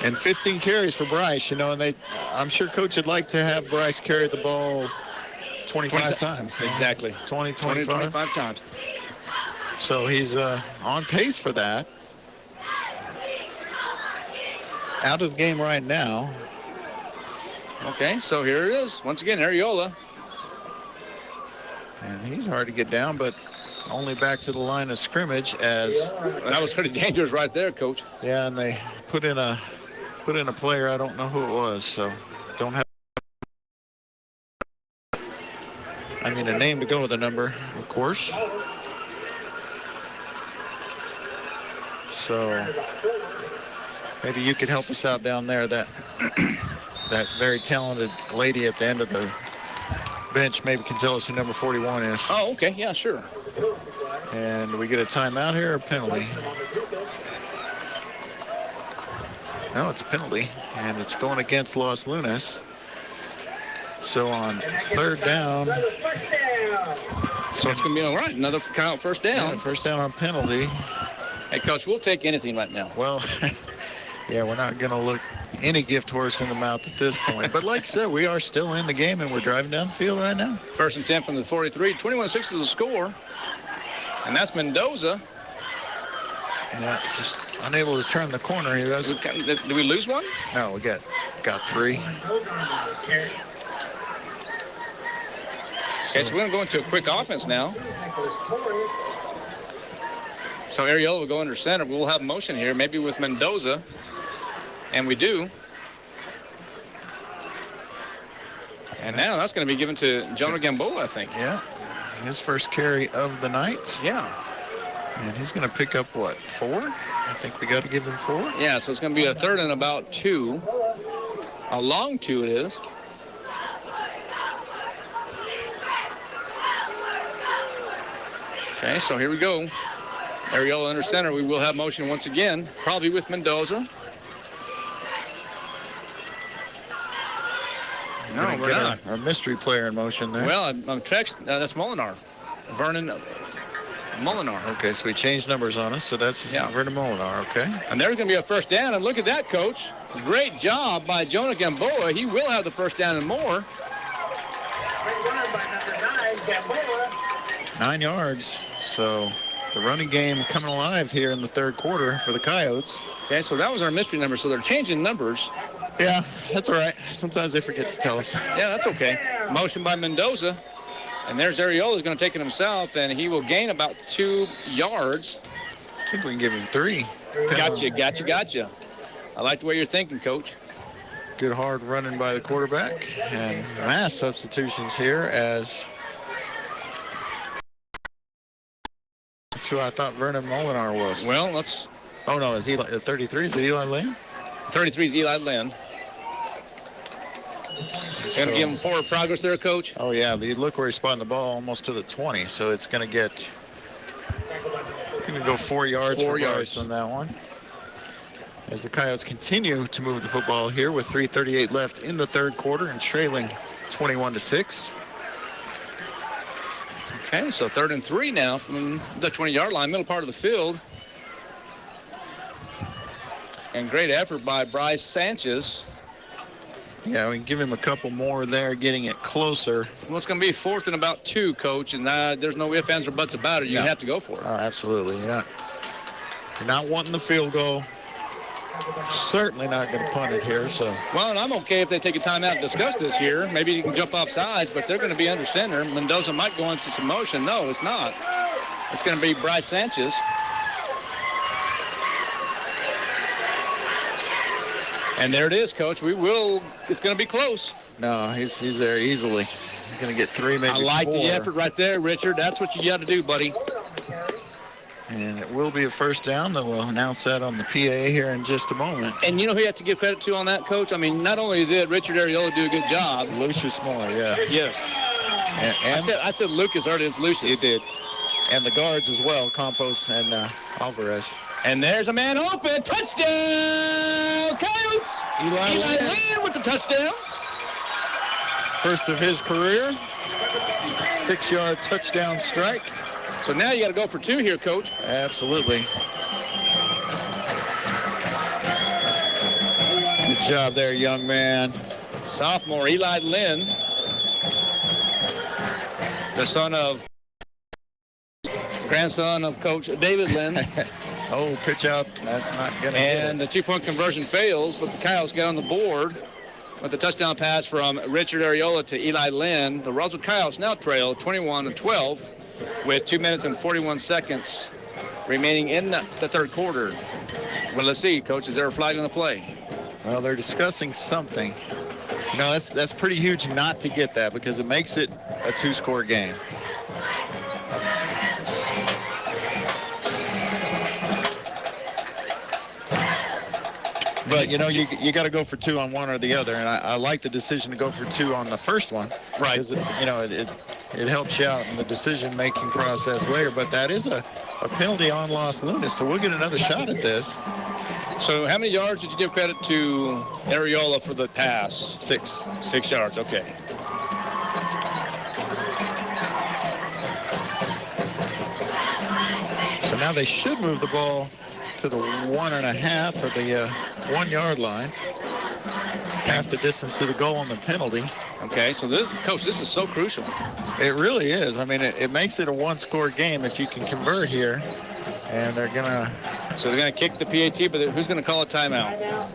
And 15 carries for Bryce, and I'm sure Coach would like to have Bryce carry the ball 25 times. Exactly. 25 times. So he's on pace for that. Out of the game right now. Okay, so here it is. Once again, Ariola. And he's hard to get down, but only back to the line of scrimmage as... That was pretty dangerous right there, Coach. Yeah, and they put in a player. I don't know who it was, so don't have... a name to go with a number, of course. So maybe you could help us out down there. That very talented lady at the end of the bench maybe can tell us who number 41 is. Oh, okay. Yeah, sure. And we get a timeout here or penalty? No, it's a penalty, and it's going against Los Lunas. So on third down. So it's going to be all right. Another first down. Yeah, first down on penalty. Hey, Coach, we'll take anything right now. Well, yeah, we're not going to look any gift horse in the mouth at this point. But like I said, we are still in the game, and we're driving down the field right now. First and 10 from the 43. 21-6 is the score. And that's Mendoza. Yeah, just unable to turn the corner. Did we lose one? No, we got 3. Okay, so we're going to go into a quick offense now. So Ariola will go under center. We'll have motion here, maybe with Mendoza. And we do. And now that's going to be given to Jonah Gamboa, I think. Yeah, his first carry of the night. Yeah. And he's going to pick up, what, 4? I think we got to give him 4. Yeah, so it's going to be a third and about 2. A long 2 it is. Okay, so here we go. Ariola under center. We will have motion once again, probably with Mendoza. No, we're not. A mystery player in motion there. Well, I'm that's Molinar. Vernon Molinar. Okay, so he changed numbers on us, so that's Vernon Molinar, okay. And there's going to be a first down, and look at that, Coach. Great job by Jonah Gamboa. He will have the first down and more. 9 yards, so the running game coming alive here in the third quarter for the Coyotes. Okay, so that was our mystery number. So they're changing numbers. Yeah, that's all right. Sometimes they forget to tell us. Yeah, that's okay. Motion by Mendoza. And there's Ariola going to take it himself, and he will gain about 2 yards. I think we can give him 3. Gotcha. I like the way you're thinking, Coach. Good hard running by the quarterback. And mass substitutions here as... That's who I thought Vernon Molinar was. Well, let's... Oh, no, is Eli 33? Is it Eli Lynn? 33 is Eli Lynn. Going to give him forward progress there, Coach? Oh, yeah. Look where he's spotting the ball almost to the 20. So it's going to get... Going to go 4 yards for Bryce on that one. As the Coyotes continue to move the football here with 3:38 left in the third quarter and trailing 21-6. Okay, so 3rd and 3 now from the 20-yard line, middle part of the field. And great effort by Bryce Sanchez. Yeah, we can give him a couple more there, getting it closer. Well, it's going to be 4th and about 2, Coach, and there's no ifs, ands, or buts about it. You have to go for it. Oh, absolutely. You're not wanting the field goal. Certainly not going to punt it here. So. Well, and I'm okay if they take a timeout and discuss this here. Maybe you can jump off sides, but they're going to be under center. Mendoza might go into some motion. No, it's not. It's going to be Bryce Sanchez. And there it is, Coach. It's going to be close. No, he's there easily. He's going to get 3, maybe 4. I like the effort right there, Richard. That's what you got to do, buddy. And it will be a first down. They'll announce that on the PA here in just a moment. And you know who you have to give credit to on that, Coach? I mean, not only did Richard Ariola do a good job. Lucius Moore, yeah. Yes. And I said Lucas earlier. It's Lucius. You did. And the guards as well, Campos and Alvarez. And there's a man open. Touchdown, Coyotes! Eli Lynn with the touchdown. First of his career. 6-yard touchdown strike. So now you got to go for 2 here, Coach. Absolutely. Good job there, young man. Sophomore Eli Lynn, the grandson of Coach David Lynn. Oh, pitch out. That's not going to And the 2-point conversion fails, but the Coyotes get on the board with the touchdown pass from Richard Ariola to Eli Lynn. The Roswell Coyotes now trail 21-12 with 2 minutes and 41 seconds remaining in the third quarter. Well, let's see, Coach. Is there a flag on the play? Well, they're discussing something. You know, that's pretty huge not to get that because it makes it a 2-score game. But, you know, you got to go for 2 on one or the other, and I like the decision to go for 2 on the first one. Right. Because, you know, it helps you out in the decision-making process later. But that is a penalty on Los Lunas, so we'll get another shot at this. So how many yards did you give credit to Ariola for the pass? 6. 6 yards, okay. So now they should move the ball to the 1.5 or the 1-yard line. Half the distance to the goal on the penalty. Okay, so this, Coach, this is so crucial. It really is. I mean, it makes it a 1-score game if you can convert here. And they're going to... So they're going to kick the PAT, but who's going to call a timeout?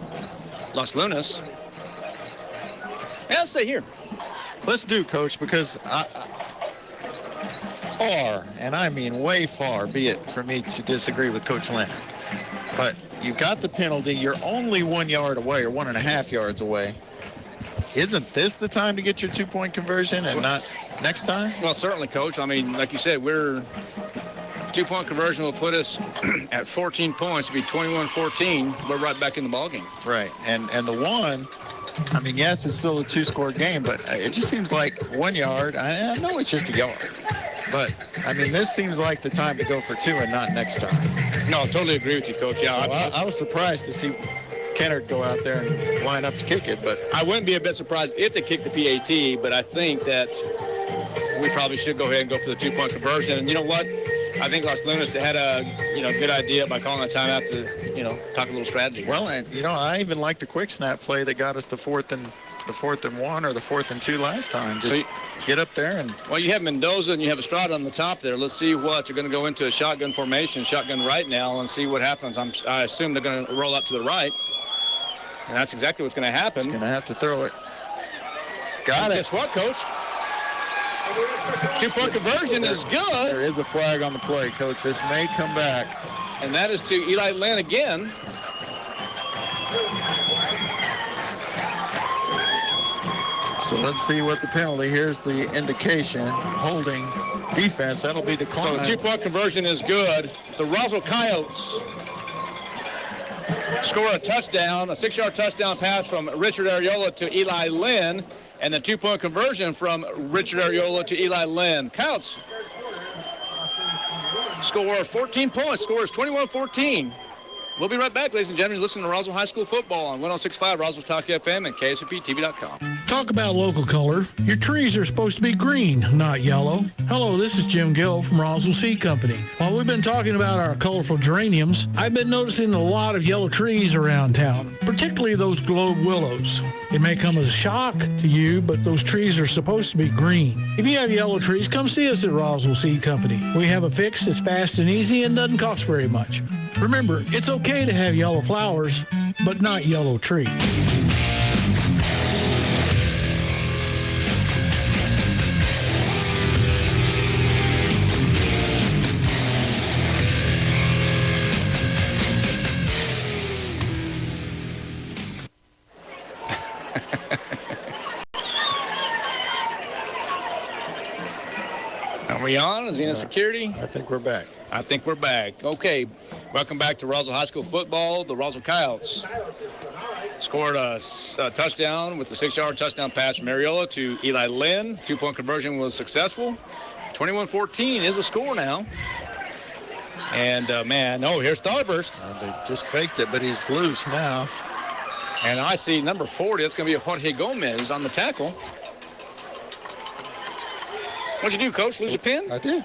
Los Lunas. Yeah, let's stay here. Let's do, Coach, because far, and I mean way far, be it for me to disagree with Coach Lynn. But you've got the penalty. You're only 1 yard away or 1.5 yards away. Isn't this the time to get your 2-point conversion and not next time? Well, certainly, Coach. I mean, like you said, 2-point conversion will put us at 14 points. It'll be 21-14. We're right back in the ballgame. Right. And the one, I mean, yes, it's still a 2-score game, but it just seems like 1 yard. I know it's just a yard. But, I mean, this seems like the time to go for 2 and not next time. No, I totally agree with you, Coach. Yeah, so I was surprised to see Kennard go out there and line up to kick it. But I wouldn't be a bit surprised if they kicked the PAT, but I think that we probably should go ahead and go for the 2-point conversion. And you know what? I think Los Lunas had a good idea by calling a timeout to talk a little strategy. Well, and I even like the quick snap play that got us the fourth and 1 or the 4th and 2 last time. Just get up there and. Well, you have Mendoza and you have Estrada on the top there. Let's see what you're going to go into a shotgun formation, shotgun right now, and see what happens. I assume they're going to roll up to the right, and that's exactly what's going to happen. He's going to have to throw it. Got it. Guess what, Coach? 2-point conversion is good. There is a flag on the play, Coach. This may come back. And that is to Eli Lynn again. So let's see what the penalty. Here's the indication. Holding defense. That'll be declined. So the 2-point conversion is good. The Roswell Coyotes score a touchdown, a 6-yard touchdown pass from Richard Ariola to Eli Lynn, and the 2-point conversion from Richard Ariola to Eli Lynn. Coyotes score 14 points. Score is 21-14. We'll be right back, ladies and gentlemen. Listen to Roswell High School football on 106.5 Roswell Talk FM and KSVPTV.com. Talk about local color. Your trees are supposed to be green, not yellow. Hello, this is Jim Gill from Roswell Seed Company. While we've been talking about our colorful geraniums, I've been noticing a lot of yellow trees around town, particularly those globe willows. It may come as a shock to you, but those trees are supposed to be green. If you have yellow trees, come see us at Roswell Seed Company. We have a fix that's fast and easy and doesn't cost very much. Remember, it's okay to have yellow flowers, but not yellow trees. Are we on? Xena Security? I think we're back. I think we're back. Okay, welcome back to Roswell High School football. The Roswell Coyotes scored a touchdown with the 6-yard touchdown pass from Ariola to Eli Lynn. 2-point conversion was successful. 21-14 is the score now. And, here's Starburst. They just faked it, but he's loose now. And I see number 40. That's going to be Jorge Gomez on the tackle. What'd you do, Coach? Lose a pin? I did.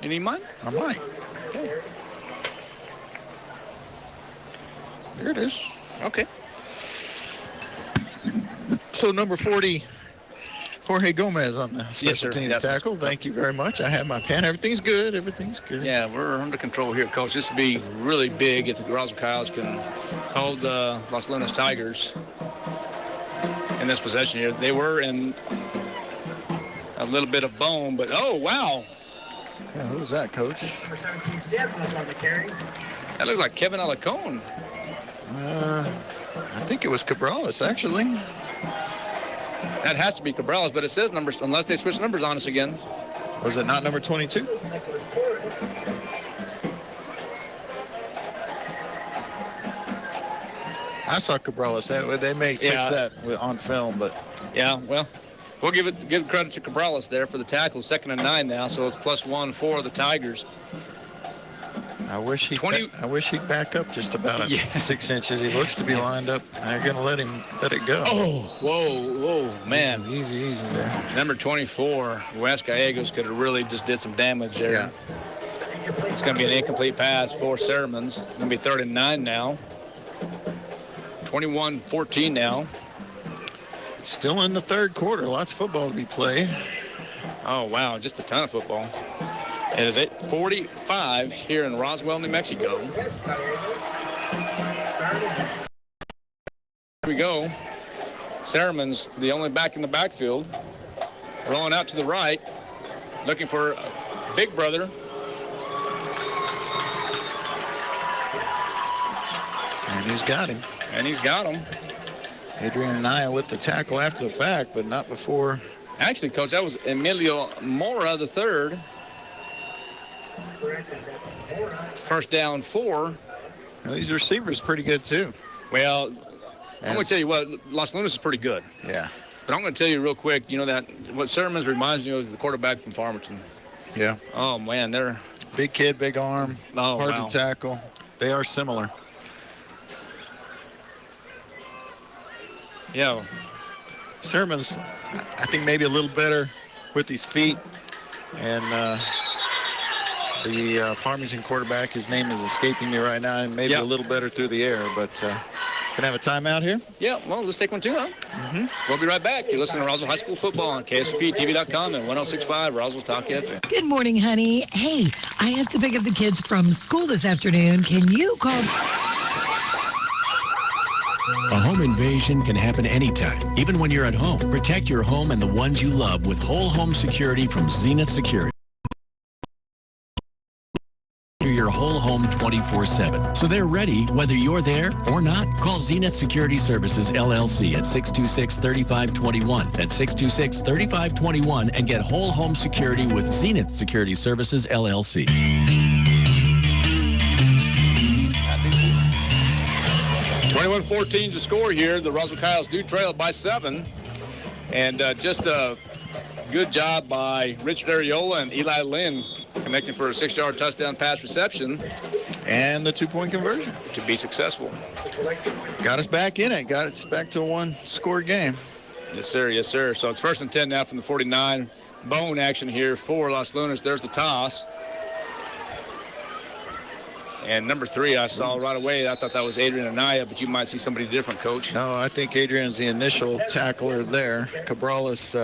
You need mine? I might. Okay. There it is. Okay. So number 40, Jorge Gomez on the special teams tackle. Thank you very much. I have my pen. Everything's good. Everything's good. Yeah, we're under control here, Coach. This would be really big if the Roswell Coyotes can hold the Los Lunas Tigers in this possession here. They were in a little bit of bone, but oh, wow. Yeah, who's that, Coach? Number 17, Sam was on the carry. That looks like Kevin Alacone. I think it was Cabrales, actually. That has to be Cabrales, but it says numbers, unless they switch numbers on us again. Was it not number 22? I saw Cabrales. They may fix that on film, but. Yeah, well, we'll give credit to Cabrales there for the tackle. 2nd and 9 now, so it's +1 for the Tigers. I wish he'd back up just about 6 inches. He looks to be lined up. They're going to let it go. Oh, whoa, man. Easy there. Number 24, Wes Gallegos could have really just did some damage there. Yeah. It's going to be an incomplete pass for Sermons. It's going to be 3rd and 9 now. 21-14 now. Still in the 3rd quarter. Lots of football to be played. Oh, wow, just a ton of football. It is 8:45 here in Roswell, New Mexico. Here we go. Sermons, the only back in the backfield, rolling out to the right, looking for Big Brother. And he's got him. Adrian Anaya with the tackle after the fact, but not before. Actually, Coach, that was Emilio Mora, the 3rd. 1st down 4. Well, these receivers pretty good, too. Well, I'm going to tell you what, Los Lunas is pretty good. Yeah. But I'm going to tell you real quick, that what Sermons reminds me of is the quarterback from Farmington. Yeah. Oh, man, they're... Big kid, big arm, hard to tackle. They are similar. Yeah. Sermons, I think maybe a little better with his feet. And The Farmington quarterback, his name is escaping me right now, and maybe a little better through the air, but can I have a timeout here? Yeah, well, let's take one too, huh? Mm-hmm. We'll be right back. You're listening to Roswell High School Football on KSVPTV.com and 106.5 Roswell's Talk FM. Good morning, honey. Hey, I have to pick up the kids from school this afternoon. Can you call... A home invasion can happen anytime, even when you're at home. Protect your home and the ones you love with whole home security from Zenith Security. Your whole home 24/7. So they're ready whether you're there or not. Call Zenith Security Services LLC at 626-3521. That's 626-3521 and get whole home security with Zenith Security Services LLC. 21-14 to score here. The Roswell Coyotes do trail by 7. And just a good job by Richard Ariola and Eli Lynn connecting for a 6-yard touchdown pass reception. And the 2-point conversion. To be successful. Got us back in it. Got us back to a 1-score game. Yes, sir. Yes, sir. So it's 1st and 10 now from the 49. Bone action here for Los Lunas. There's the toss. And number 3, I saw right away. I thought that was Adrian Anaya, but you might see somebody different, Coach. No, I think Adrian's the initial tackler there. Cabrales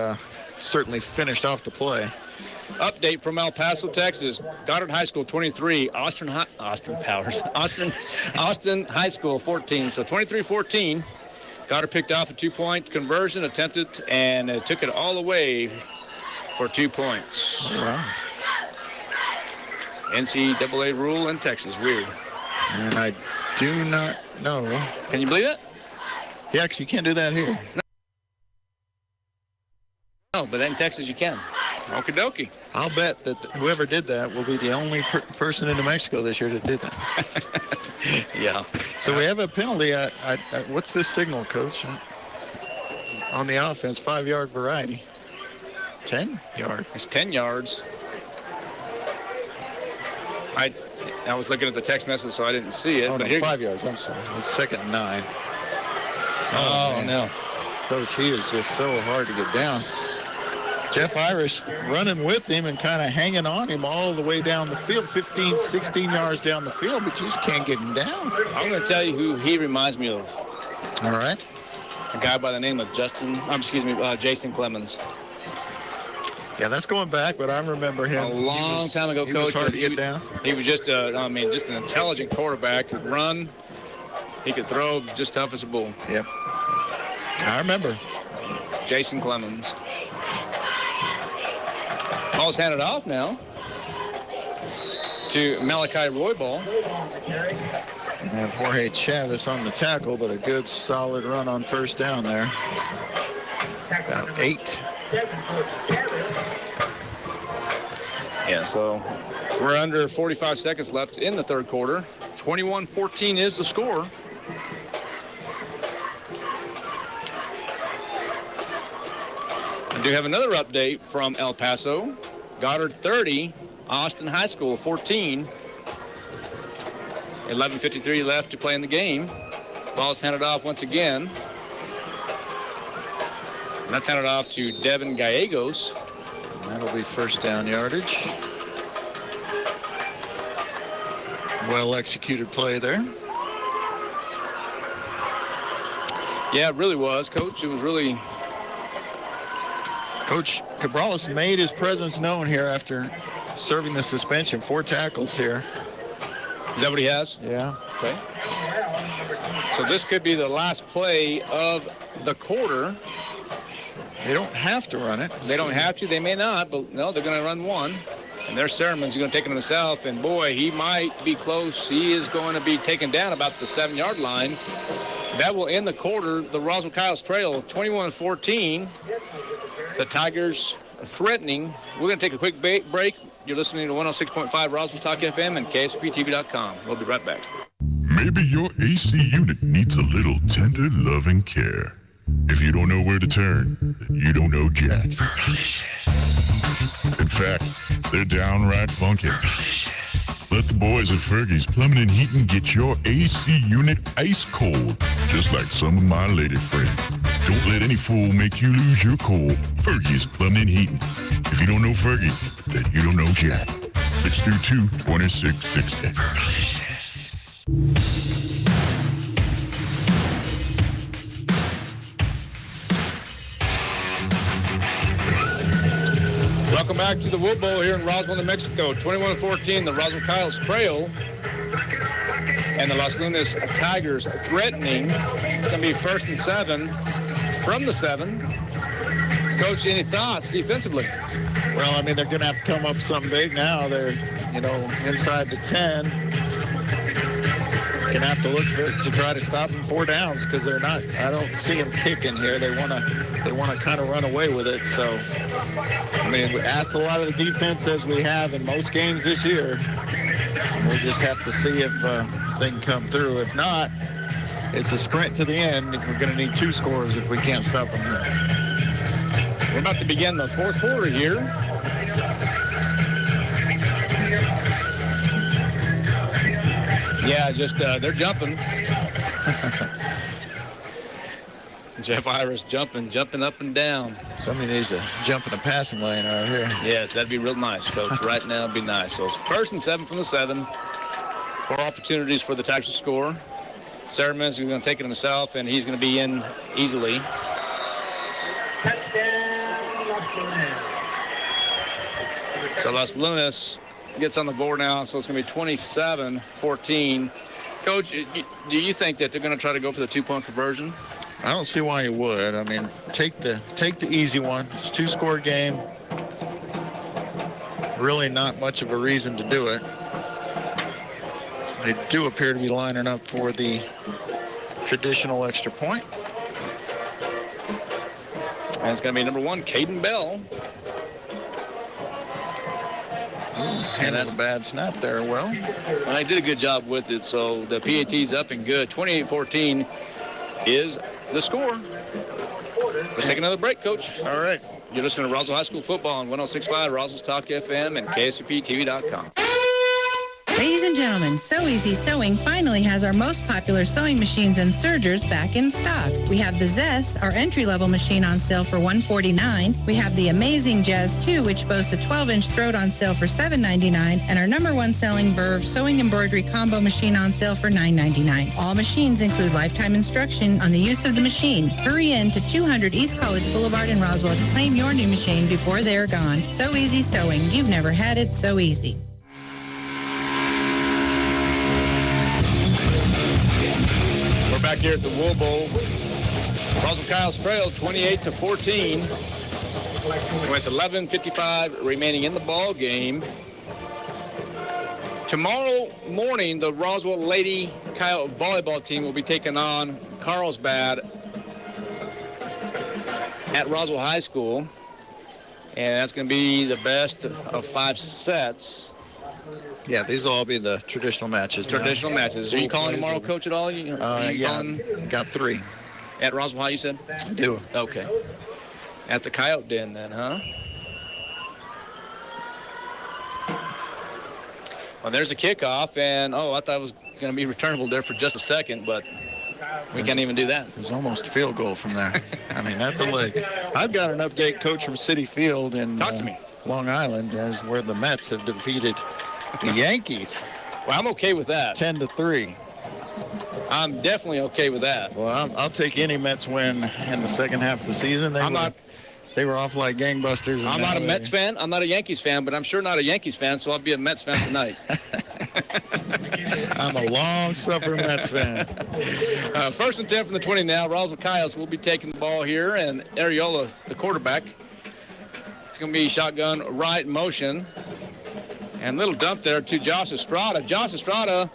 certainly finished off the play. Update from El Paso, Texas. Goddard High School 23, Austin High School 14. So 23-14. Goddard picked off a 2-point conversion, attempted, and took it all the way for 2 points. Wow. NCAA rule in Texas. Weird. And I do not know. Can you believe it? Yeah, actually, you can't do that here. No, but in Texas you can. Okie dokie. I'll bet that whoever did that will be the only person in New Mexico this year that did that. Yeah. So we have a penalty. What's this signal, Coach? On the offense, 5-yard variety. 10 yard. It's 10 yards. I was looking at the text message, so I didn't see it. Oh, but no, 5 yards. I'm sorry. It's 2nd and 9. Oh no. Coach, he is just so hard to get down. Jeff Irish running with him and kind of hanging on him all the way down the field, 15, 16 yards down the field, but you just can't get him down. I'm going to tell you who he reminds me of. All right. A guy by the name of Jason Clemens. Yeah, that's going back, but I remember him. A long time ago, Coach. He was hard to get down. He was just an intelligent quarterback. Could run. He could throw, just tough as a bull. Yep. I remember. Jason Clemens. Ball's handed off now to Malachi Roybal. And have Jorge Chavez on the tackle, but a good, solid run on 1st down there. About 8. Yeah, so we're under 45 seconds left in the 3rd quarter. 21-14 is the score. I do have another update from El Paso. Goddard 30, Austin High School 14. 11:53 left to play in the game. Ball's handed off once again. And that's handed off to Devin Gallegos. And that'll be 1st down yardage. Well executed play there. Yeah, it really was, Coach. It was really... Coach Cabrales made his presence known here after serving the suspension. 4 tackles here. Is that what he has? Yeah. Okay. So this could be the last play of the quarter. They don't have to run it. They don't have to. They may not, but no, they're going to run one. And their Sermon's going to take him himself. And, boy, he might be close. He is going to be taken down about the 7-yard line. That will end the quarter. The Roswell Coyotes trail 21-14. The Tigers are threatening. We're going to take a quick break. You're listening to 106.5 Roswell Talk FM and KSPTV.com. We'll be right back. Maybe your AC unit needs a little tender love and care. If you don't know where to turn, then you don't know Jack. In fact, they're downright funky. Let the boys at Fergie's Plumbing and Heating get your AC unit ice cold, just like some of my lady friends. Don't let any fool make you lose your cool. Fergie's Plumbing and Heating. If you don't know Fergie, then you don't know Jack. 622-2660. Welcome back to the Wood Bowl here in Roswell, New Mexico. 21-14, the Roswell Coyotes trail. And the Los Lunas Tigers threatening. It's going to be 1st and 7 from the 7. Coach, any thoughts defensively? Well, I mean, they're going to have to come up something big now. They're, inside the 10. Going to have to look to try to stop them 4 downs because they're not. I don't see them kicking here. They want to kind of run away with it. So, I mean, we asked a lot of the defense as we have in most games this year. We'll just have to see if they can come through. If not, it's a sprint to the end. We're going to need 2 scores if we can't stop them here. We're about to begin the 4th quarter here. Yeah, just they're jumping. Jeff Iris jumping up and down. Somebody needs to jump in the passing lane right here. Yes, that'd be real nice, Coach. Right now, it'd be nice. So it's 1st and 7 from the 7. 4 opportunities for the Tigers to score. Sermons is going to take it himself, and he's going to be in easily. So Los Lunas gets on the board now, so it's going to be 27-14. Coach, do you think that they're going to try to go for the 2-point conversion? I don't see why you would. I mean, take the easy one. It's a 2-score game. Really not much of a reason to do it. They do appear to be lining up for the traditional extra point. And it's going to be number 1, Caden Bell. And that's a bad snap there. Well, I did a good job with it, so the PAT's up and good. 28-14 is the score. Let's take another break, Coach. All right. You're listening to Roswell High School Football on 106.5 Roswell's Talk FM and KSVPTV.com. Ladies and gentlemen, So Easy Sewing finally has our most popular sewing machines and sergers back in stock. We have the Zest, our entry-level machine, on sale for $149. We have the Amazing Jazz 2, which boasts a 12-inch throat, on sale for $7.99, and our #1 selling Verve sewing embroidery combo machine on sale for $9.99. All machines include lifetime instruction on the use of the machine. Hurry in to 200 East College Boulevard in Roswell to claim your new machine before they're gone. So Easy Sewing. You've never had it so easy. We're back here at the Wool Bowl. Roswell Coyotes trail 28-14 with 11:55 remaining in the ball game. Tomorrow morning, the Roswell Lady Coyote volleyball team will be taking on Carlsbad at Roswell High School, and that's going to be the best of 5 sets. Yeah, these will all be the traditional matches. Traditional matches. Are you calling tomorrow, Coach, at all? Got 3. At Roswell High, you said? I do. Okay. At the Coyote Den then, huh? Well, there's a kickoff, and, I thought it was going to be returnable there for just a second, but we can't even do that. There's almost a field goal from there. I mean, that's a leg. I've got an update, Coach, from City Field in Talk to me. Long Island, is where the Mets have defeated the Yankees. Well, I'm okay with that. 10-3. I'm definitely okay with that. Well, I'll take any Mets win in the second half of the season. They were off like gangbusters. I'm not a Mets fan. I'm not a Yankees fan, but I'm sure not a Yankees fan, so I'll be a Mets fan tonight. I'm a long-suffering Mets fan. 1st and 10 from the 20 now. Roswell Coyotes will be taking the ball here, and Ariola, the quarterback. It's going to be shotgun right motion. And little dump there to Josh Estrada. Josh Estrada,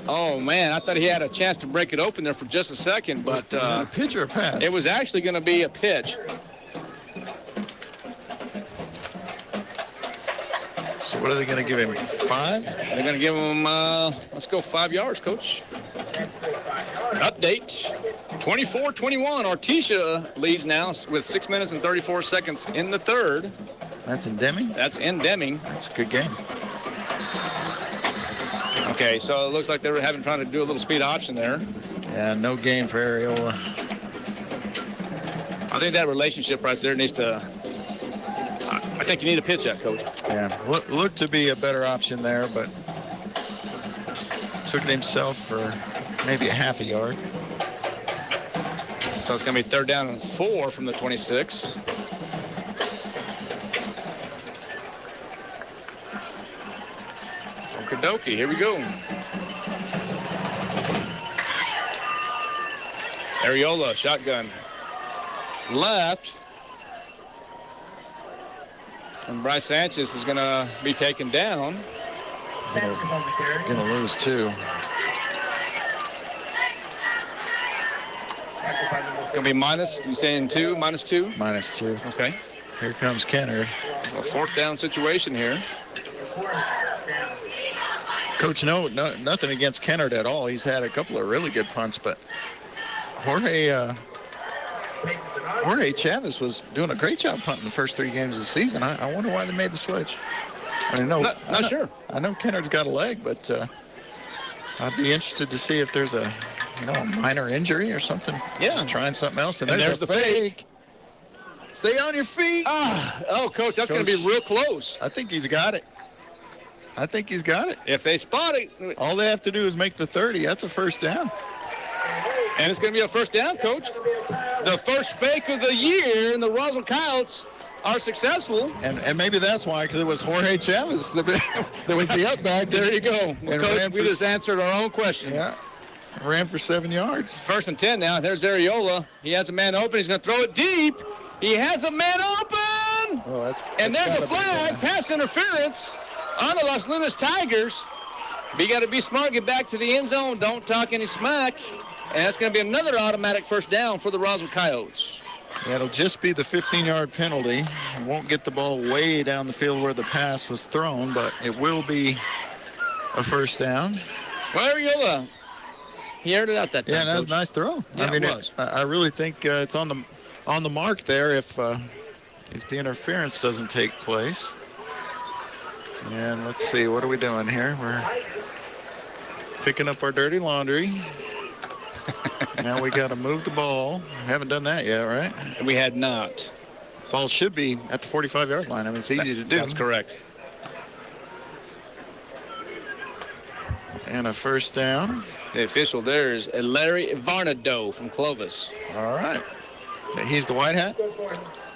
oh, man, I thought he had a chance to break it open there for just a second. But was it a pitch or a pass? It was actually going to be a pitch. So what are they going to give him, 5? They're going to give him, let's go 5 yards, Coach. Update, 24-21. Artesia leads now with 6 minutes and 34 seconds in the 3rd. That's in Deming? That's in Deming. That's a good game. Okay, so it looks like they were trying to do a little speed option there. Yeah, no game for Ariola. I think that relationship right there needs to I think you need to pitch that, Coach. Yeah, looked to be a better option there, but took it himself for maybe a half a yard. So it's going to be 3rd down and 4 from the 26. Okie dokie, here we go. Areola, shotgun. Left. And Bryce Sanchez is going to be taken down. Going to lose 2. Going to be minus, you saying 2, minus 2? Minus 2. Okay. Here comes Kennard. So a 4th down situation here. Coach, no, nothing against Kennard at all. He's had a couple of really good punts, but Jorge Chavez was doing a great job punting the first 3 games of the season. I wonder why they made the switch. I mean, not sure. I know Kennard's got a leg, but I'd be interested to see if there's a minor injury or something. Yeah. Just trying something else. And there's the fake. Stay on your feet. Coach, that's going to be real close. I think he's got it. If they spot it. All they have to do is make the 30. That's a first down. And it's going to be a first down, Coach. The first fake of the year, and the Roswell Coyotes are successful. And maybe that's why, because it was Jorge Chavez that was the up back. There you go. Well, Coach, we just answered our own question. Yeah. Ran for 7 yards. 1st and 10 now. There's Areola. He has a man open. He's going to throw it deep. He has a man open. Oh, and there's a flag, pass interference on the Los Lunas Tigers. But you got to be smart, get back to the end zone. Don't talk any smack. And that's going to be another automatic first down for the Roswell Coyotes. Yeah, it'll just be the 15-yard penalty. Won't get the ball way down the field where the pass was thrown, but it will be a first down. Well, Areola, he aired it out that time. Yeah, that was a nice throw. Yeah, I mean, it was. I really think it's on the mark there if the interference doesn't take place. And let's see, what are we doing here? We're picking up our dirty laundry. Now we got to move the ball. Haven't done that yet, right? We had not. Ball should be at the 45-yard line. I mean, it's easy to do. That's correct. And a first down. The official there is Larry Varnado from Clovis. All right. He's the white hat?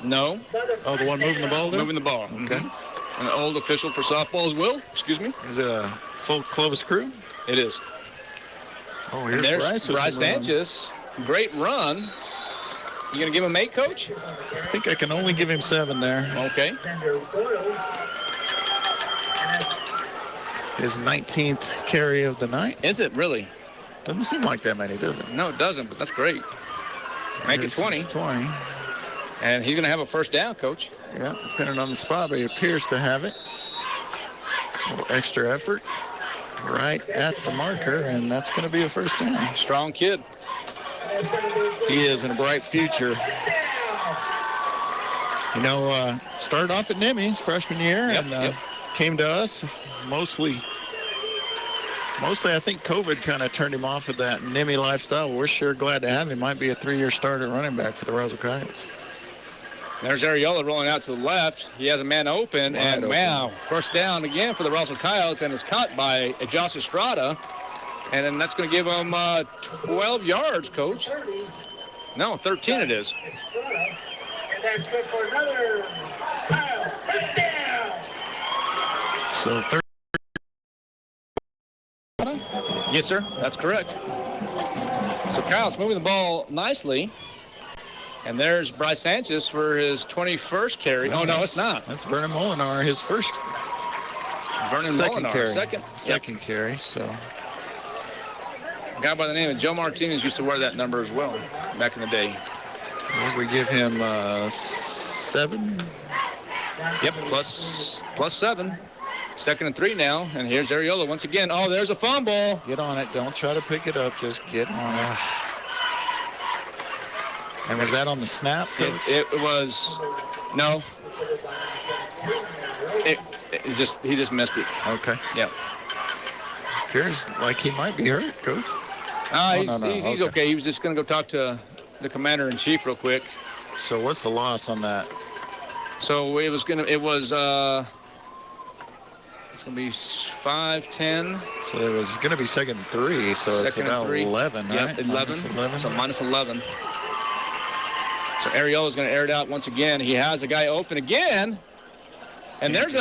No. Oh, the one moving the ball there? Moving the ball. Okay. An old official for softball as well. Excuse me. Is it a full Clovis crew? It is. Oh, and here's there's Bryce Sanchez. Great run. You going to give him 8, Coach? I think I can only give him 7 there. Okay. His 19th carry of the night. Is it really? Doesn't seem like that many, does it? No, it doesn't, but that's great. Make it 20. 20. And he's going to have a first down, Coach. Yeah, depending on the spot, but he appears to have it. A little extra effort right at the marker, and that's going to be a first down. Strong kid. He is in a bright future. You know, started off at Nimmy's freshman year and came to us mostly I think COVID kind of turned him off of that Nimmy lifestyle. We're sure glad to have him. Might be a 3-year starter running back for the Roswell Coyotes. There's Areola rolling out to the left. He has a man open, wow, first down again for the Roswell Coyotes, and is caught by Josh Estrada. And then that's going to give him 12 yards, Coach. No, 13 it is. And that's good for another first down. So Yes, sir. That's correct. So Kyle's moving the ball nicely. And there's Bryce Sanchez for his 21st carry. Oh, no, it's not. That's Vernon Molinar, his first. Second carry. Second carry, so. A guy by the name of Joe Martinez used to wear that number as well back in the day. We give him 7. Yep, plus 7. 2nd and 3 now, and here's Areola once again. Oh, there's a fumble. Get on it. Don't try to pick it up. Just get on it. And was that on the snap, Coach? It was, no. He just missed it. Okay. Yeah. Appears like he might be hurt, Coach. He's okay. He was just going to go talk to the commander-in-chief real quick. So what's the loss on that? So it was going to be 5-10. So it was going to be second and 3, so it's about 11, right? Yep, 11. So minus 11. So Ariola's going to air it out once again. He has a guy open again. And there's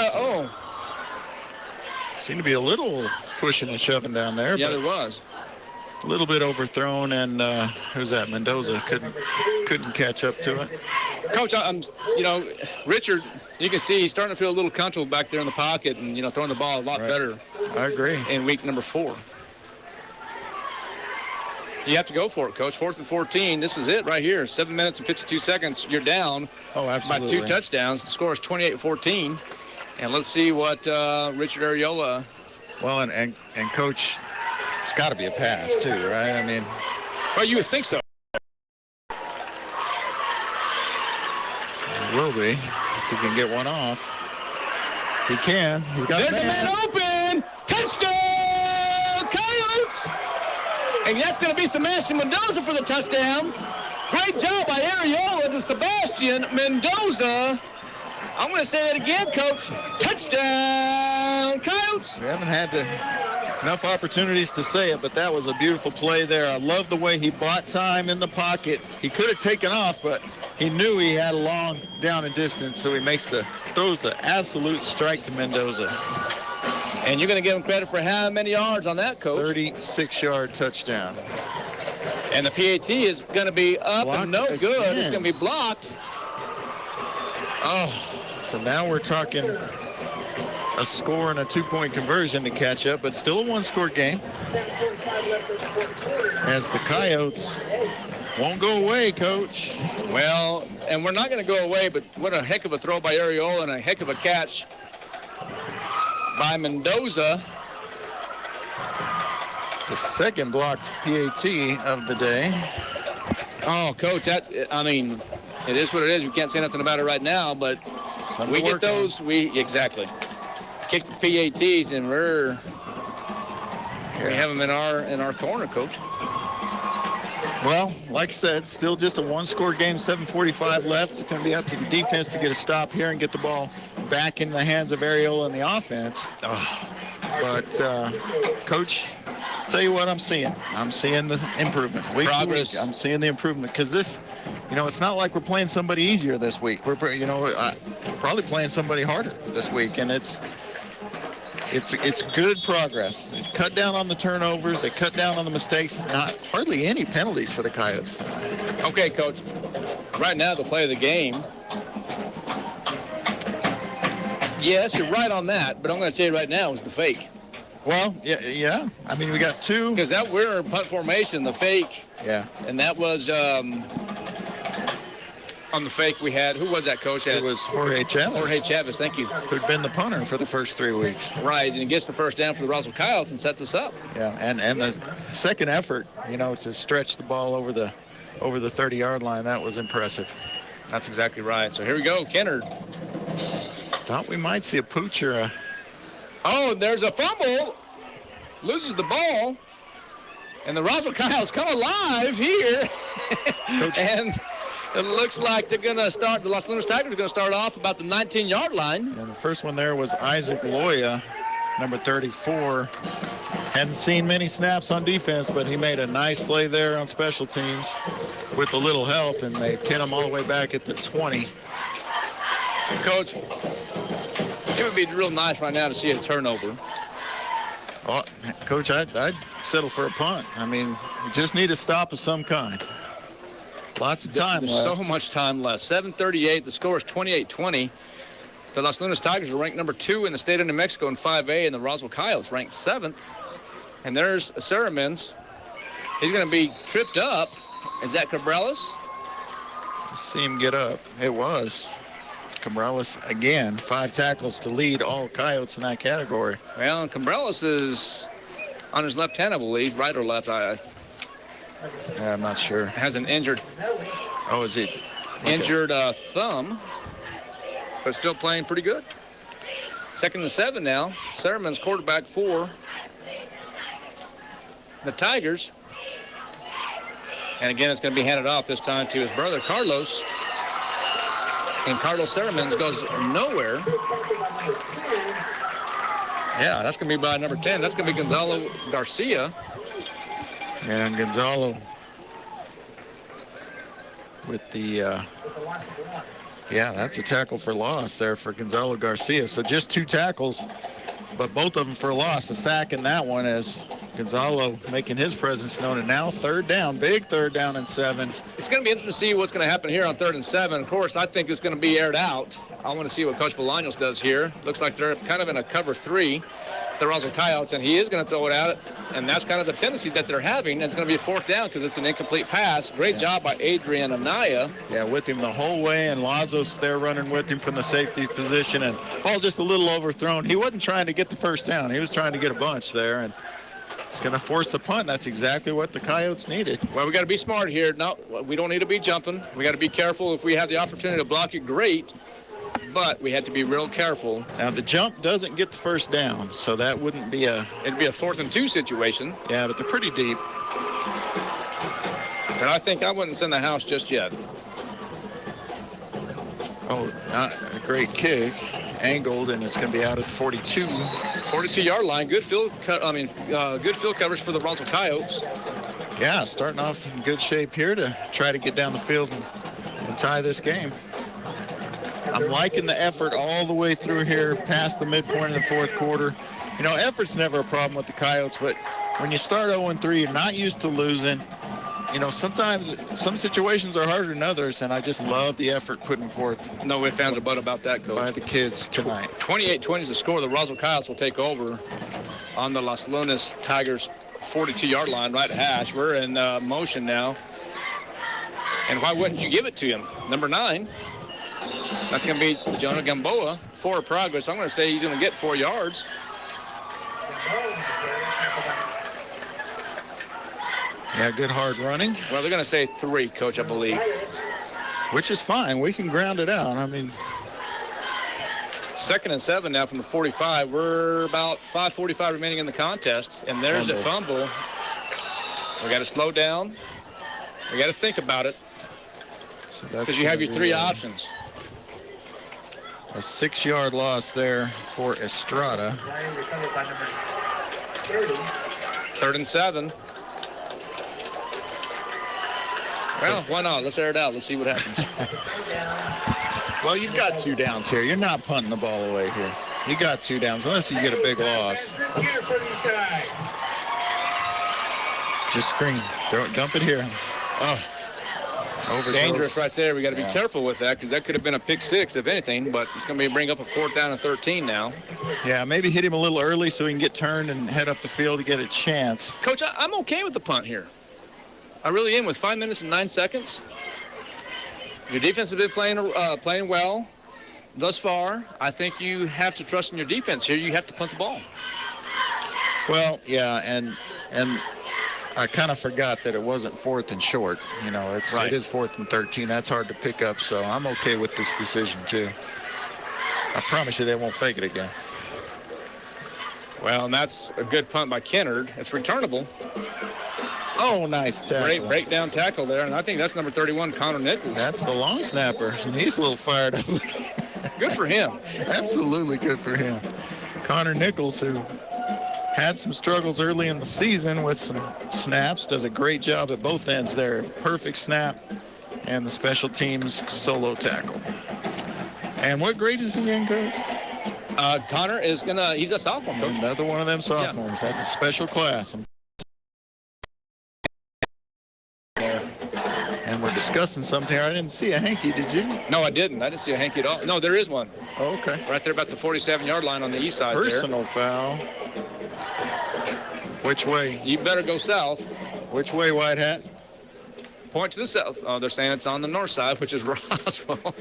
seemed to be a little pushing and shoving down there. Yeah, but there was. A little bit overthrown, and who's that? Mendoza couldn't catch up to it. Coach, Richard, you can see he's starting to feel a little comfortable back there in the pocket and, throwing the ball a lot better. I agree. In week number 4. You have to go for it, Coach. 4th and 14. This is it right here. 7 minutes and 52 seconds. You're down by 2 touchdowns. The score is 28-14. And let's see what Richard Ariola. Well, and Coach, it's got to be a pass too, right? I mean, well, you would think so. It will be if he can get one off. He can. He's got. There's a man open. Touchdown, Coyotes! And that's going to be Sebastian Mendoza for the touchdown. Great job by Ariola to Sebastian Mendoza. I'm going to say that again, Coach. Touchdown, Coyotes! We haven't had enough opportunities to say it, but that was a beautiful play there. I love the way he bought time in the pocket. He could have taken off, but he knew he had a long down and distance, so he throws the absolute strike to Mendoza. And you're going to give him credit for how many yards on that, Coach? 36-yard touchdown. And the PAT is going to be up blocked and no again. Good. It's going to be blocked. Oh. So now we're talking a score and a 2-point conversion to catch up, but still a 1-score game. As the Coyotes won't go away, Coach. Well, and we're not going to go away, but what a heck of a throw by Ariola and a heck of a catch by Mendoza. The second blocked PAT of the day. Oh, Coach, it is what it is. We can't say nothing about it right now, but we get those. Exactly. Kick the PATs, and we have them in our corner, Coach. Well, like I said, still just a 1-score game, 7:45 left. It's going to be up to the defense to get a stop here and get the ball back in the hands of Ariola and the offense. Oh. But, Coach, tell you what I'm seeing. I'm seeing the improvement. Week to week, I'm seeing the improvement because this, it's not like we're playing somebody easier this week. We're, probably playing somebody harder this week, and it's good progress. They cut down on the turnovers. They cut down on the mistakes. Hardly any penalties for the Coyotes tonight. Okay, Coach. Right now, the play of the game. Yes, you're right on that, but I'm going to tell you right now is the fake. Well, yeah. I mean, we got 2. Because we're in punt formation, the fake. Yeah. And that was on the fake we had. Who was that, Coach? It was Jorge Chavez. Jorge Chavez, thank you. Who'd been the punter for the first 3 weeks. Right, and he gets the first down for the Roswell Coyotes and sets us up. Yeah, and the second effort, to stretch the ball over the 30-yard line, that was impressive. That's exactly right. So here we go, Kennard. Thought we might see a pooch or a... Oh, there's a fumble. Loses the ball. And the Roswell Coyotes come alive here. And it looks like they're going to start, the Los Lunas Tigers are going to start off about the 19-yard line. And the first one there was Isaac Loya, number 34. Hadn't seen many snaps on defense, but he made a nice play there on special teams with a little help, and they pin him all the way back at the 20. Coach, it would be real nice right now to see a turnover. Oh, Coach, I'd settle for a punt. I mean, you just need a stop of some kind. Lots of time There's left. so much time left. 7:38. The score is 28-20. The Los Lunas Tigers are ranked number 2 in the state of New Mexico in 5A, and the Roswell Coyotes ranked 7th. And there's Ceremans. He's going to be tripped up. Is that Cabrales? See him get up. It was. Cabrales, again, 5 tackles to lead all Coyotes in that category. Well, and Cabrales is on his left hand, I believe. Right or left? Yeah, I'm not sure. Has an injured. Oh, is he? Injured thumb, but still playing pretty good. 2nd and 7 now. Ceremans quarterback for the Tigers. And again, it's going to be handed off this time to his brother, Carlos. And Carlos Ceremans goes nowhere. Yeah, that's going to be by number 10. That's going to be Gonzalo Garcia. And Gonzalo with the, yeah, that's a tackle for loss there for Gonzalo Garcia. So just 2 tackles, but both of them for a loss. A sack in that one as Gonzalo making his presence known. And now 3rd down, big 3rd down and 7. It's going to be interesting to see what's going to happen here on 3rd and 7. Of course, I think it's going to be aired out. I want to see what Coach Bolaños does here. Looks like they're kind of in a cover 3, the Roswell Coyotes, and he is going to throw it out. And that's kind of the tendency that they're having. It's going to be a 4th down because it's an incomplete pass. Great job by Adrian Anaya. Yeah, with him the whole way, and Lazos there running with him from the safety position, and ball just a little overthrown. He wasn't trying to get the 1st down. He was trying to get a bunch there, and it's going to force the punt. That's exactly what the Coyotes needed. Well, we got to be smart here. No, we don't need to be jumping. We got to be careful. If we have the opportunity to block it, great. But we had to be real careful. Now the jump doesn't get the 1st down, so that wouldn't be a... It'd be a 4th and 2 situation. Yeah, but they're pretty deep. But I think I wouldn't send the house just yet. Oh, not a great kick. Angled, and it's going to be out at 42. 42-yard line. Good field good field coverage for the Roswell Coyotes. Yeah, starting off in good shape here to try to get down the field and tie this game. I'm liking the effort all the way through here past the midpoint of the 4th quarter. You know, effort's never a problem with the Coyotes, but when you start 0-3, you're not used to losing. You know, sometimes some situations are harder than others, and I just love the effort putting forth. No ifs, ands, or buts about that, Coach. By the kids tonight. 28-20 is the score. The Roswell Coyotes will take over on the Los Lunas Tigers 42-yard line right at hash. We're in motion now. And why wouldn't you give it to him? Number 9. That's going to be Jonah Gamboa. Forward progress. I'm going to say he's going to get 4 yards. Yeah, good hard running. Well, they're going to say 3, Coach, I believe. Which is fine. We can ground it out. I mean, 2nd and 7 now from the 45. We're about 5:45 remaining in the contest. And there's a fumble. We got to slow down. We got to think about it. Because you have your 3 options. A 6-yard loss there for Estrada. 3rd and 7. Well, why not? Let's air it out. Let's see what happens. Well, you've got 2 downs here. You're not punting the ball away here. You got 2 downs, unless you get a big loss. Just screen. Dump it here. Oh. Overdose. Dangerous right there. We got to be careful with that because that could have been a pick 6, if anything, but it's going to bring up a 4th down and 13 now. Yeah, maybe hit him a little early so he can get turned and head up the field to get a chance. Coach, I'm okay with the punt here. I really am with 5 minutes and 9 seconds. Your defense has been playing well thus far. I think you have to trust in your defense here. You have to punt the ball. Well, yeah, and I kind of forgot that it wasn't 4th and short. You know, it is 4th and 13. That's hard to pick up, so I'm okay with this decision too. I promise you they won't fake it again. Well, and that's a good punt by Kennard. It's returnable. Oh, nice tackle. Great breakdown tackle there, and I think that's number 31, Connor Nichols. That's the long snapper, and he's a little fired up. Good for him. Absolutely good for him. Connor Nichols, who had some struggles early in the season with some snaps, does a great job at both ends there. Perfect snap and the special teams solo tackle. And what grade is he in, Coach? Connor is he's a sophomore, Coach. Another one of them sophomores. Yeah. That's a special class. And we're discussing something here. I didn't see a hanky, did you? No, I didn't. I didn't see a hanky at all. No, there is one. Oh, okay. Right there about the 47-yard line on the east side. Personal foul. Which way? You better go south. Which way, White Hat? Point to the south. Oh, they're saying it's on the north side, which is Roswell.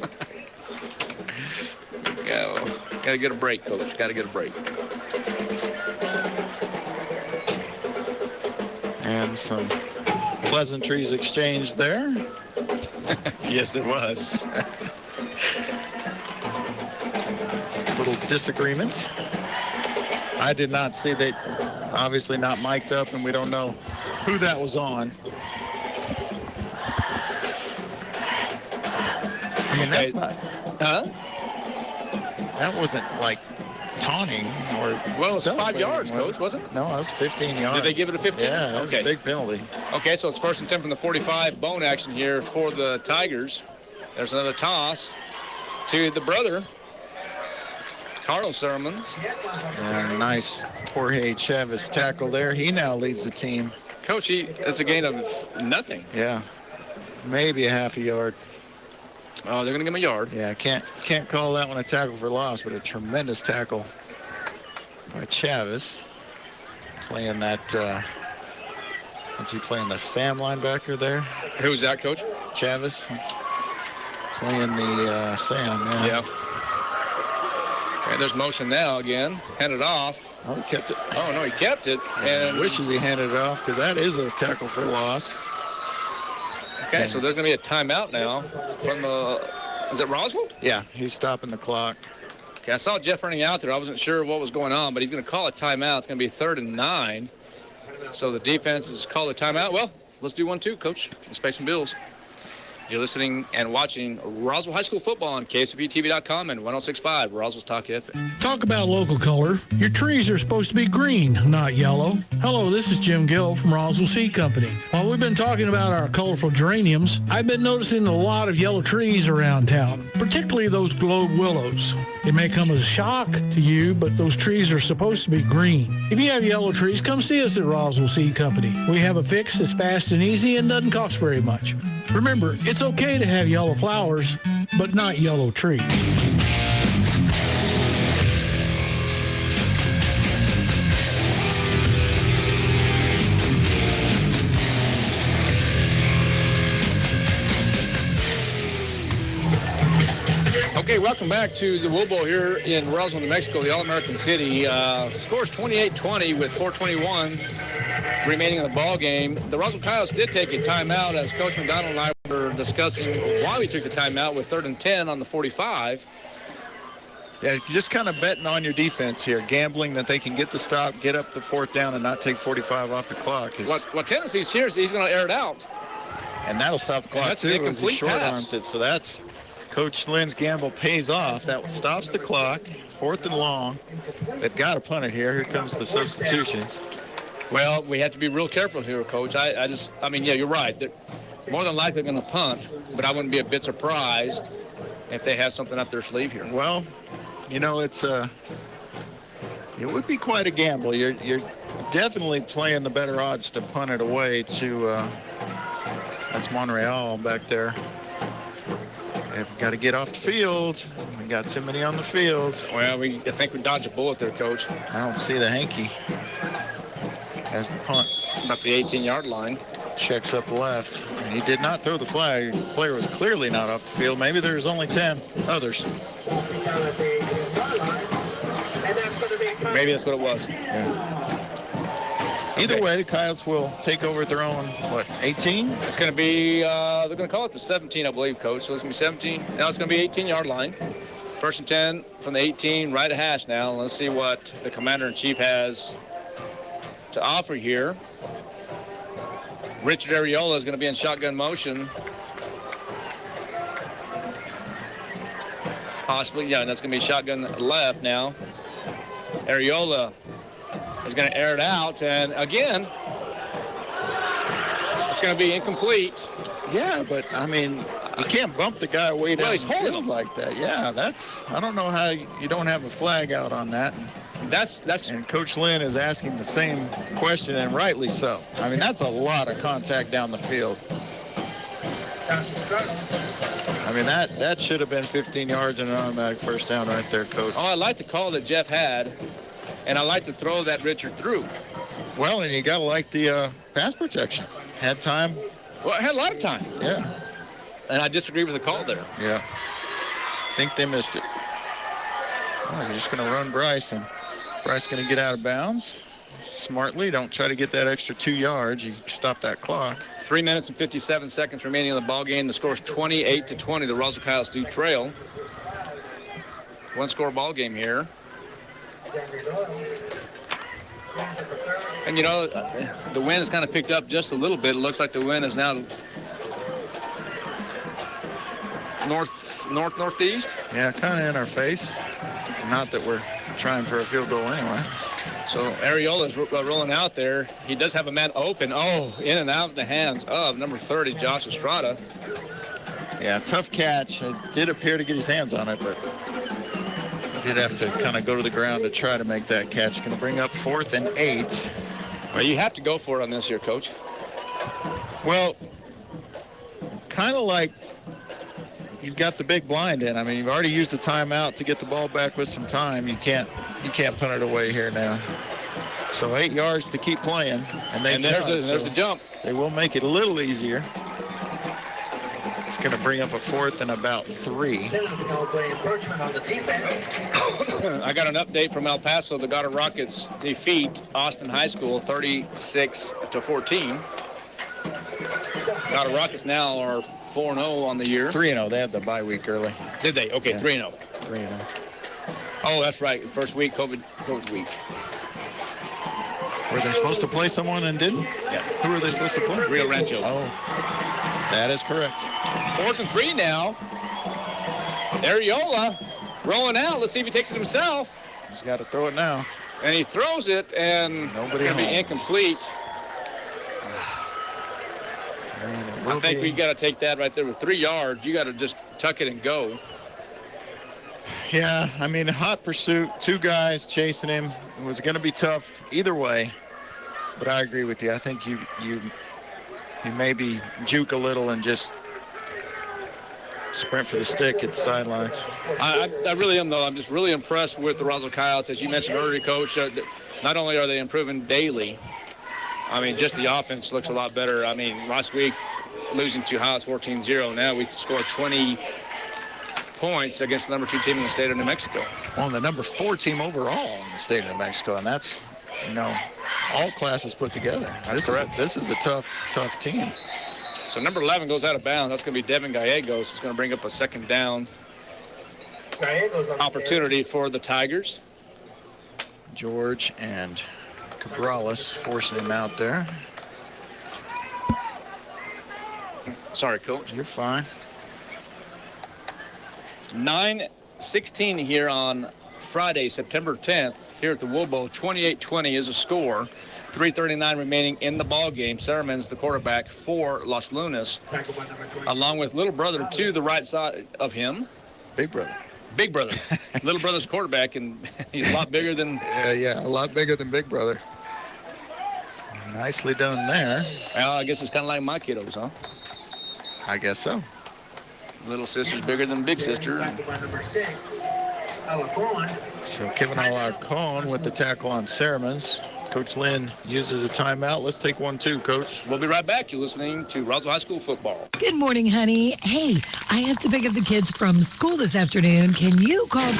Go. Got to get a break, Coach. Got to get a break. And some pleasantries exchanged there. Yes, it was. Little disagreement. I did not see that. Obviously not mic'd up, and we don't know who that was on. I mean, Huh? That wasn't like taunting or. Well, it was 5 celebrating, yards, was Coach, wasn't it? No, that was 15 yards. Did they give it a 15? Yeah, that's a big penalty. Okay, so it's 1st and 10 from the 45. Bone action here for the Tigers. There's another toss to the brother, Carlos Sermons. And nice Jorge Chavez tackle there. He now leads the team. Coach, it's a gain of nothing. Yeah, maybe a half a yard. Oh, they're going to give him a yard. Yeah, can't call that one a tackle for loss, but a tremendous tackle by Chavez. Playing that, what's he playing, the Sam linebacker there? Who's that, Coach? Chavez. Playing the Sam, yeah. Okay, there's motion now again. Handed off. Oh, he kept it. Oh, no, he kept it. And wishes he handed it off because that is a tackle for loss. Okay, so there's going to be a timeout now from the, is it Roswell? Yeah, he's stopping the clock. Okay, I saw Jeff running out there. I wasn't sure what was going on, but he's going to call a timeout. It's going to be 3rd and 9. So the defense has called a timeout. Well, let's do one too, Coach. Let's pay some bills. You're listening and watching Roswell High School football on KSVPTV.com and 106.5 Roswell's Talk FM. Talk about local color. Your trees are supposed to be green, not yellow. Hello, this is Jim Gill from Roswell Seed Company. While we've been talking about our colorful geraniums, I've been noticing a lot of yellow trees around town, particularly those globe willows. It may come as a shock to you, but those trees are supposed to be green. If you have yellow trees, come see us at Roswell Seed Company. We have a fix that's fast and easy and doesn't cost very much. Remember, it's okay to have yellow flowers, but not yellow trees. Okay, welcome back to the Wool Bowl here in Roswell, New Mexico, the All-American City. Scores 28-20 with 4:21 remaining in the ball game. The Roswell Coyotes did take a timeout as Coach McDonald and I were discussing why we took the timeout with 3rd and 10 on the 45. Yeah, just kind of betting on your defense here, gambling that they can get the stop, get up the 4th down, and not take 45 off the clock. What Tennessee's here is he's going to air it out. And that'll stop the clock, that's too, an as he incomplete short pass. arms it. So that's Coach Lynn's gamble pays off. That stops the clock, 4th and long. They've got to punt it here. Here comes the substitutions. Well, we have to be real careful here, Coach. I mean, yeah, you're right. They're more than likely going to punt, but I wouldn't be a bit surprised if they have something up their sleeve here. Well, you know, it would be quite a gamble. You're definitely playing the better odds to punt it away to, that's Monreal back there. They've got to get off the field. We got too many on the field. Well, I think we dodged a bullet there, Coach. I don't see the hanky as the punt. About the 18-yard line. Checks up left. He did not throw the flag. The player was clearly not off the field. Maybe there's only 10 others. Maybe that's what it was. Yeah. Either way, the Coyotes will take over at their own, 18? It's going to be, they're going to call it the 17, I believe, Coach. So it's going to be 17. Now it's going to be 18-yard line. 1st and 10 from the 18, right at hash now. Let's see what the Commander-in-Chief has to offer here. Richard Areola is going to be in shotgun motion. Possibly, yeah, that's going to be shotgun left now. Areola is going to air it out, and again, it's going to be incomplete. Yeah, but, I mean, you can't bump the guy way down the field like that. Yeah, I don't know how you don't have a flag out on that. And Coach Lynn is asking the same question, and rightly so. I mean, that's a lot of contact down the field. I mean, that should have been 15 yards and an automatic 1st down right there, Coach. Oh, I like the call that Jeff had, and I like the throw that Richard threw. Well, and you got to like the pass protection. Had time. Well, had a lot of time. Yeah. And I disagree with the call there. Yeah. I think they missed it. Well, they're just going to run Bryce, and Bryce going to get out of bounds. Smartly, don't try to get that extra 2 yards. You stop that clock. 3 minutes and 57 seconds remaining in the ball game. The score is 28-20. The Roswell Coyotes do trail. One-score ball game here. And, you know, the wind has kind of picked up just a little bit. It looks like the wind is now northeast. Yeah, kind of in our face. Not that we're trying for a field goal anyway. So Ariola's rolling out there. He does have a man open. Oh, in and out of the hands of number 30, Josh Estrada. Yeah, tough catch. It did appear to get his hands on it, but did have to kind of go to the ground to try to make that catch. Going to bring up 4th and 8. Well, you have to go for it on this here, Coach. Well, kind of like you've got the big blind in. I mean, you've already used the timeout to get the ball back with some time. You can't punt it away here now. So 8 yards to keep playing, and there's a jump. They will make it a little easier. It's going to bring up a 4th and about 3. I got an update from El Paso. The Goddard Rockets defeat Austin High School 36-14. Goddard Rockets now are 4-0 on the year. 3-0. They had the bye week early. Did they? Okay, 3-0. 3-0. Oh, that's right. First week, COVID week. Were they supposed to play someone and didn't? Yeah. Who were they supposed to play? Rio Rancho. Oh, that is correct. 4th and 3 now. Ariola rolling out. Let's see if he takes it himself. He's got to throw it now. And he throws it, and it's going to be incomplete. I think we got to take that right there with 3 yards. You got to just tuck it and go. Yeah, I mean, hot pursuit, 2 guys chasing him. It was going to be tough either way. But I agree with you. I think you maybe juke a little and just sprint for the stick at the sidelines. I really am, though. I'm just really impressed with the Roswell Coyotes. As you mentioned earlier, Coach, not only are they improving daily, I mean, just the offense looks a lot better. I mean, last week, losing to Highlands 14-0. Now we scored 20 points against the number 2 team in the state of New Mexico. Well, the number 4 team overall in the state of New Mexico, and that's, all classes put together. That's correct. This is a tough team. So number 11 goes out of bounds. That's going to be Devin Gallegos. It's going to bring up a second down opportunity for the Tigers. George and Cabrales forcing him out there. Sorry, Coach. You're fine. 9:16 here on Friday, September 10th, here at the Wool Bowl. 28-20 is a score. 3:39 remaining in the ball game. Sermon's the quarterback for Los Lunas, along with little brother to the right side of him. Big brother. Big brother. Little brother's quarterback, and he's a lot bigger than... Yeah, a lot bigger than big brother. Nicely done there. Well, I guess it's kind of like my kiddos, huh? I guess so. Little sister's bigger than big sister. So Kevin Alarcon with the tackle on Sermons. Coach Lynn uses a timeout. Let's take one too, Coach. We'll be right back. You're listening to Roswell High School football. Good morning, honey. Hey, I have to pick up the kids from school this afternoon. Can you call...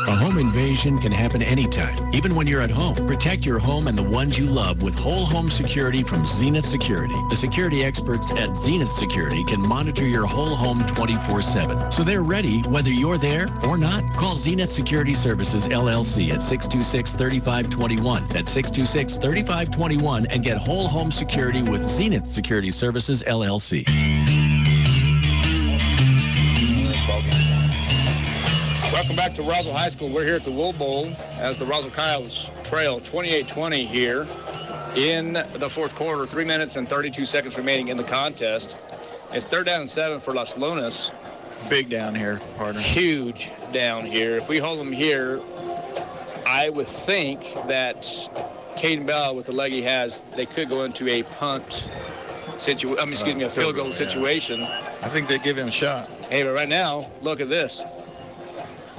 A home invasion can happen anytime, even when you're at home. Protect your home and the ones you love with whole home security from Zenith Security. The security experts at Zenith Security can monitor your whole home 24/7. So they're ready whether you're there or not. Call Zenith Security Services, LLC at 626-3521. That's 626-3521 and get whole home security with Zenith Security Services, LLC. Welcome back to Roswell High School. We're here at the Wool Bowl as the Roswell Coyotes trail 28-20 here in the fourth quarter. 3 minutes and 32 seconds remaining in the contest. It's 3rd down and 7 for Los Lunas. Big down here, partner. Huge down here. If we hold them here, I would think that Caden Bell, with the leg he has, they could go into a punt situation. A field goal situation. I think they give him a shot. Hey, but right now, look at this.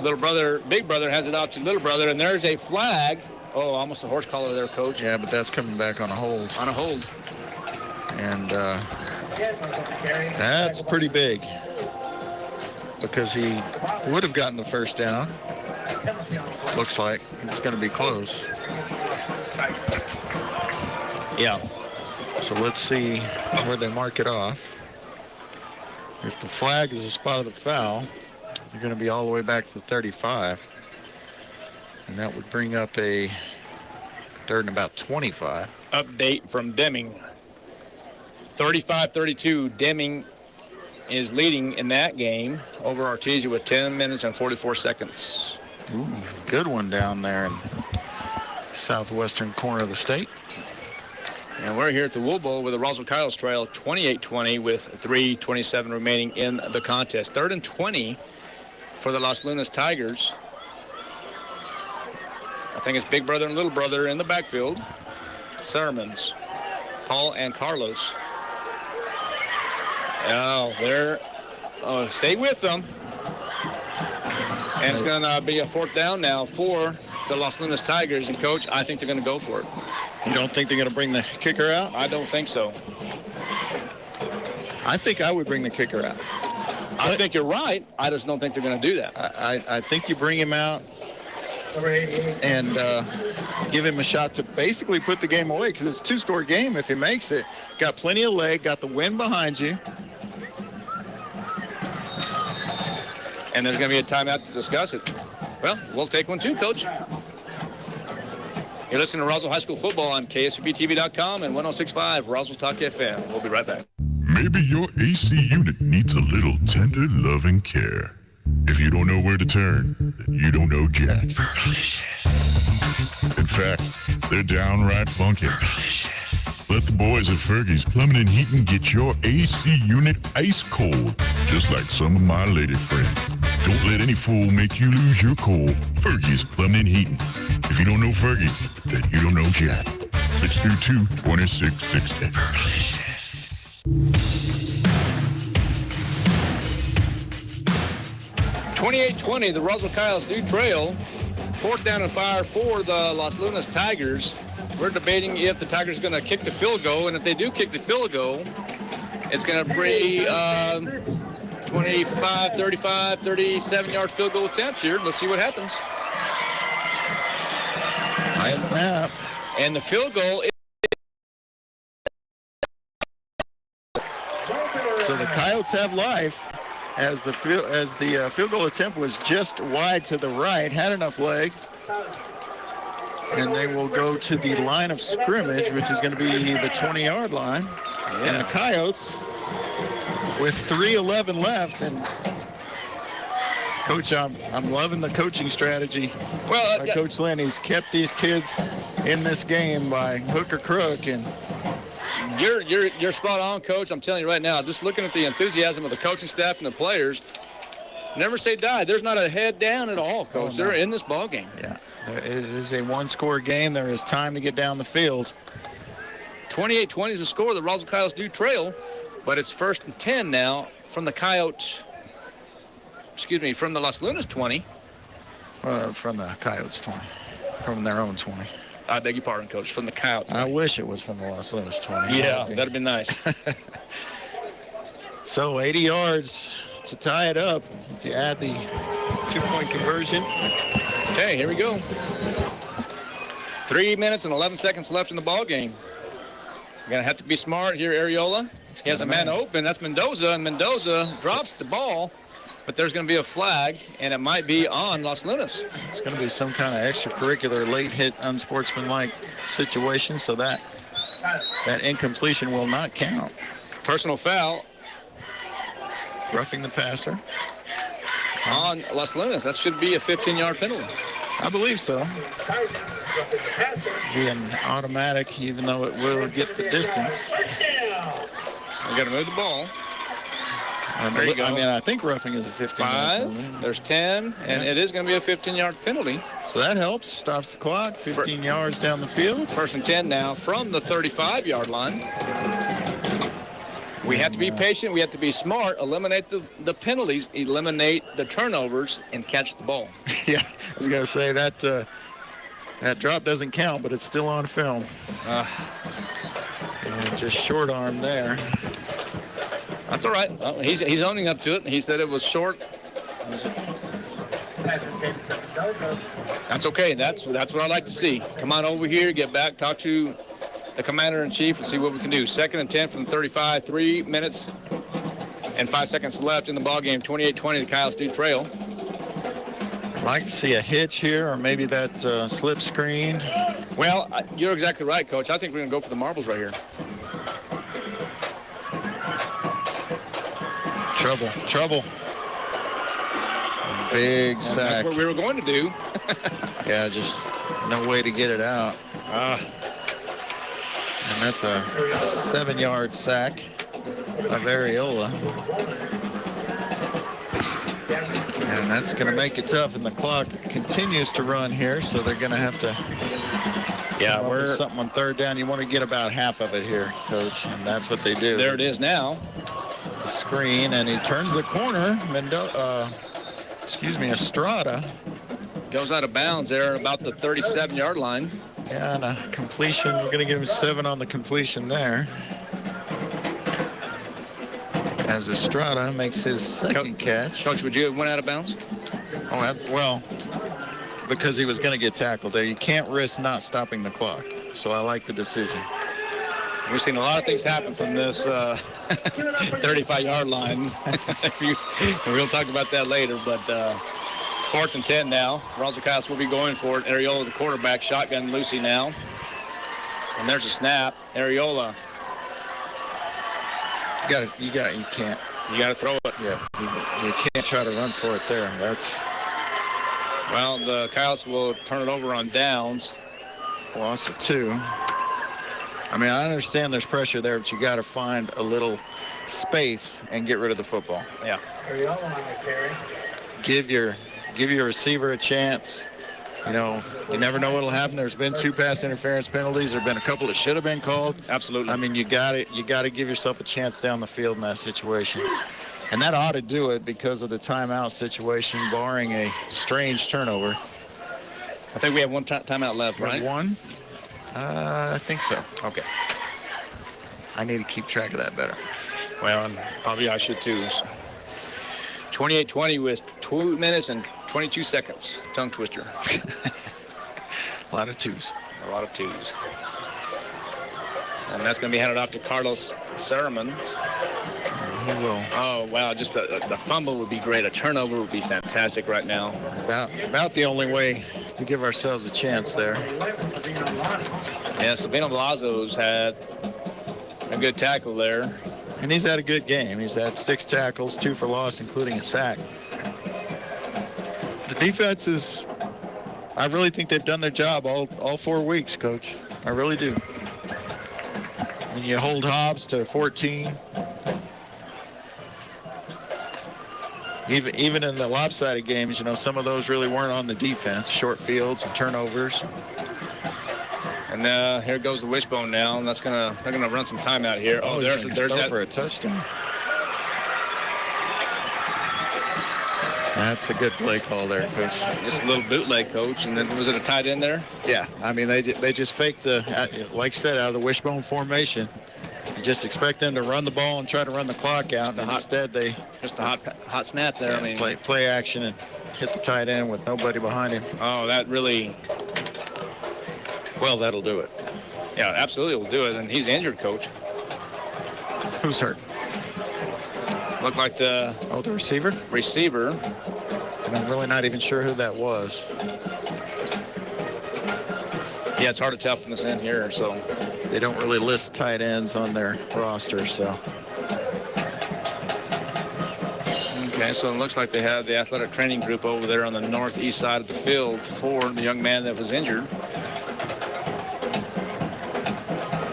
Little brother, big brother has it out to little brother, and there's a flag. Oh, almost a horse collar there, Coach. Yeah, but that's coming back on a hold. On a hold. And that's pretty big because he would have gotten the first down. Looks like it's going to be close. Yeah. So let's see where they mark it off. If the flag is the spot of the foul, you're going to be all the way back to the 35. And that would bring up a 3rd and about 25. Update from Deming. 35-32, Deming is leading in that game over Artesia with 10 minutes and 44 seconds. Ooh, good one down there in southwestern corner of the state. And we're here at the Wool Bowl with the Roswell Coyotes trail 28-20 with 3:27 remaining in the contest. 3rd and 20 for the Los Lunas Tigers. I think it's big brother and little brother in the backfield. Sermons, Paul and Carlos. Oh, they're stay with them. And it's going to be a 4th down now for the Los Lunas Tigers. And, Coach, I think they're going to go for it. You don't think they're going to bring the kicker out? I don't think so. I think I would bring the kicker out. I think you're right. I just don't think they're going to do that. I think you bring him out and give him a shot to basically put the game away, because it's a 2-score game if he makes it. Got plenty of leg, got the wind behind you. And there's going to be a timeout to discuss it. Well, we'll take one too, Coach. You're listening to Roswell High School Football on KSVPTV.com and 106.5 Roswell Talk FM. We'll be right back. Maybe your AC unit needs a little tender loving care. If you don't know where to turn, then you don't know Jack. In fact, they're downright funky. Let the boys at Fergie's Plumbing and Heating get your AC unit ice cold, just like some of my lady friends. Don't let any fool make you lose your cool. Fergie's Plumbing and Heating. If you don't know Fergie, then you don't know Jack. 622-2660. 28-20, the Roswell Coyotes do trail. 4th down and fire for the Los Lunas Tigers. We're debating if the Tigers are going to kick the field goal, and if they do kick the field goal, it's going to be 25, 35, 37-yard field goal attempt here. Let's see what happens. Nice snap. And the field goal is... So the Coyotes have life, as the field goal attempt was just wide to the right, had enough leg. And they will go to the line of scrimmage, which is going to be the 20-yard line. Yeah. And the Coyotes, with 3:11 left, and Coach, I'm loving the coaching strategy by Coach Lynn. He's kept these kids in this game by hook or crook, and you're spot on, Coach. I'm telling you right now, just looking at the enthusiasm of the coaching staff and the players, never say die. There's not a head down at all, Coach. They're in this ball game. Yeah. It is a 1-score game. There is time to get down the field. 28-20 is the score. The Roswell Coyotes do trail, but it's 1st and 10 now from the Coyotes. From the Los Lunas 20. From the Coyotes 20. From their own 20. I beg your pardon, Coach. From the Coyotes. I wish it was from the Los Lunas 20. Yeah, that'd be nice. So 80 yards to tie it up if you add the 2-point conversion. Okay, here we go. 3 minutes and 11 seconds left in the ball game. You're going to have to be smart here, Areola. He has a man open. That's Mendoza, and Mendoza drops the ball, but there's going to be a flag, and it might be on Los Lunas. It's going to be some kind of extracurricular late hit unsportsmanlike situation, so that incompletion will not count. Personal foul. Roughing the passer. On Los Lunas. That should be a 15-yard penalty. I believe so. Be an automatic, even though it will get the distance. We got to move the ball. There you go. I mean, I think roughing is a 15-yard 5, there's 10, and it is going to be a 15-yard penalty. So that helps. Stops the clock. 15 yards down the field. 1st and 10 now from the 35-yard line. We have to be patient. We have to be smart. Eliminate the penalties. Eliminate the turnovers and catch the ball. Yeah, I was going to say that that drop doesn't count, but it's still on film. And just short arm there. That's all right. He's owning up to it. He said it was short. That's okay. That's what I like to see. Come on over here, get back, talk to the commander-in-chief and see what we can do. 2nd and 10 from the 35, 3 minutes and 5 seconds left in the ball game. 28-20, the Coyotes do trail. I'd like to see a hitch here, or maybe that slip screen. Well, you're exactly right, Coach. I think we're going to go for the marbles right here. Trouble. Big sack. That's what we were going to do. Yeah, just no way to get it out. And that's a 7-yard sack of Areola. And that's going to make it tough, and the clock continues to run here, so they're going to have to we're something on third down. You want to get about half of it here, Coach, and that's what they do. There it is now. The screen, and he turns the corner. Estrada. Goes out of bounds there about the 37-yard line. Yeah, and a completion. We're going to give him 7 on the completion there. As Estrada makes his second catch. Coach, would you have went out of bounds? Oh, well, because he was going to get tackled there. You can't risk not stopping the clock. So I like the decision. We've seen a lot of things happen from this 35-yard line. We'll talk about that later, but 4th and 10 now. Roswell Coyotes will be going for it. Areola, the quarterback, shotgun Lucy now. And there's a snap. Areola. You can't. You got to throw it. Yeah, you can't try to run for it there. Well, the Coyotes will turn it over on downs. Loss of 2. I mean, I understand there's pressure there, but you got to find a little space and get rid of the football. Yeah. Give your receiver a chance. You know, you never know what'll happen. There's been 2 pass interference penalties. There've been a couple that should have been called. Absolutely. I mean, you got to give yourself a chance down the field in that situation. And that ought to do it because of the timeout situation, barring a strange turnover. I think we have one timeout left, right? One? I think so. Okay. I need to keep track of that better. Well, and probably I should too. 28-20 with 2 minutes and 22 seconds. Tongue twister. A lot of twos. A lot of twos. And that's going to be handed off to Carlos Saramons. He will. Oh, wow. Just the fumble would be great. A turnover would be fantastic right now. About the only way to give ourselves a chance there. Yeah, Sabino Velazzo's had a good tackle there. And he's had a good game. He's had 6 tackles, 2 for loss, including a sack. The defense is, I really think they've done their job all 4 weeks, Coach. I really do. When you hold Hobbs to 14, even in the lopsided games, you know, some of those really weren't on the defense. Short fields and turnovers. And here goes the wishbone now, and they're gonna run some time out here. Oh, there's that for a touchdown. That's a good play call there, Coach. Just a little bootleg, Coach. And then was it a tight end there? Yeah, I mean they just faked like I said, out of the wishbone formation. You just expect them to run the ball and try to run the clock out. And instead, they just a hot snap there. Yeah, I mean, play action and hit the tight end with nobody behind him. Oh, that really. Well, that'll do it. Yeah, absolutely will do it. And he's injured, Coach. Who's hurt? Looked like the receiver. Receiver. And I'm really not even sure who that was. Yeah, it's hard to tell from this end here. So they don't really list tight ends on their roster. So. Okay, so it looks like they have the athletic training group over there on the northeast side of the field for the young man that was injured.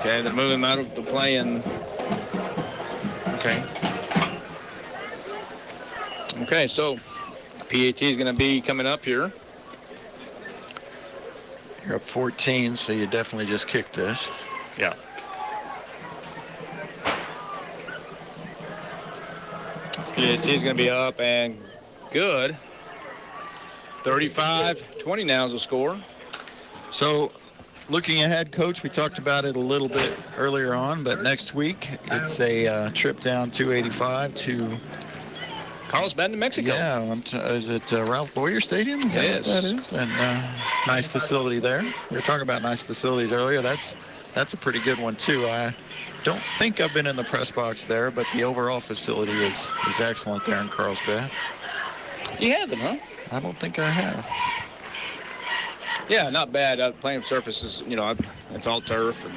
Okay, they're moving him out of the play and okay, so PAT is going to be coming up here. You're up 14, so you definitely just kicked this. Yeah. PAT is going to be up and good. 35-20 now is the score. So looking ahead, Coach, we talked about it a little bit earlier on, but next week it's a trip down 285 to Carlsbad, New Mexico. Yeah, is it Ralph Boyer Stadium? Is that what that is? And nice facility there. We were talking about nice facilities earlier. That's a pretty good one too. I don't think I've been in the press box there, but the overall facility is excellent there in Carlsbad. You haven't, huh? I don't think I have. Yeah, not bad. Playing surfaces, you know, it's all turf. And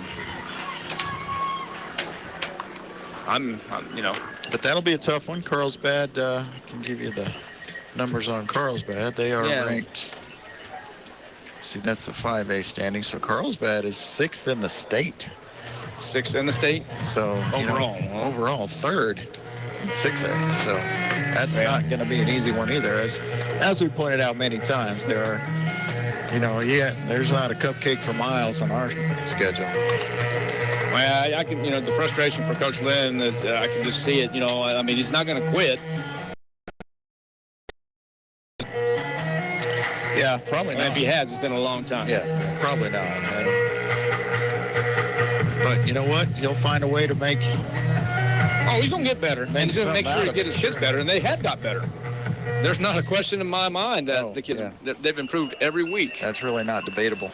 But that'll be a tough one. Carlsbad, I can give you the numbers on Carlsbad. They are ranked. See, that's the 5A standing. So Carlsbad is 6th in the state. 6th in the state? So overall 3rd in 6A. So that's not going to be an easy one either. As we pointed out many times, there are, there's not a cupcake for miles on our schedule. Well, I can, the frustration for Coach Lynn is I can just see it. He's not going to quit. Yeah, probably not. And if he has, it's been a long time. Yeah, probably not. But you know what? He'll find a way to make. Oh, he's going to get better. And he's going to make sure he gets his kids better, and they have got better. There's not a question in my mind that the kids, they've improved every week. That's really not debatable.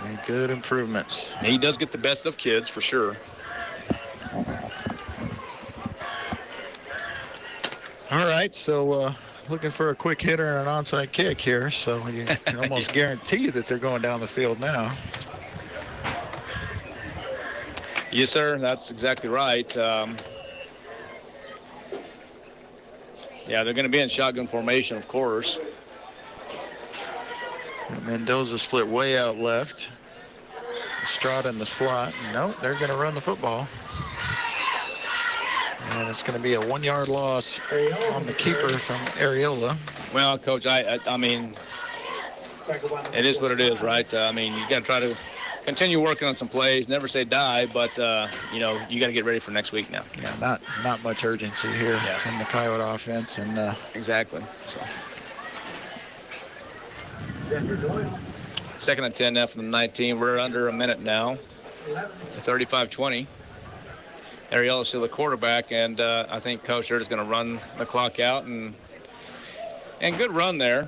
Made good improvements. He does get the best of kids, for sure. All right, so looking for a quick hitter and an onside kick here, so you can almost guarantee that they're going down the field now. Yes, sir, that's exactly right. Yeah, they're going to be in shotgun formation, of course. Mendoza split way out left. Estrada in the slot. Nope, they're going to run the football. And it's going to be a 1-yard loss on the keeper from Areola. Well, Coach, I mean, it is what it is, right? You got to try to continue working on some plays. Never say die, but, you got to get ready for next week now. Yeah, not much urgency here from the Coyote offense. And exactly. So. 2nd and 10 now from the 19. We're under a minute now. 35-20. Ariela's still the quarterback, and I think Coach Hurt is going to run the clock out, and good run there.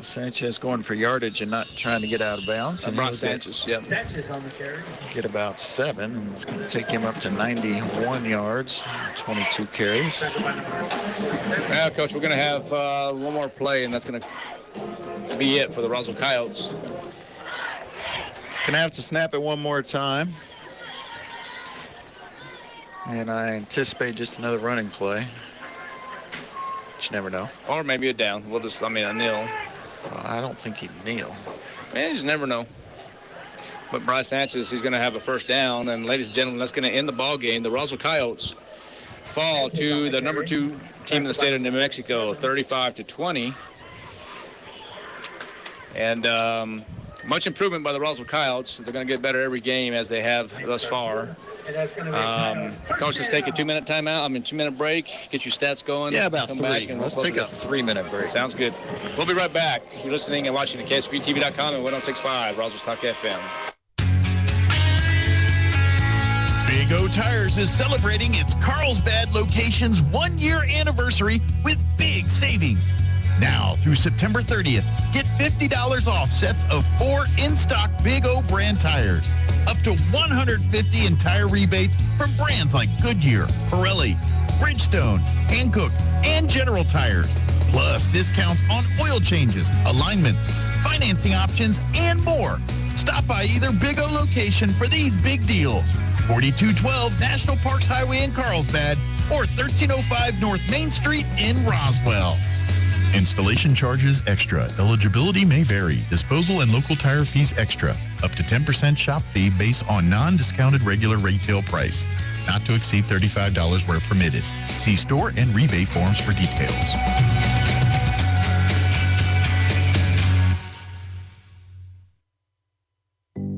Sanchez going for yardage and not trying to get out of bounds. And brought Sanchez, yeah. Sanchez on the carry. Get about 7, and it's going to take him up to 91 yards, 22 carries. Well, Coach, we're going to have one more play, and that's going to be it for the Roswell Coyotes. Going to have to snap it one more time. And I anticipate just another running play. But you never know. Or maybe a down. A kneel. I don't think he'd kneel. Man, you just never know. But Bryce Sanchez, he's going to have a first down. And ladies and gentlemen, that's going to end the ball game. The Roswell Coyotes fall to the number 2 team in the state of New Mexico, 35-20. And much improvement by the Roswell Coyotes. They're going to get better every game as they have thus far. Coach, let's take a 2-minute timeout. 2-minute break. Get your stats going. Yeah, about 3. Let's take a 3-minute break. Sounds good. We'll be right back. You're listening and watching at KSVTV.com and 106.5 Roswell's Talk FM. Big O Tires is celebrating its Carlsbad location's 1-year anniversary with big savings. Now through September 30th, get $50 off sets of 4 in-stock Big O brand tires. Up to $150 in tire rebates from brands like Goodyear, Pirelli, Bridgestone, Hankook, and General Tires. Plus discounts on oil changes, alignments, financing options, and more. Stop by either Big O location for these big deals. 4212 National Parks Highway in Carlsbad or 1305 North Main Street in Roswell. Installation charges extra. Eligibility may vary. Disposal and local tire fees extra. Up to 10% shop fee based on non-discounted regular retail price. Not to exceed $35 where permitted. See store and rebate forms for details.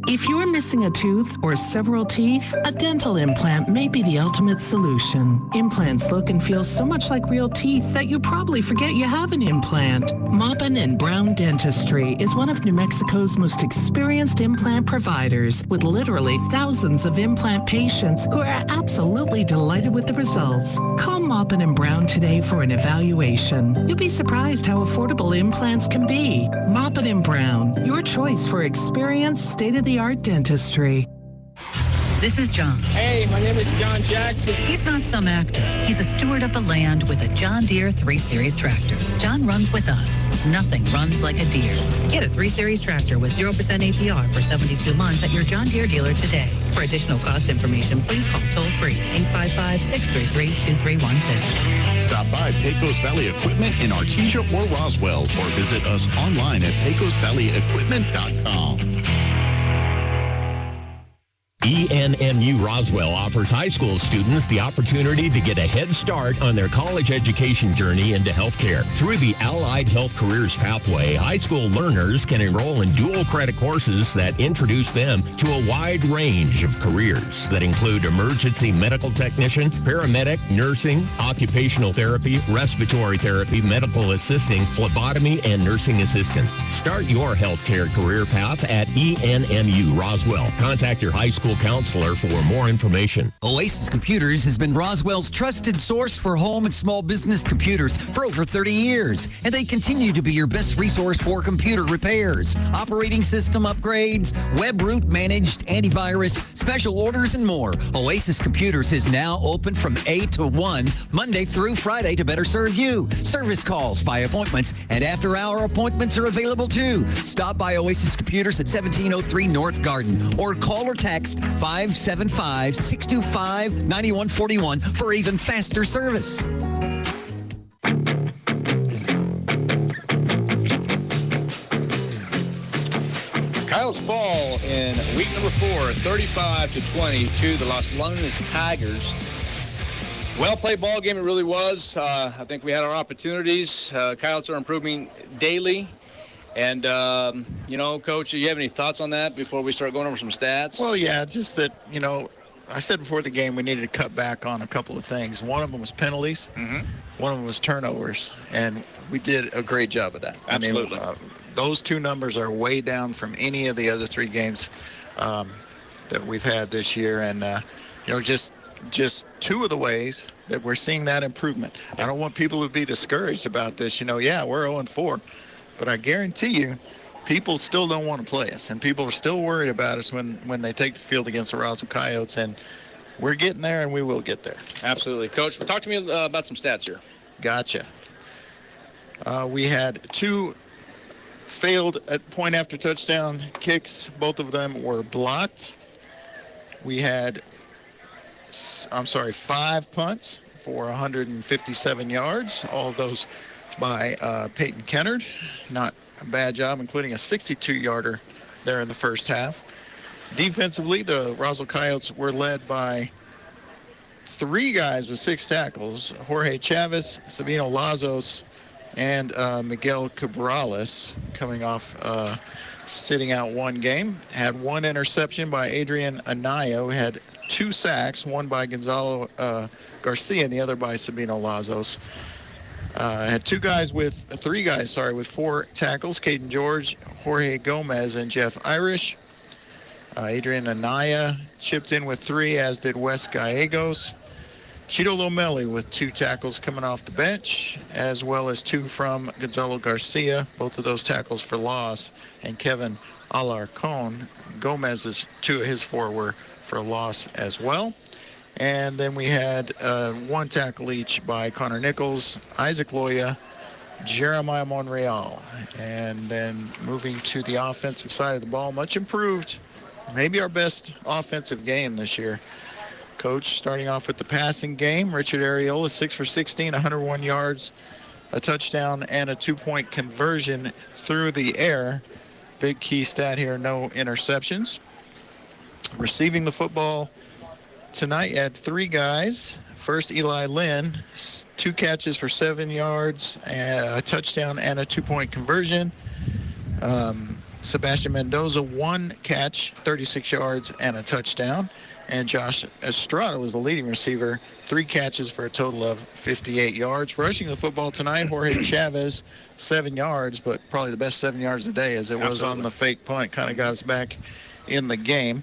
If you're missing a tooth or several teeth, a dental implant may be the ultimate solution. Implants look and feel so much like real teeth that you probably forget you have an implant. Maupin and Brown Dentistry is one of New Mexico's most experienced implant providers, with literally thousands of implant patients who are absolutely delighted with the results. Call Maupin and Brown today for an evaluation. You'll be surprised how affordable implants can be. Maupin and Brown, your choice for experienced, state-of-the-art dentistry. This is John. Hey, Hey, my name is John Jackson. He's not some actor. He's a steward of the land with a John Deere 3 Series tractor. John runs with us. Nothing runs like a deer. Get a 3 Series tractor with 0% APR for 72 months at your John Deere dealer today. For additional cost information, please call toll-free 855-633-2316. Stop by Pecos Valley Equipment in Artesia or Roswell, or visit us online at pecosvalleyequipment.com. ENMU Roswell offers high school students the opportunity to get a head start on their college education journey into healthcare. Through the Allied Health Careers Pathway, high school learners can enroll in dual credit courses that introduce them to a wide range of careers that include emergency medical technician, paramedic, nursing, occupational therapy, respiratory therapy, medical assisting, phlebotomy, and nursing assistant. Start your healthcare career path at ENMU Roswell. Contact your high school counselor for more information. Oasis Computers has been Roswell's trusted source for home and small business computers for over 30 years, and they continue to be your best resource for computer repairs, operating system upgrades, web root managed antivirus, special orders, and more. Oasis Computers is now open from 8 to 1, Monday through Friday, to better serve you. Service calls by appointments and after-hour appointments are available too. Stop by Oasis Computers at 1703 North Garden or call or text 575-625-9141 for even faster service. Kyle's fall in week number 4, 35-20 to the Los Lunas Tigers. Well-played ball game, it really was. I think we had our opportunities. Coyotes are improving daily. And, Coach, do you have any thoughts on that before we start going over some stats? Well, yeah, just that, I said before the game we needed to cut back on a couple of things. One of them was penalties. Mm-hmm. One of them was turnovers. And we did a great job of that. Absolutely. Those two numbers are way down from any of the other 3 games that we've had this year. And, just 2 of the ways that we're seeing that improvement. I don't want people to be discouraged about this. We're 0-4. But I guarantee you, people still don't want to play us, and people are still worried about us when they take the field against the Roswell Coyotes, and we're getting there, and we will get there. Absolutely. Coach, talk to me about some stats here. Gotcha. We had 2 failed point after touchdown kicks. Both of them were blocked. We had, 5 punts for 157 yards. All of those by Peyton Kennard. Not a bad job, including a 62-yarder there in the first half. Defensively, the Roswell Coyotes were led by 3 guys with 6 tackles: Jorge Chavez, Sabino Lazos, and Miguel Cabrales, coming off sitting out 1 game. Had 1 interception by Adrian Anaya, who had 2 sacks, one by Gonzalo Garcia and the other by Sabino Lazos. Had 3 guys with 4 tackles: Caden George, Jorge Gomez, and Jeff Irish. Adrian Anaya chipped in with 3, as did Wes Gallegos. Chito Lomeli with 2 tackles coming off the bench, as well as 2 from Gonzalo Garcia, both of those tackles for loss, and Kevin Alarcon. Gomez's 2 of his 4 were for loss as well. And then we had 1 tackle each by Connor Nichols, Isaac Loya, Jeremiah Monreal. And then moving to the offensive side of the ball, much improved. Maybe our best offensive game this year. Coach, starting off with the passing game, Richard Areola, 6 for 16, 101 yards, a touchdown, and a 2-point conversion through the air. Big key stat here, no interceptions. Receiving the football tonight, you had 3 guys. First, Eli Lynn, 2 catches for 7 yards, a touchdown, and a 2-point conversion. Sebastian Mendoza, 1 catch, 36 yards, and a touchdown. And Josh Estrada was the leading receiver, 3 catches for a total of 58 yards. Rushing the football tonight, Jorge Chavez, 7 yards, but probably the best 7 yards of the day, as it was on the fake punt. Kind of got us back in the game.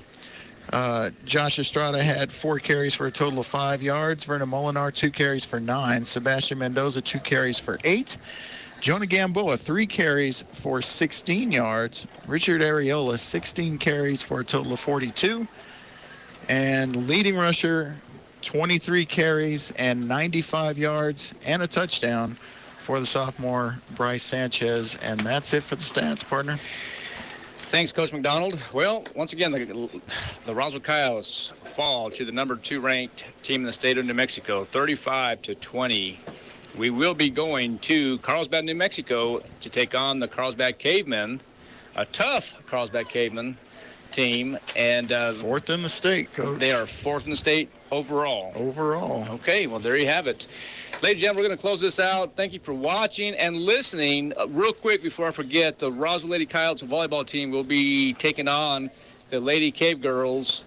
Josh Estrada had 4 carries for a total of 5 yards. Vernon Molinar, 2 carries for 9. Sebastian Mendoza, 2 carries for 8. Jonah Gamboa, 3 carries for 16 yards. Richard Areola, 16 carries for a total of 42. And leading rusher, 23 carries and 95 yards and a touchdown for the sophomore Bryce Sanchez. And that's it for the stats, partner. Thanks, Coach McDonald. Well, once again, the Roswell Coyotes fall to the number 2 ranked team in the state of New Mexico, 35-20. We will be going to Carlsbad, New Mexico to take on the Carlsbad Cavemen, a tough Carlsbad Cavemen team. And 4th in the state, Coach. They are 4th in the state overall. Overall. Okay, well, there you have it. Ladies and gentlemen, we're going to close this out. Thank you for watching and listening. Real quick before I forget, the Roswell Lady Coyotes volleyball team will be taking on the Lady Cave Girls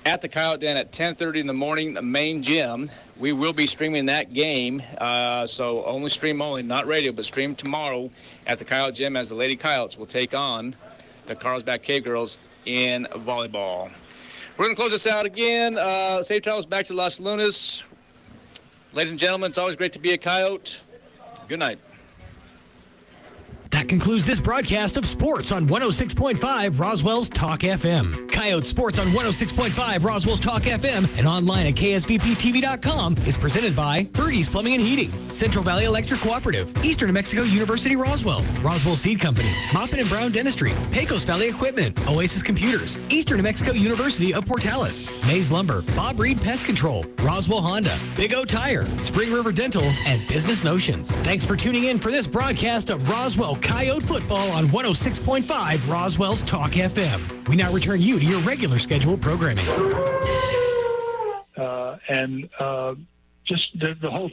at the Coyote Den at 10:30 in the morning, the main gym. We will be streaming that game, so only stream only, not radio, but stream tomorrow at the Coyote Gym as the Lady Coyotes will take on the Carlsbad Cave Girls in volleyball. We're going to close this out again. Safe travels back to Los Lunas. Ladies and gentlemen, it's always great to be a Coyote. Good night. That concludes this broadcast of sports on 106.5 Roswell's Talk FM. Coyote Sports on 106.5 Roswell's Talk FM and online at ksvptv.com is presented by Fergie's Plumbing and Heating, Central Valley Electric Cooperative, Eastern New Mexico University Roswell, Roswell Seed Company, Maupin and Brown Dentistry, Pecos Valley Equipment, Oasis Computers, Eastern New Mexico University of Portales, Mays Lumber, Bob Reed Pest Control, Roswell Honda, Big O Tire, Spring River Dental, and Business Notions. Thanks for tuning in for this broadcast of Roswell Coyote Football on 106.5 Roswell's Talk FM. We now return you to your regular scheduled programming. Just the whole